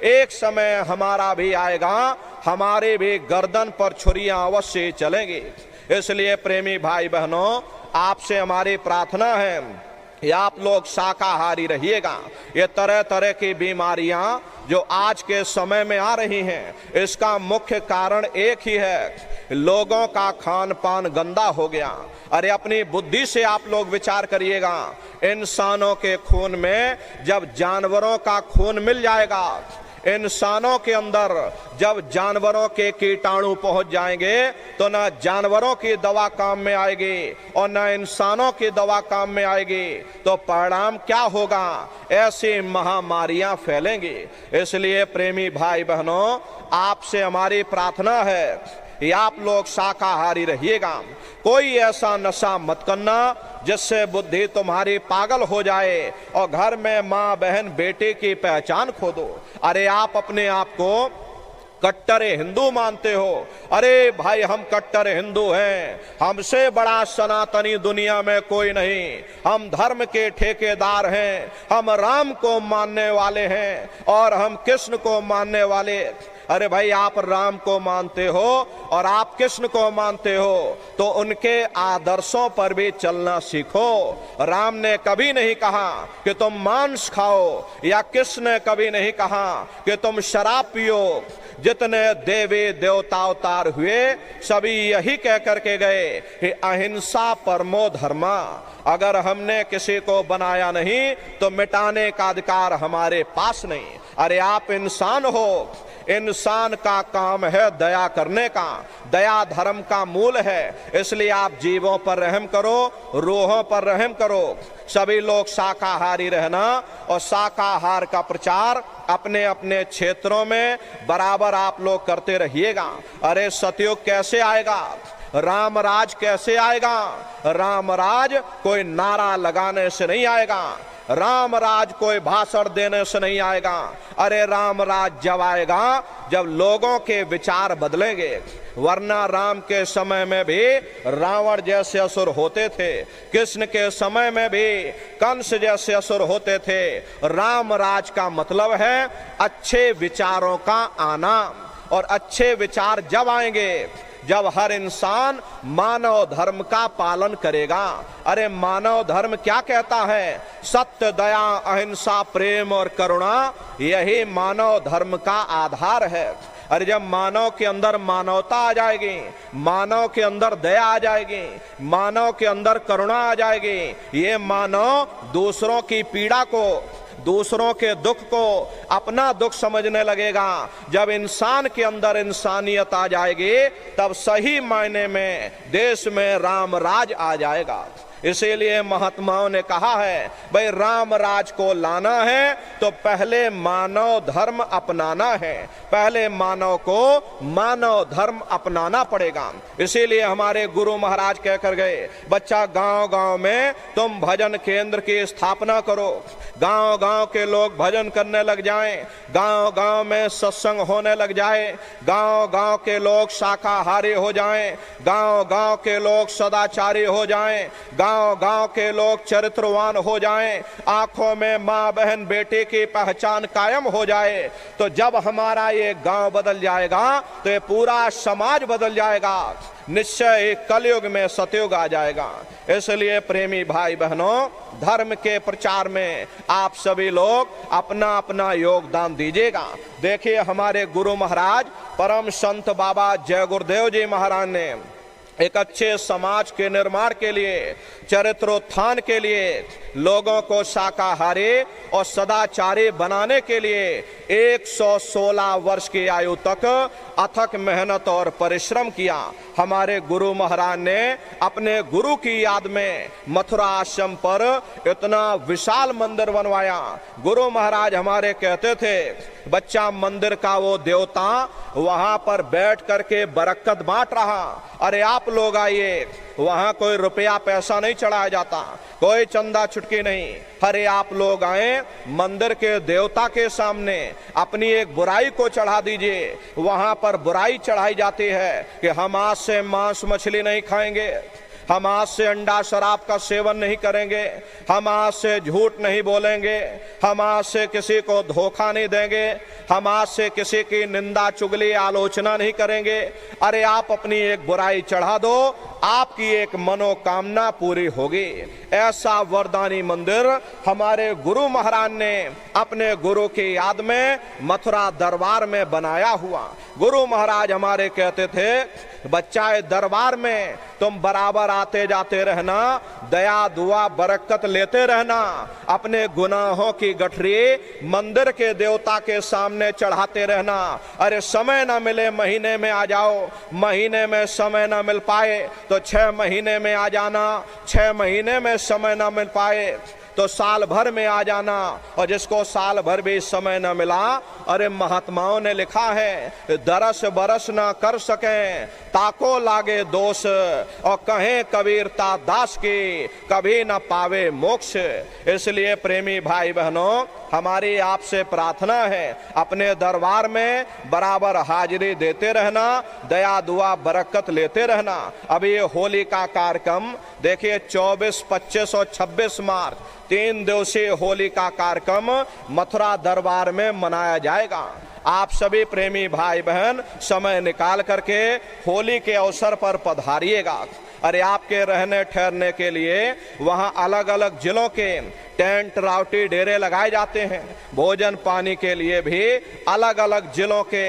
B: एक समय हमारा भी आएगा, हमारे भी गर्दन पर छुरियां अवश्य चलेंगी। इसलिए प्रेमी भाई बहनों, आपसे हमारी प्रार्थना है कि आप लोग शाकाहारी रहिएगा। ये तरह तरह की बीमारियां जो आज के समय में आ रही हैं, इसका मुख्य कारण एक ही है, लोगों का खान पान गंदा हो गया। अरे अपनी बुद्धि से आप लोग विचार करिएगा, इंसानों के खून में जब जानवरों का खून मिल जाएगा, इंसानों के अंदर जब जानवरों के कीटाणु पहुंच जाएंगे, तो न जानवरों की दवा काम में आएगी और न इंसानों की दवा काम में आएगी। तो परिणाम क्या होगा? ऐसी महामारियां फैलेंगी। इसलिए प्रेमी भाई बहनों, आपसे हमारी प्रार्थना है कि आप लोग शाकाहारी रहिएगा। कोई ऐसा नशा मत करना जिससे बुद्धि तुम्हारी पागल हो जाए और घर में माँ बहन बेटे की पहचान खो दो। अरे आप अपने आप को कट्टर हिंदू मानते हो, अरे भाई हम कट्टर हिंदू हैं, हमसे बड़ा सनातनी दुनिया में कोई नहीं, हम धर्म के ठेकेदार हैं, हम राम को मानने वाले हैं और हम कृष्ण को मानने वाले। अरे भाई आप राम को मानते हो और आप कृष्ण को मानते हो तो उनके आदर्शों पर भी चलना सीखो। राम ने कभी नहीं कहा कि तुम मांस खाओ, या कृष्ण ने कभी नहीं कहा कि तुम शराब पियो। जितने देवी देवता अवतार हुए सभी यही कह करके गए कि अहिंसा परमो धर्मा। अगर हमने किसी को बनाया नहीं तो मिटाने का अधिकार हमारे पास नहीं। अरे आप इंसान हो, इंसान का काम है दया करने का, दया धर्म का मूल है। इसलिए आप जीवों पर रहम करो, रूहों पर रहम करो। सभी लोग शाकाहारी रहना और शाकाहार का प्रचार अपने अपने क्षेत्रों में बराबर आप लोग करते रहिएगा। अरे सतयुग कैसे आएगा? राम राज कैसे आएगा? राम राज कोई नारा लगाने से नहीं आएगा, राम राज कोई भाषण देने से नहीं आएगा। अरे राम राज जब आएगा जब लोगों के विचार बदलेंगे। वरना राम के समय में भी रावण जैसे असुर होते थे, कृष्ण के समय में भी कंस जैसे असुर होते थे। राम राज का मतलब है अच्छे विचारों का आना, और अच्छे विचार जब आएंगे जब हर इंसान मानव धर्म का पालन करेगा। अरे मानव धर्म क्या कहता है? सत्य, दया, अहिंसा, प्रेम और करुणा, यही मानव धर्म का आधार है। अरे जब मानव के अंदर मानवता आ जाएगी, मानव के अंदर दया आ जाएगी, मानव के अंदर करुणा आ जाएगी, ये मानव दूसरों की पीड़ा को, दूसरों के दुख को अपना दुख समझने लगेगा। जब इंसान के अंदर इंसानियत आ जाएगी तब सही मायने में देश में राम राज आ जाएगा। इसीलिए महात्माओं ने कहा है भाई राम राज को लाना है तो पहले मानव धर्म अपनाना है, पहले मानव को मानव धर्म अपनाना पड़ेगा। इसीलिए हमारे गुरु महाराज कहकर गए, बच्चा गांव गांव में तुम भजन केंद्र की स्थापना करो, गांव गांव के लोग भजन करने लग जाएं, गांव गांव में सत्संग होने लग जाए, गांव गांव के लोग शाकाहारी हो जाएं, गांव गांव के लोग सदाचारी हो जाएं, गांव गांव के लोग चरित्रवान हो जाएं, आंखों में माँ बहन बेटे की पहचान कायम हो जाए। तो जब हमारा ये गांव बदल जाएगा तो ये पूरा समाज बदल जाएगा, निश्चय कलयुग में सतयुग आ जाएगा। इसलिए प्रेमी भाई बहनों, धर्म के प्रचार में आप सभी लोग अपना अपना योगदान दीजिएगा। देखिए हमारे गुरु महाराज परम संत बाबा जय गुरुदेव जी महाराज ने एक अच्छे समाज के निर्माण के लिए, चरित्रोत्थान के लिए लोगों को शाकाहारी और सदाचारी बनाने के लिए 116 वर्ष की आयु तक अथक मेहनत और परिश्रम किया। हमारे गुरु महाराज ने अपने गुरु की याद में मथुरा आश्रम पर इतना विशाल मंदिर बनवाया। गुरु महाराज हमारे कहते थे, बच्चा मंदिर का वो देवता वहां पर बैठ करके बरकत बांट रहा। अरे आप लोग आइए, वहां कोई रुपया पैसा नहीं चढ़ाया जाता, कोई चंदा छुटकी नहीं। अरे आप लोग आए, मंदिर के देवता के सामने अपनी एक बुराई को चढ़ा दीजिए। वहां पर बुराई चढ़ाई जाती है कि हम आज से मांस मछली नहीं खाएंगे, हम आज से अंडा शराब का सेवन नहीं करेंगे, हम आज से झूठ नहीं बोलेंगे, हम आज से किसी को धोखा नहीं देंगे, हम आज से किसी की निंदा चुगली आलोचना नहीं करेंगे। अरे आप अपनी एक बुराई चढ़ा दो, आपकी एक मनोकामना पूरी होगी। ऐसा वरदानी मंदिर हमारे गुरु महाराज ने अपने गुरु की याद में मथुरा दरबार में बनाया हुआ। गुरु महाराज हमारे कहते थे, बच्चा दरबार में तुम बराबर आते जाते रहना, दया दुआ बरकत लेते रहना, अपने गुनाहों की गठरी मंदिर के देवता के सामने चढ़ाते रहना। अरे समय ना मिले महीने में आ जाओ, महीने में समय ना मिल पाए तो 6 महीने में आ जाना, 6 महीने में समय ना मिल पाए तो साल भर में आ जाना। और जिसको साल भर भी समय न मिला, अरे महात्माओं ने लिखा है, दरस बरस ना कर सकें ताको लागे दोष, और कहें कबीरता दास की कभी न पावे मोक्ष। इसलिए प्रेमी भाई बहनों, हमारी आपसे प्रार्थना है, अपने दरबार में बराबर हाजिरी देते रहना, दया दुआ बरकत लेते रहना। अभी ये होली का कार्यक्रम देखिए, 24, 25 और 26 मार्च 3 दिवसीय होली का कार्यक्रम मथुरा दरबार में मनाया जाएगा। आप सभी प्रेमी भाई बहन समय निकाल करके होली के अवसर पर पधारिएगा। अरे आपके रहने ठहरने के लिए वहाँ अलग अलग जिलों के टेंट रावटी डेरे लगाए जाते हैं। भोजन पानी के लिए भी अलग अलग जिलों के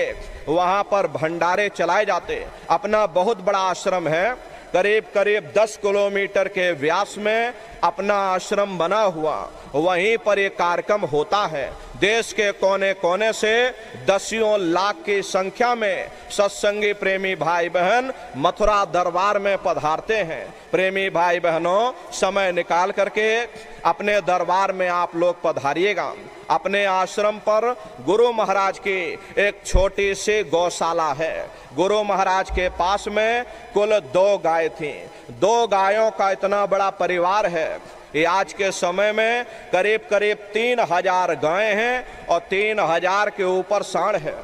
B: वहाँ पर भंडारे चलाए जाते। अपना बहुत बड़ा आश्रम है, करीब करीब 10 किलोमीटर के व्यास में अपना आश्रम बना हुआ, वहीं पर ये कार्यक्रम होता है। देश के कोने कोने से दसियों लाख की संख्या में सत्संगी प्रेमी भाई बहन मथुरा दरबार में पधारते हैं। प्रेमी भाई बहनों, समय निकाल करके अपने दरबार में आप लोग पधारिएगा। अपने आश्रम पर गुरु महाराज की एक छोटी सी गौशाला है। गुरु महाराज के पास में कुल 2 गाय थी। 2 गायों का इतना बड़ा परिवार है। ये आज के समय में करीब करीब 3000 गायें हैं और 3000 के ऊपर सांड है।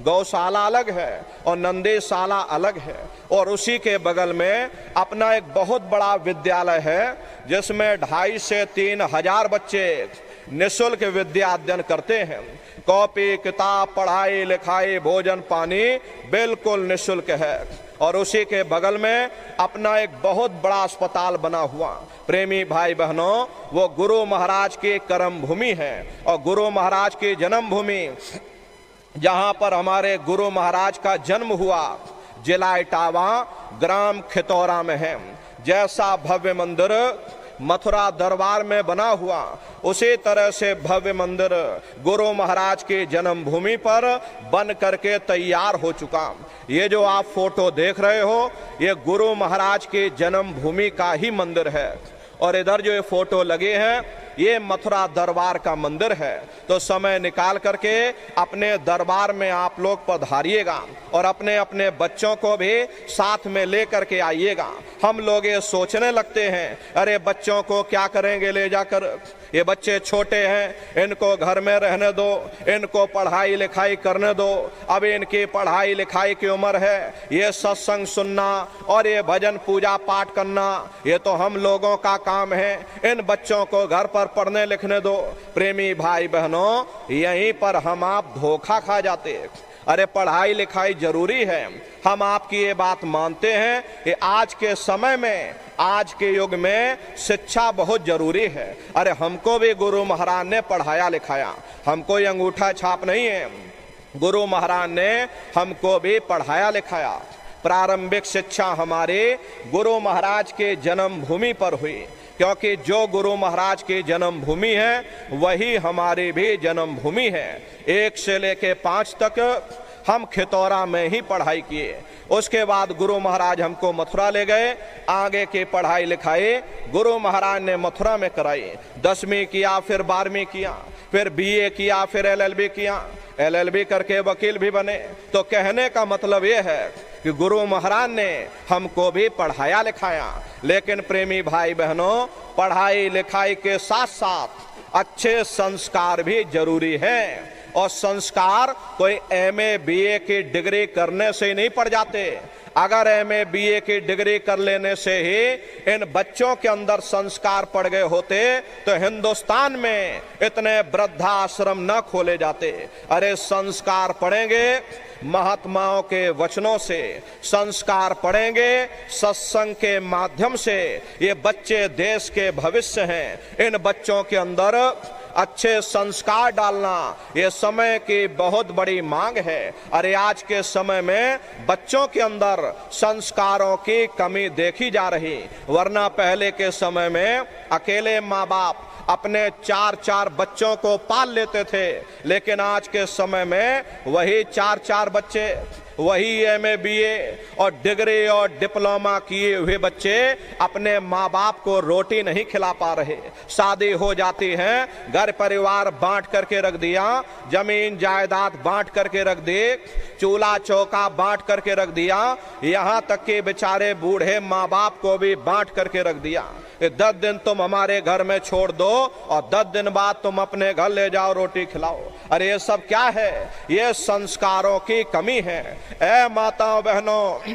B: गौशाला अलग है और नंदीशाला अलग है। और उसी के बगल में अपना एक बहुत बड़ा विद्यालय है, जिसमें 2,500 से 3,000 बच्चे निःशुल्क विद्या अध्ययन करते हैं। कॉपी किताब पढ़ाई लिखाई भोजन पानी बिल्कुल निःशुल्क है। और उसी के बगल में अपना एक बहुत बड़ा अस्पताल बना हुआ। प्रेमी भाई बहनों, वो गुरु महाराज की कर्म भूमि है और गुरु महाराज की जन्म भूमि, जहाँ पर हमारे गुरु महाराज का जन्म हुआ, जिला इटावा ग्राम खितौरा में है। जैसा भव्य मंदिर मथुरा दरबार में बना हुआ, उसी तरह से भव्य मंदिर गुरु महाराज की जन्मभूमि पर बन करके तैयार हो चुका। ये जो आप फोटो देख रहे हो, ये गुरु महाराज की जन्मभूमि का ही मंदिर है। और इधर जो ये फोटो लगे हैं, ये मथुरा दरबार का मंदिर है। तो समय निकाल करके अपने दरबार में आप लोग पधारिएगा और अपने अपने बच्चों को भी साथ में ले करके आइएगा। हम लोग ये सोचने लगते हैं, अरे बच्चों को क्या करेंगे ले जाकर, ये बच्चे छोटे हैं, इनको घर में रहने दो, इनको पढ़ाई लिखाई करने दो। अभी इनकी पढ़ाई लिखाई की उम्र है, ये सत्संग सुनना और ये भजन पूजा पाठ करना, ये तो हम लोगों का काम है। इन बच्चों को घर पर पढ़ने लिखने दो। प्रेमी भाई बहनों, यहीं पर हम आप धोखा खा जाते। अरे पढ़ाई लिखाई जरूरी है, हम आपकी ये बात मानते हैं कि आज के समय में, आज के युग में शिक्षा बहुत जरूरी है। अरे हमको भी गुरु महाराज ने पढ़ाया लिखाया, हमको ये अंगूठा छाप नहीं है, गुरु महाराज ने हमको भी पढ़ाया लिखाया। प्रारंभिक शिक्षा हमारे गुरु महाराज के जन्मभूमि पर हुई, क्योंकि जो गुरु महाराज की जन्मभूमि है वही हमारी भी जन्मभूमि है। 1 से लेके 5 तक हम खितौरा में ही पढ़ाई किए। उसके बाद गुरु महाराज हमको मथुरा ले गए, आगे की पढ़ाई लिखाई गुरु महाराज ने मथुरा में कराई। 10वीं किया, फिर 12वीं किया, फिर BA किया, फिर LLB किया, LLB करके वकील भी बने। तो कहने का मतलब यह है कि गुरु महाराज ने हमको भी पढ़ाया लिखाया। लेकिन प्रेमी भाई बहनों, पढ़ाई लिखाई के साथ साथ अच्छे संस्कार भी जरूरी हैं। और संस्कार कोई MA BA की डिग्री करने से ही नहीं पड़ जाते। अगर MA BA की डिग्री कर लेने से ही इन बच्चों के अंदर संस्कार पड़ गए होते तो हिंदुस्तान में इतने वृद्धाश्रम न खोले जाते। अरे संस्कार पढ़ेंगे महात्माओं के वचनों से, संस्कार पढ़ेंगे सत्संग के माध्यम से। ये बच्चे देश के भविष्य हैं। इन बच्चों के अंदर अच्छे संस्कार डालना ये समय की बहुत बड़ी मांग है। अरे आज के समय में बच्चों के अंदर संस्कारों की कमी देखी जा रही। वरना पहले के समय में अकेले माँ बाप अपने 4-4 बच्चों को पाल लेते थे। लेकिन आज के समय में वही 4-4 बच्चे, वही MA BA और डिग्री और डिप्लोमा किए हुए बच्चे अपने माँ बाप को रोटी नहीं खिला पा रहे। शादी हो जाती है, घर परिवार बांट करके रख दिया, जमीन जायदाद बांट करके रख दी, चूल्हा चौका बांट करके रख दिया, यहाँ तक कि बेचारे बूढ़े माँ बाप को भी बांट करके रख दिया। 10 दिन तुम हमारे घर में छोड़ दो और 10 दिन बाद तुम अपने घर ले जाओ, रोटी खिलाओ। अरे ये सब क्या है? ये संस्कारों की कमी है। ऐ माताओं बहनों,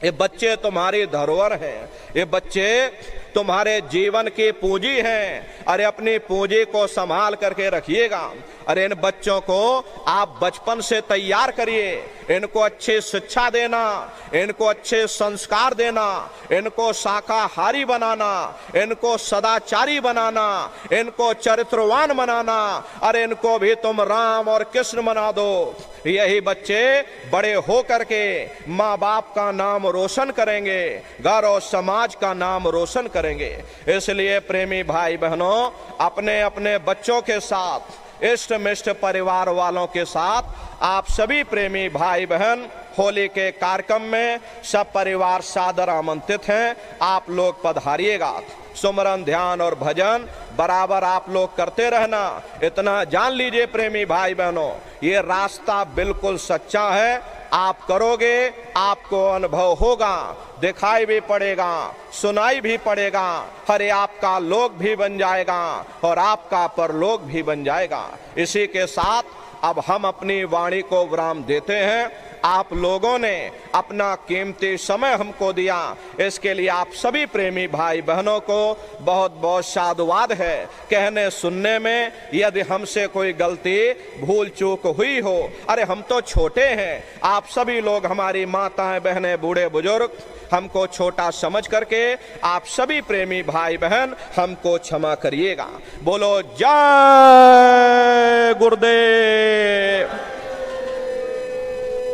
B: ये बच्चे तुम्हारी धरोहर हैं, ये बच्चे तुम्हारे जीवन की पूंजी हैं। अरे अपनी पूंजी को संभाल करके रखिएगा। अरे इन बच्चों को आप बचपन से तैयार करिए, इनको अच्छी शिक्षा देना, इनको अच्छे संस्कार देना, इनको शाकाहारी बनाना, इनको सदाचारी बनाना, इनको चरित्रवान बनाना। अरे इनको भी तुम राम और कृष्ण बना दो। यही बच्चे बड़े हो करके माँ बाप का नाम रोशन करेंगे, घर और समाज का नाम रोशन करेंगे। इसलिए प्रेमी भाई बहनों, अपने अपने बच्चों के साथ, इष्ट मिष्ट परिवार वालों के साथ आप सभी प्रेमी भाई बहन होली के कार्यक्रम में सब परिवार सादर आमंत्रित हैं। आप लोग पधारिएगा। सुमरन, ध्यान और भजन बराबर आप लोग करते रहना। इतना जान लीजिए प्रेमी भाई बहनों, ये रास्ता बिल्कुल सच्चा है। आप करोगे, आपको अनुभव होगा, दिखाई भी पड़ेगा, सुनाई भी पड़ेगा। अरे आपका लोक भी बन जाएगा और आपका परलोक भी बन जाएगा। इसी के साथ अब हम अपनी वाणी को विराम देते हैं। आप लोगों ने अपना कीमती समय हमको दिया, इसके लिए आप सभी प्रेमी भाई बहनों को बहुत बहुत साधुवाद है। कहने सुनने में यदि हमसे कोई गलती भूल चूक हुई हो, अरे हम तो छोटे हैं, आप सभी लोग हमारी माताएं बहनें बूढ़े बुजुर्ग हमको छोटा समझ करके आप सभी प्रेमी भाई बहन हमको क्षमा करिएगा। बोलो जय गुरुदेव।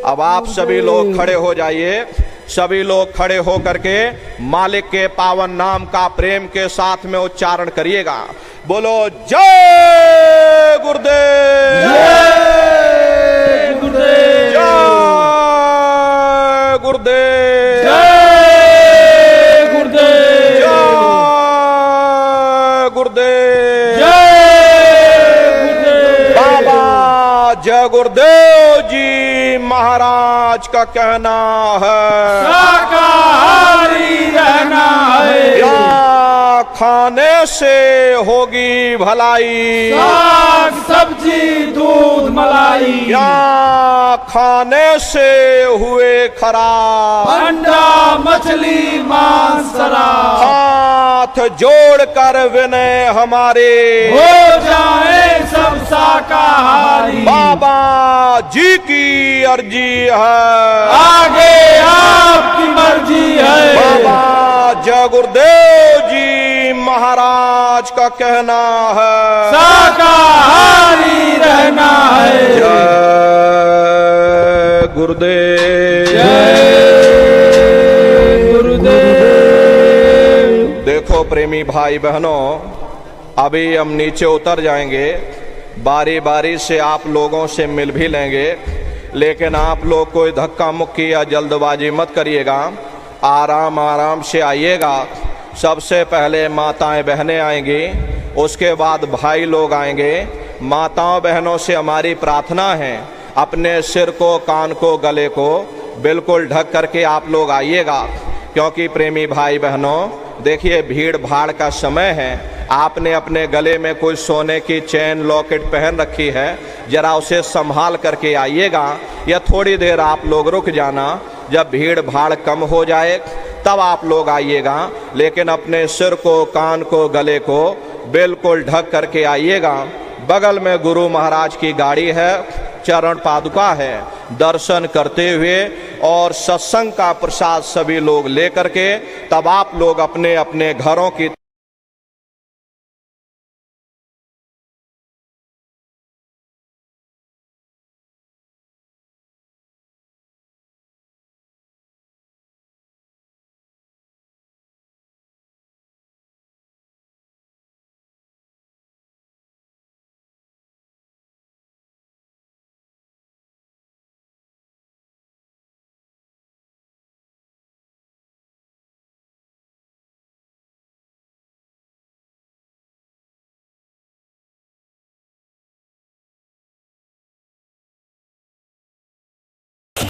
B: अब आप सभी लोग खड़े हो जाइए। सभी लोग खड़े हो करके मालिक के पावन नाम का प्रेम के साथ में उच्चारण करिएगा। बोलो जय गुरुदेव,
C: जय गुरुदेव,
B: जय गुरुदेव,
C: जय गुरुदेव,
B: जय गुरुदेव,
C: जय गुरुदेव।
B: बाबा जय गुरुदेव जी महाराज का कहना है
C: शाकाहारी रहना है,
B: या खाने से होगी भलाई,
C: साग सब्जी दूध मलाई,
B: या खाने से हुए खराब,
C: अंडा मछली मांस शराब,
B: हाथ जोड़कर विनय हमारे
C: हो जाए सब शाकाहारी।
B: बाबा जी की अर्जी है,
C: आगे आपकी मर्जी है।
B: बाबा जय गुरुदेव जी महाराज का कहना है
C: शाकाहारी रहना है।
B: जय गुरुदेव,
C: जय गुरुदेव।
B: देखो प्रेमी भाई बहनों, अभी हम नीचे उतर जाएंगे, बारी बारी से आप लोगों से मिल भी लेंगे, लेकिन आप लोग कोई धक्का मुक्की या जल्दबाजी मत करिएगा, आराम आराम से आइएगा। सबसे पहले माताएं बहनें आएंगी, उसके बाद भाई लोग आएंगे। माताओं बहनों से हमारी प्रार्थना है, अपने सिर को, कान को, गले को बिल्कुल ढक करके आप लोग आइएगा, क्योंकि प्रेमी भाई बहनों देखिए भीड़ भाड़ का समय है। आपने अपने गले में कोई सोने की चेन लॉकेट पहन रखी है, जरा उसे संभाल करके आइएगा, या थोड़ी देर आप लोग रुक जाना, जब भीड़ भाड़ कम हो जाए तब आप लोग आइएगा, लेकिन अपने सिर को, कान को, गले को बिल्कुल ढक करके आइएगा। बगल में गुरु महाराज की गाड़ी है, चरण पादुका है, दर्शन करते हुए और सत्संग का प्रसाद सभी लोग लेकर के तब आप लोग अपने अपने घरों की